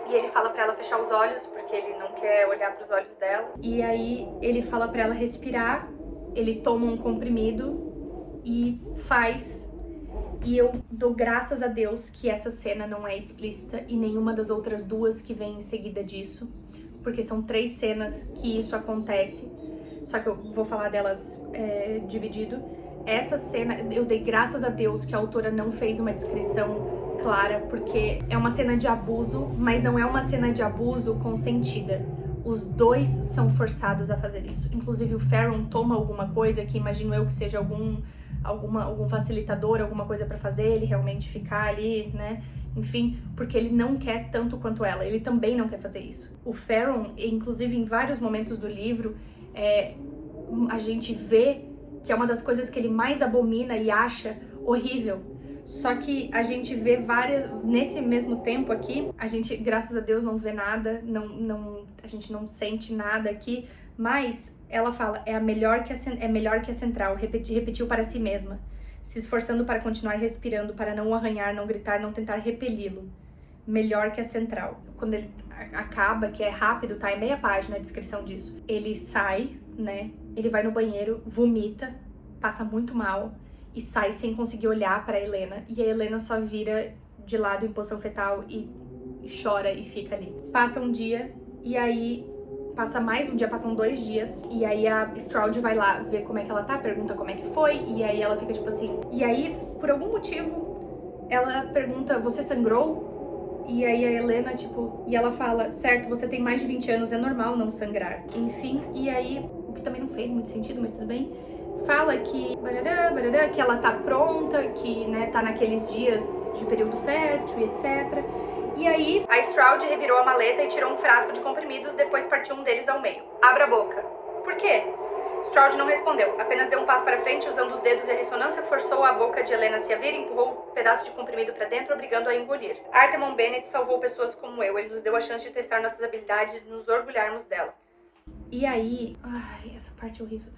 Speaker 1: e ele fala pra ela fechar os olhos, porque ele não quer olhar pros olhos dela. E aí ele fala pra ela respirar, ele toma um comprimido e faz. E eu dou graças a Deus que essa cena não é explícita e nenhuma das outras 2 que vem em seguida disso. porque são 3 cenas que isso acontece, só que eu vou falar delas dividido. Essa cena, eu dei graças a Deus que a autora não fez uma descrição clara, porque é uma cena de abuso, mas não é uma cena de abuso consentida. Os dois são forçados a fazer isso. Inclusive o Farron toma alguma coisa que imagino eu que seja algum facilitador, alguma coisa pra fazer ele realmente ficar ali, né? Enfim, porque ele não quer tanto quanto ela. Ele também não quer fazer isso. O Farron, inclusive em vários momentos do livro, a gente vê que é uma das coisas que ele mais abomina e acha horrível. Só que a gente vê nesse mesmo tempo aqui, a gente, graças a Deus, não vê nada, a gente não sente nada aqui, mas ela fala, é melhor que a central, repetiu para si mesma, se esforçando para continuar respirando, para não o arranhar, não gritar, não tentar repeli-lo. Melhor que a central. Quando ele acaba, que é rápido, tá? É meia página a descrição disso. Ele sai, né? Ele vai no banheiro, vomita, passa muito mal e sai sem conseguir olhar pra Helena. E a Helena só vira de lado em posição fetal e chora e fica ali. Passa um dia e aí passa mais um dia, passam 2 dias. E aí a Stroud vai lá ver como é que ela tá, pergunta como é que foi. E aí ela fica tipo assim... E aí, por algum motivo, ela pergunta, você sangrou? E aí a Helena, tipo... E ela fala, certo, você tem mais de 20 anos, é normal não sangrar. Enfim, e aí... O que também não fez muito sentido, mas tudo bem. Fala que... que ela tá pronta, que, né, tá naqueles dias de período fértil e etc. E aí, a Stroud revirou a maleta e tirou um frasco de comprimidos, depois partiu um deles ao meio. Abra a boca. Por quê? Stroud não respondeu, apenas deu um passo para frente, usando os dedos e a ressonância, forçou a boca de Helena a se abrir e empurrou um pedaço de comprimido para dentro, obrigando-a a engolir. Artemon Bennett salvou pessoas como eu, ele nos deu a chance de testar nossas habilidades e de nos orgulharmos dela. E aí... Ai, essa parte é horrível.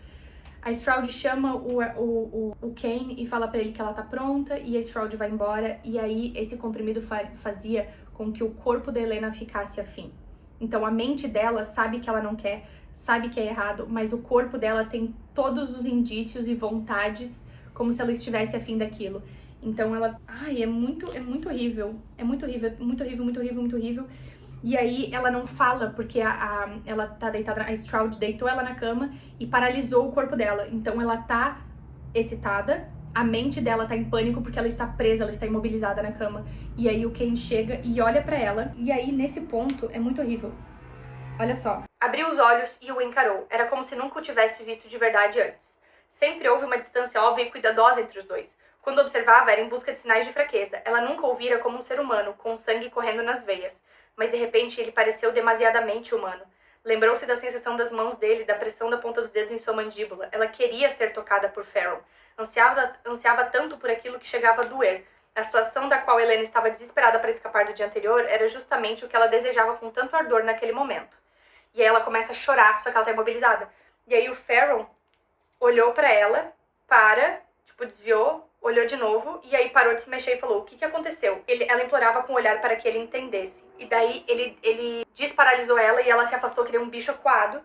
Speaker 1: A Stroud chama o Kane e fala pra ele que ela tá pronta, e a Stroud vai embora, e aí esse comprimido fazia com que o corpo da Helena ficasse afim. Então a mente dela sabe que ela não quer, sabe que é errado, mas o corpo dela tem todos os indícios e vontades como se ela estivesse afim daquilo. Então ela... Ai, é muito horrível. É muito horrível, muito horrível, muito horrível, muito horrível. E aí ela não fala porque ela tá deitada, a Stroud deitou ela na cama e paralisou o corpo dela. Então ela tá excitada, a mente dela tá em pânico porque ela está presa, ela está imobilizada na cama. E aí o Kane chega e olha pra ela. E aí nesse ponto é muito horrível. Olha só. Abriu os olhos e o encarou. Era como se nunca o tivesse visto de verdade antes. Sempre houve uma distância óbvia e cuidadosa entre os dois. Quando observava, era em busca de sinais de fraqueza. Ela nunca o vira como um ser humano, com o sangue correndo nas veias. Mas de repente ele pareceu demasiadamente humano. Lembrou-se da sensação das mãos dele, da pressão da ponta dos dedos em sua mandíbula. Ela queria ser tocada por Farron. Ansiava tanto por aquilo que chegava a doer. A situação da qual Helena estava desesperada para escapar do dia anterior era justamente o que ela desejava com tanto ardor naquele momento. E aí ela começa a chorar, só que ela tá imobilizada. E aí o Farron olhou para ela, desviou, olhou de novo, e aí parou de se mexer e falou, o que aconteceu? Ela implorava com o olhar para que ele entendesse. E daí ele desparalisou ela e ela se afastou que nem um bicho acuado.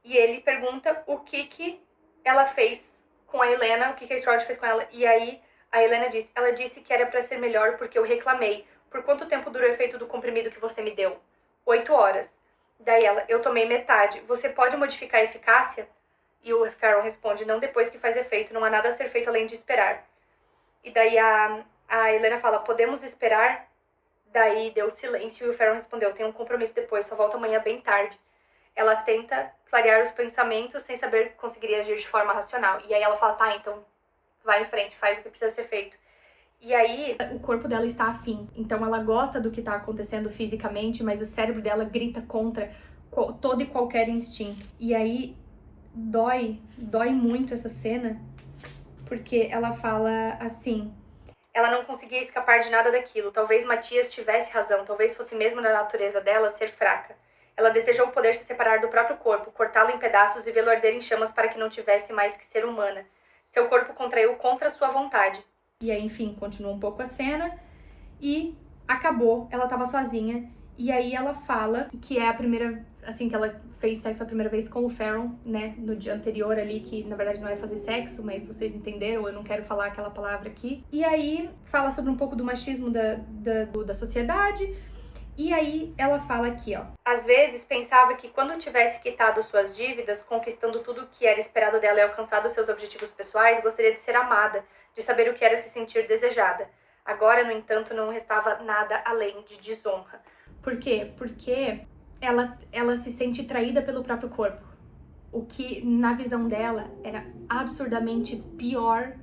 Speaker 1: E ele pergunta o que ela fez com a Helena, o que a Stroud fez com ela. E aí a Helena disse, ela disse que era para ser melhor porque eu reclamei. Por quanto tempo durou o efeito do comprimido que você me deu? 8 horas. Daí ela, eu tomei metade. Você pode modificar a eficácia? E o Farron responde, não depois que faz efeito, não há nada a ser feito além de esperar. E daí a Helena fala, podemos esperar? Daí deu silêncio e o Farron respondeu, tenho um compromisso depois, só volto amanhã bem tarde. Ela tenta clarear os pensamentos sem saber que conseguiria agir de forma racional. E aí ela fala, tá, então vai em frente, faz o que precisa ser feito. E aí o corpo dela está afim, então ela gosta do que tá acontecendo fisicamente, mas o cérebro dela grita contra todo e qualquer instinto. E aí dói muito essa cena, porque ela fala assim... Ela não conseguia escapar de nada daquilo. Talvez Matias tivesse razão. Talvez fosse mesmo na natureza dela ser fraca. Ela desejou poder se separar do próprio corpo, cortá-lo em pedaços e vê-lo arder em chamas para que não tivesse mais que ser humana. Seu corpo contraiu contra sua vontade. E aí, enfim, continuou um pouco a cena e acabou. Ela tava sozinha. E aí ela fala que é a primeira... Assim, que ela fez sexo a primeira vez com o Farron, né? No dia anterior ali, que na verdade não é fazer sexo, mas vocês entenderam, eu não quero falar aquela palavra aqui. E aí fala sobre um pouco do machismo da sociedade. E aí ela fala aqui, ó. Às vezes pensava que quando tivesse quitado suas dívidas, conquistando tudo o que era esperado dela e alcançado seus objetivos pessoais, gostaria de ser amada, de saber o que era se sentir desejada. Agora, no entanto, não restava nada além de desonra. Por quê? Porque ela se sente traída pelo próprio corpo. O que, na visão dela, era absurdamente pior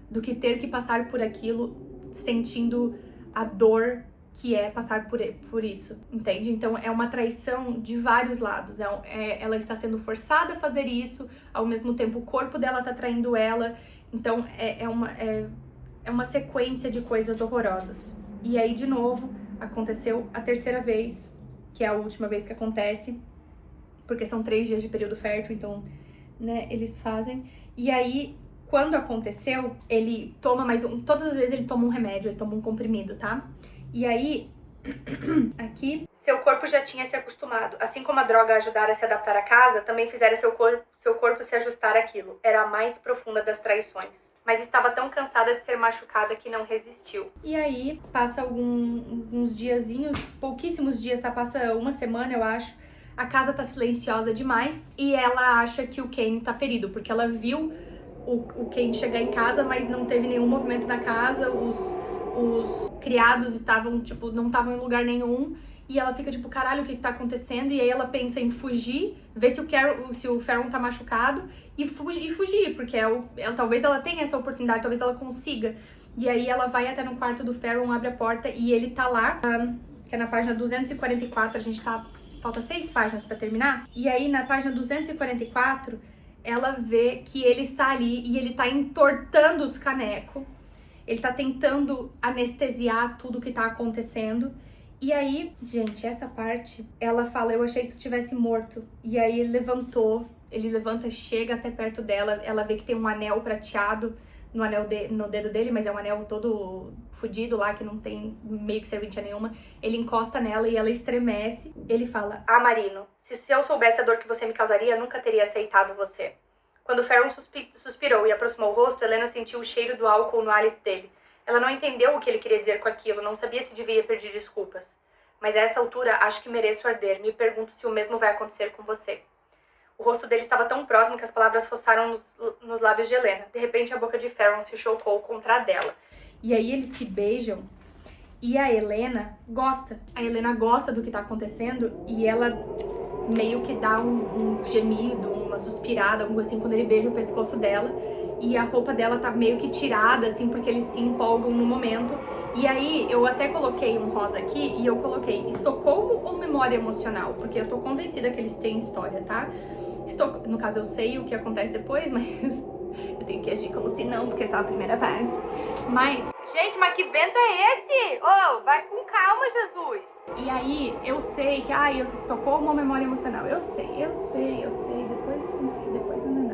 Speaker 1: do que ter que passar por aquilo, sentindo a dor que é passar por isso, entende? Então é uma traição de vários lados. Ela está sendo forçada a fazer isso, ao mesmo tempo o corpo dela está traindo ela. Então é uma sequência de coisas horrorosas. E aí, de novo, aconteceu a terceira vez, que é a última vez que acontece, porque são 3 dias de período fértil, então, né, eles fazem. E aí, quando aconteceu, ele toma todas as vezes ele toma um remédio, ele toma um comprimido, tá? E aí, aqui, seu corpo já tinha se acostumado. Assim como a droga ajudara a se adaptar à casa, também fizera seu corpo se ajustar àquilo. Era a mais profunda das traições. Mas estava tão cansada de ser machucada que não resistiu. E aí, passa alguns diazinhos, pouquíssimos dias, tá? Passa uma semana, eu acho. A casa tá silenciosa demais e ela acha que o Kane tá ferido, porque ela viu o Kane chegar em casa, mas não teve nenhum movimento na casa, os criados estavam, tipo, não estavam em lugar nenhum, e ela fica tipo, caralho, o que tá acontecendo? E aí ela pensa em fugir, ver se o Farron tá machucado, e fugir, porque talvez ela tenha essa oportunidade, talvez ela consiga. E aí ela vai até no quarto do Farron, abre a porta, e ele tá lá, que é na página 244, falta 6 páginas pra terminar, e aí na página 244, ela vê que ele está ali, e ele tá entortando os canecos. Ele tá tentando anestesiar tudo que tá acontecendo. E aí, gente, essa parte, ela fala, eu achei que tu tivesse morto. E aí ele levanta, chega até perto dela, ela vê que tem um anel prateado no dedo dele, mas é um anel todo fudido lá, que não tem meio que serventia nenhuma. Ele encosta nela e ela estremece. Ele fala, Marino, se eu soubesse a dor que você me causaria, nunca teria aceitado você. Quando Farron suspirou e aproximou o rosto, Helena sentiu o cheiro do álcool no hálito dele. Ela não entendeu o que ele queria dizer com aquilo, não sabia se devia pedir desculpas. Mas a essa altura, acho que mereço arder. Me pergunto se o mesmo vai acontecer com você. O rosto dele estava tão próximo que as palavras roçaram nos lábios de Helena. De repente, a boca de Farron se chocou contra a dela. E aí eles se beijam e a Helena gosta. A Helena gosta do que tá acontecendo e ela meio que dá um gemido, uma suspirada, algo assim, quando ele beija o pescoço dela. E a roupa dela tá meio que tirada, assim, porque eles se empolgam no momento. E aí, eu até coloquei um rosa aqui, e eu coloquei Estocolmo ou memória emocional? Porque eu tô convencida que eles têm história, tá? No caso, eu sei o que acontece depois, mas eu tenho que agir como se não, porque é só a primeira parte. Mas, gente, mas que vento é esse? Ô, vai com calma, Jesus! E aí, eu sei que, eu Estocolmo ou memória emocional? Eu sei, depois, enfim, depois eu não.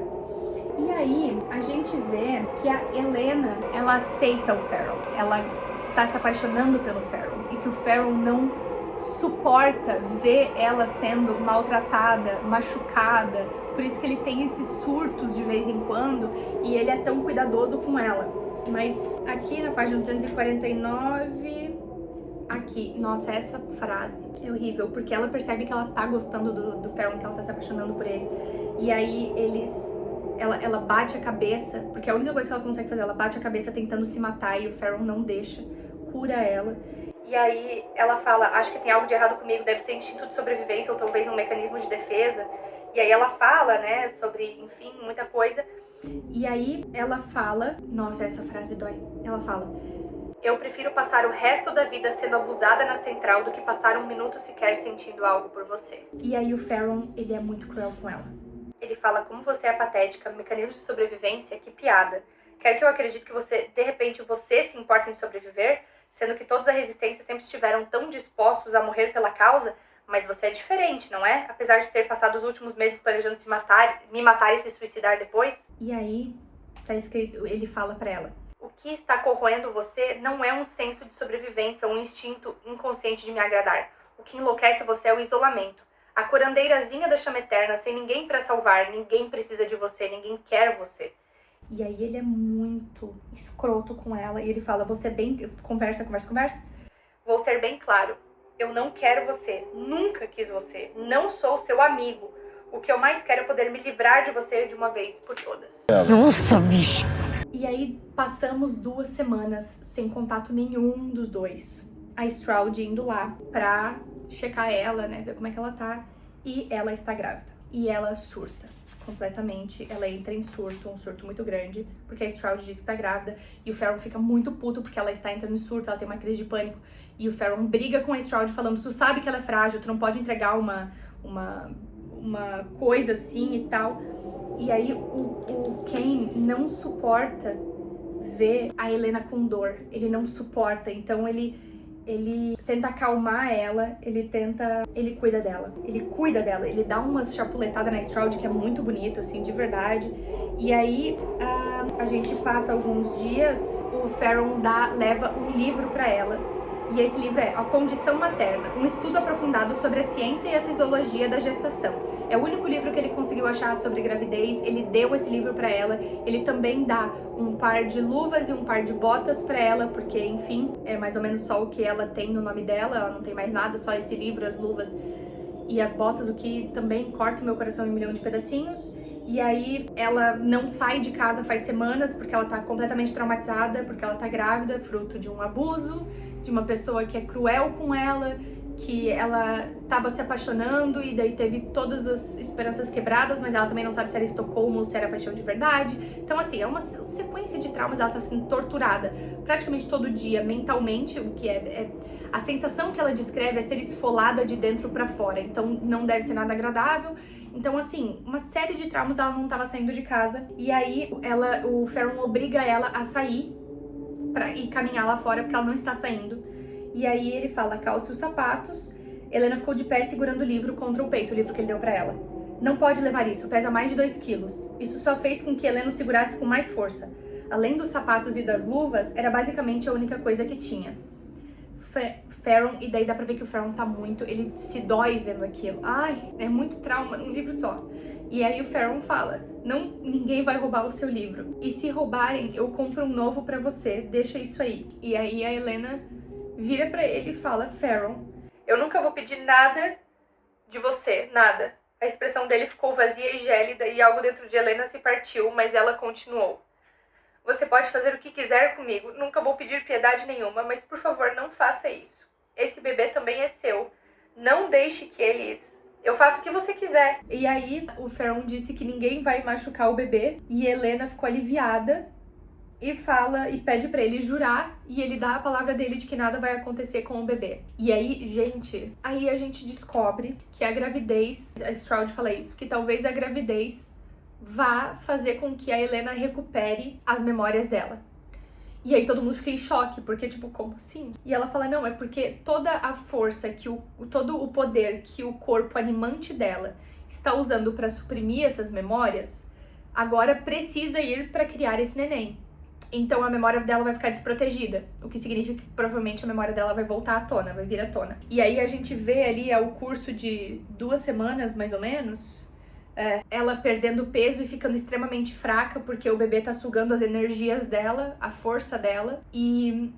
Speaker 1: E aí, a gente vê que a Helena, ela aceita o Farron. Ela está se apaixonando pelo Farron. E que o Farron não suporta ver ela sendo maltratada, machucada. Por isso que ele tem esses surtos de vez em quando. E ele é tão cuidadoso com ela. Mas aqui na página 249... Aqui, nossa, essa frase é horrível. Porque ela percebe que ela tá gostando do Farron, que ela tá se apaixonando por ele. E aí, ela bate a cabeça, porque a única coisa que ela consegue fazer, ela bate a cabeça tentando se matar e o Farron não deixa, cura ela. E aí ela fala, acho que tem algo de errado comigo, deve ser instinto de sobrevivência ou talvez um mecanismo de defesa. E aí ela fala, né, sobre, enfim, muita coisa. E aí ela fala, nossa, essa frase dói. Ela fala, eu prefiro passar o resto da vida sendo abusada na central do que passar um minuto sequer sentindo algo por você. E aí o Farron, ele é muito cruel com ela. Ele fala, como você é patética, mecanismo de sobrevivência, que piada. Quer que eu acredite que de repente, você se importa em sobreviver? Sendo que todos da resistência sempre estiveram tão dispostos a morrer pela causa? Mas você é diferente, não é? Apesar de ter passado os últimos meses planejando me matar e se suicidar depois? E aí, tá escrito, ele fala pra ela, o que está corroendo você não é um senso de sobrevivência ou um instinto inconsciente de me agradar. O que enlouquece você é o isolamento. A curandeirazinha da chama eterna, sem ninguém pra salvar, ninguém precisa de você, ninguém quer você. E aí ele é muito escroto com ela, e ele fala, você bem... Conversa. Vou ser bem claro, Eu não quero você, nunca quis você, não sou seu amigo. O que eu mais quero é poder me livrar de você de uma vez por todas.
Speaker 4: Nossa, bicho.
Speaker 1: E aí passamos 2 semanas sem contato nenhum dos dois. A Stroud indo lá pra checar ela, né, ver como é que ela tá. E ela está grávida. E ela surta completamente. Ela entra em surto, um surto muito grande, porque a Stroud diz que tá grávida. E o Farron fica muito puto porque ela está entrando em surto, ela tem uma crise de pânico. E o Farron briga com a Stroud falando, tu sabe que ela é frágil, tu não pode entregar uma coisa assim e tal. E aí o Ken não suporta ver a Helena com dor. Ele não suporta, então ele tenta acalmar ela, ele cuida dela. Ele dá umas chapuletadas na Stroud que é muito bonito, assim, de verdade. E aí a gente passa alguns dias, o Farron leva um livro pra ela. E esse livro é A Condição Materna, um estudo aprofundado sobre a ciência e a fisiologia da gestação. É o único livro que ele conseguiu achar sobre gravidez, ele deu esse livro pra ela, ele também dá um par de luvas e um par de botas pra ela, porque, enfim, é mais ou menos só o que ela tem no nome dela, ela não tem mais nada, só esse livro, as luvas e as botas, o que também corta o meu coração em 1 milhão de pedacinhos. E aí ela não sai de casa faz semanas, porque ela tá completamente traumatizada, porque ela tá grávida, fruto de um abuso, de uma pessoa que é cruel com ela, que ela tava se apaixonando e daí teve todas as esperanças quebradas, mas ela também não sabe se era Estocolmo ou se era paixão de verdade. Então, assim, é uma sequência de traumas, ela tá sendo torturada praticamente todo dia mentalmente, o que a sensação que ela descreve é ser esfolada de dentro pra fora, então não deve ser nada agradável. Então, assim, uma série de traumas, ela não tava saindo de casa, e aí o Farron obriga ela a sair pra ir caminhar lá fora, porque ela não está saindo. E aí ele fala, calce os sapatos. Helena ficou de pé segurando o livro contra o peito, o livro que ele deu pra ela. Não pode levar isso, pesa mais de 2 quilos. Isso só fez com que Helena o segurasse com mais força. Além dos sapatos e das luvas, era basicamente a única coisa que tinha. Farron, e daí dá pra ver que o Farron tá muito, ele se dói vendo aquilo. Ai, é muito trauma num livro só. E aí o Farron fala, ninguém vai roubar o seu livro. E se roubarem, eu compro um novo pra você, deixa isso aí. E aí a Helena vira pra ele e fala, Farron, eu nunca vou pedir nada de você, nada. A expressão dele ficou vazia e gélida e algo dentro de Helena se partiu, mas ela continuou. Você pode fazer o que quiser comigo, nunca vou pedir piedade nenhuma, mas por favor não faça isso. Esse bebê também é seu. Não deixe que eles... Eu faço o que você quiser. E aí o Farron disse que ninguém vai machucar o bebê e Helena ficou aliviada e fala e pede pra ele jurar e ele dá a palavra dele de que nada vai acontecer com o bebê. E aí, gente, a gente descobre que a gravidez, a Stroud fala isso, que talvez a gravidez vá fazer com que a Helena recupere as memórias dela. E aí todo mundo fica em choque, porque tipo, como assim? E ela fala, não, é porque toda a força, todo o poder que o corpo animante dela está usando para suprimir essas memórias, agora precisa ir para criar esse neném. Então a memória dela vai ficar desprotegida, o que significa que provavelmente a memória dela vai voltar à tona, vai vir à tona. E aí a gente vê ali o curso de 2 semanas, mais ou menos, ela perdendo peso e ficando extremamente fraca, porque o bebê tá sugando as energias dela, a força dela, e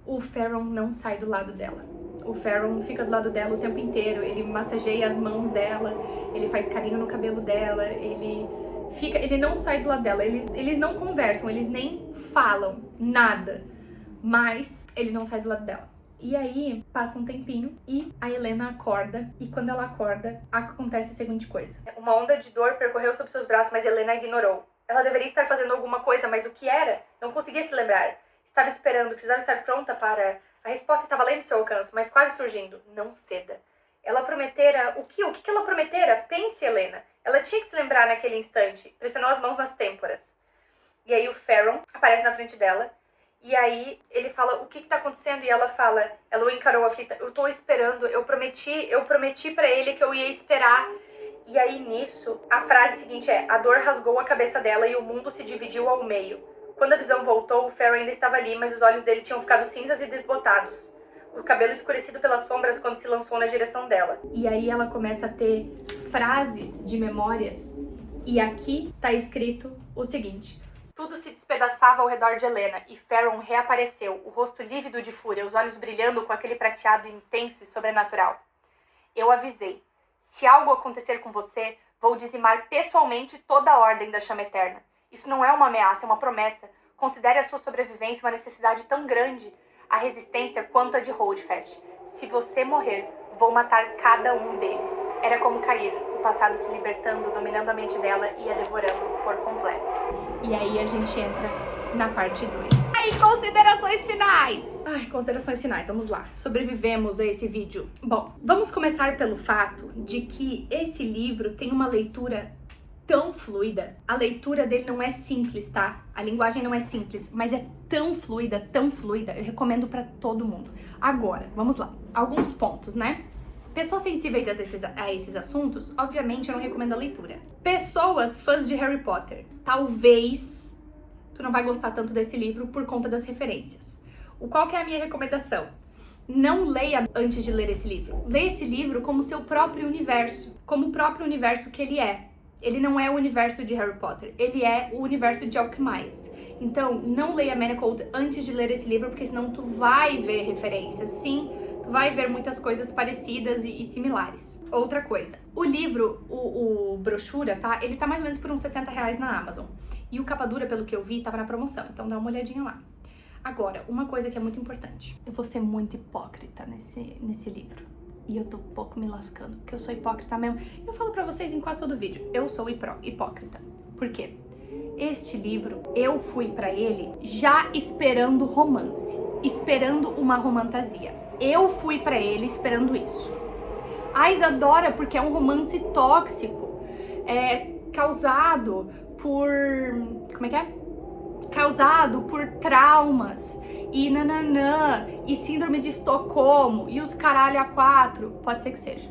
Speaker 1: o Farron não sai do lado dela. O Farron fica do lado dela o tempo inteiro, ele massageia as mãos dela, ele faz carinho no cabelo dela, ele não sai do lado dela, eles não conversam, eles nem falam nada, mas ele não sai do lado dela. E aí, passa um tempinho e a Helena acorda, e quando ela acorda, acontece a seguinte coisa. Uma onda de dor percorreu sobre seus braços, mas Helena ignorou. Ela deveria estar fazendo alguma coisa, mas o que era? Não conseguia se lembrar. Estava esperando, precisava estar pronta para... A resposta estava além do seu alcance, mas quase surgindo. Não ceda. Ela prometera... O que ela prometera? Pense, Helena. Ela tinha que se lembrar naquele instante. Pressionou as mãos nas têmporas. E aí o Farron aparece na frente dela. E aí ele fala, o que tá acontecendo? E ela o encarou aflita, eu tô esperando, eu prometi pra ele que eu ia esperar. E aí nisso, a frase seguinte é, a dor rasgou a cabeça dela e o mundo se dividiu ao meio. Quando a visão voltou, o Farron ainda estava ali, mas os olhos dele tinham ficado cinzas e desbotados. O cabelo escurecido pelas sombras quando se lançou na direção dela. E aí ela começa a ter frases de memórias. E aqui tá escrito o seguinte, Tudo se despedaçava ao redor de Helena e Farron reapareceu, o rosto lívido de fúria, os olhos brilhando com aquele prateado intenso e sobrenatural. Eu avisei. Se algo acontecer com você, vou dizimar pessoalmente toda a ordem da chama eterna. Isso não é uma ameaça, é uma promessa. Considere a sua sobrevivência uma necessidade tão grande, a resistência quanto a de Holdfast. Se você morrer, vou matar cada um deles. Era como cair, o passado se libertando, dominando a mente dela e a devorando por completo. E aí a gente entra na parte 2. Aí, considerações finais! Considerações finais, vamos lá. Sobrevivemos a esse vídeo. Bom, vamos começar pelo fato de que esse livro tem uma leitura tão fluida. A leitura dele não é simples, tá? A linguagem não é simples, mas é tão fluida, eu recomendo pra todo mundo. Agora, vamos lá. Alguns pontos, né? Pessoas sensíveis a esses assuntos, obviamente eu não recomendo a leitura. Pessoas fãs de Harry Potter, talvez tu não vai gostar tanto desse livro por conta das referências. Qual que é a minha recomendação? Não leia antes de ler esse livro. Leia esse livro como seu próprio universo, como o próprio universo que ele é. Ele não é o universo de Harry Potter, ele é o universo de Alchemist. Então, não leia Manifold antes de ler esse livro, porque senão tu vai ver referências. Sim, tu vai ver muitas coisas parecidas e similares. Outra coisa, o livro, o brochura, tá? Ele tá mais ou menos por uns R$60 na Amazon. E o capa dura, pelo que eu vi, tava na promoção, então dá uma olhadinha lá. Agora, uma coisa que é muito importante. Eu vou ser muito hipócrita nesse livro. E eu tô um pouco me lascando, porque eu sou hipócrita mesmo. Eu falo pra vocês em quase todo vídeo, eu sou hipócrita. Por quê? Este livro, eu fui pra ele já esperando romance, esperando uma romantasia. Eu fui pra ele esperando isso. A Isadora, porque é um romance tóxico, causado por... como é que é? Causado por traumas e nananã, e síndrome de Estocolmo, e os caralho a 4, pode ser que seja.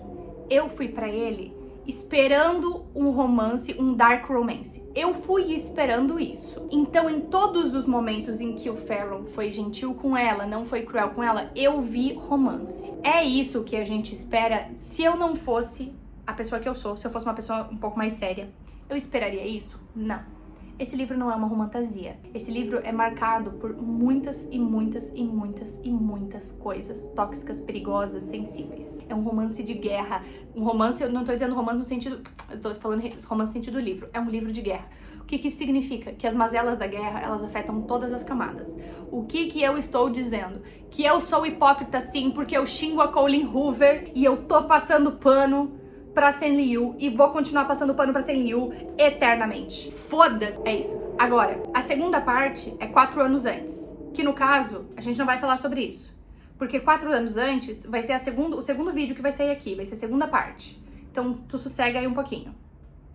Speaker 1: Eu fui pra ele esperando um romance, um dark romance. Eu fui esperando isso. Então, em todos os momentos em que o Farron foi gentil com ela, não foi cruel com ela, eu vi romance. É isso que a gente espera. Se eu não fosse a pessoa que eu sou, se eu fosse uma pessoa um pouco mais séria, eu esperaria isso? Não. Esse livro não é uma romantasia. Esse livro é marcado por muitas e muitas e muitas e muitas coisas tóxicas, perigosas, sensíveis. É um romance de guerra. Um romance, eu não tô dizendo romance no sentido... Eu tô falando romance no sentido do livro. É um livro de guerra. O que isso significa? Que as mazelas da guerra, elas afetam todas as camadas. O que eu estou dizendo? Que eu sou hipócrita sim, porque eu xingo a Colleen Hoover e eu tô passando pano pra Sen Liu e vou continuar passando pano pra Sen Liu eternamente. Foda-se! É isso. Agora, a segunda parte é 4 anos antes, que no caso, a gente não vai falar sobre isso. Porque 4 anos antes vai ser o segundo vídeo que vai sair aqui, vai ser a segunda parte. Então, tu sossega aí um pouquinho,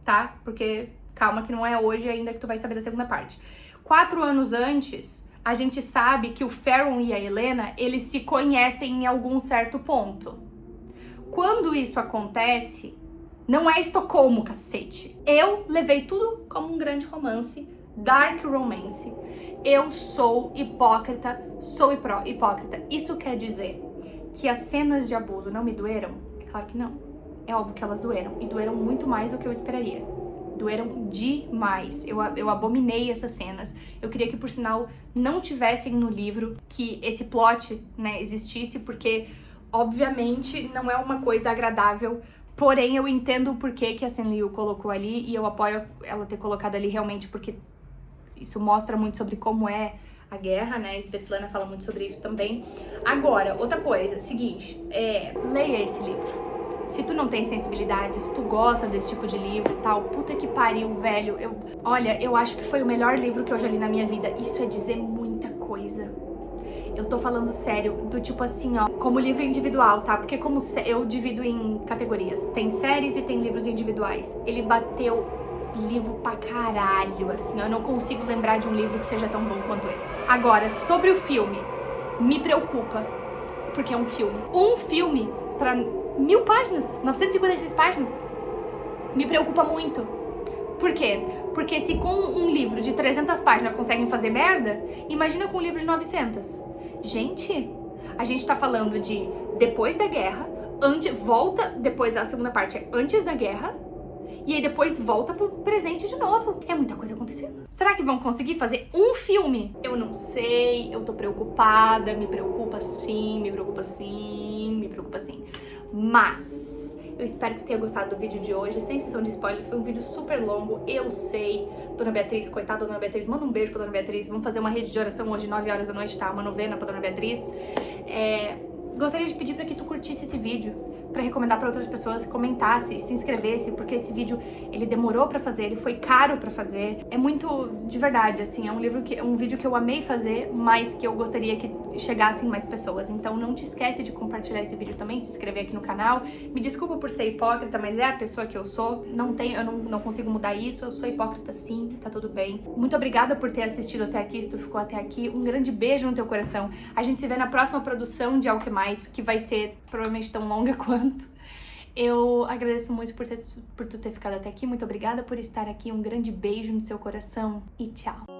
Speaker 1: tá? Porque, calma que não é hoje ainda que tu vai saber da segunda parte. 4 anos antes, a gente sabe que o Farron e a Helena, eles se conhecem em algum certo ponto. Quando isso acontece, não é Estocolmo, cacete. Eu levei tudo como um grande romance, dark romance. Eu sou hipócrita, hipócrita. Isso quer dizer que as cenas de abuso não me doeram? É claro que não. É óbvio que elas doeram. E doeram muito mais do que eu esperaria. Doeram demais. Eu abominei essas cenas. Eu queria que, por sinal, não tivessem no livro, que esse plot, né, existisse, porque... obviamente, não é uma coisa agradável, porém eu entendo o porquê que a Sen Liu colocou ali e eu apoio ela ter colocado ali realmente porque isso mostra muito sobre como é a guerra, né? A Svetlana fala muito sobre isso também. Agora, outra coisa, seguinte, leia esse livro. Se tu não tem sensibilidade, se tu gosta desse tipo de livro e tal, puta que pariu, velho. Olha, eu acho que foi o melhor livro que eu já li na minha vida. Isso é dizer muita coisa. Eu tô falando sério, do tipo assim, ó, como livro individual, tá? Porque como eu divido em categorias, tem séries e tem livros individuais. Ele bateu livro pra caralho, assim, ó, eu não consigo lembrar de um livro que seja tão bom quanto esse. Agora, sobre o filme, me preocupa, porque é um filme. Um filme pra 1000 páginas, 956 páginas, me preocupa muito. Por quê? Porque se com um livro de 300 páginas conseguem fazer merda, imagina com um livro de 900. Gente, a gente tá falando de depois da guerra, volta, depois a segunda parte é antes da guerra, E aí depois volta pro presente de novo. É muita coisa acontecendo. Será que vão conseguir fazer um filme? Eu não sei, eu tô preocupada, me preocupa sim, me preocupa sim, me preocupa sim. Mas eu espero que tu tenha gostado do vídeo de hoje, sem sessão de spoilers, foi um vídeo super longo, eu sei. Dona Beatriz, coitada Dona Beatriz, manda um beijo pra Dona Beatriz. Vamos fazer uma rede de oração hoje, 9 horas da noite, tá? Uma novena pra Dona Beatriz. Gostaria de pedir pra que tu curtisse esse vídeo, pra recomendar pra outras pessoas, comentasse, se inscrevesse, porque esse vídeo, ele demorou pra fazer, ele foi caro pra fazer. É muito, de verdade, assim, é um vídeo que eu amei fazer, mas que eu gostaria que chegassem mais pessoas. Então não te esquece de compartilhar esse vídeo também, se inscrever aqui no canal. Me desculpa por ser hipócrita, mas é a pessoa que eu sou. Eu não consigo mudar isso, eu sou hipócrita sim, tá tudo bem. Muito obrigada por ter assistido até aqui, se tu ficou até aqui. Um grande beijo no teu coração. A gente se vê na próxima produção de Alquemais, que vai ser provavelmente tão longa quanto. Eu agradeço muito por tu ter ficado até aqui. Muito obrigada por estar aqui. Um grande beijo no seu coração e tchau.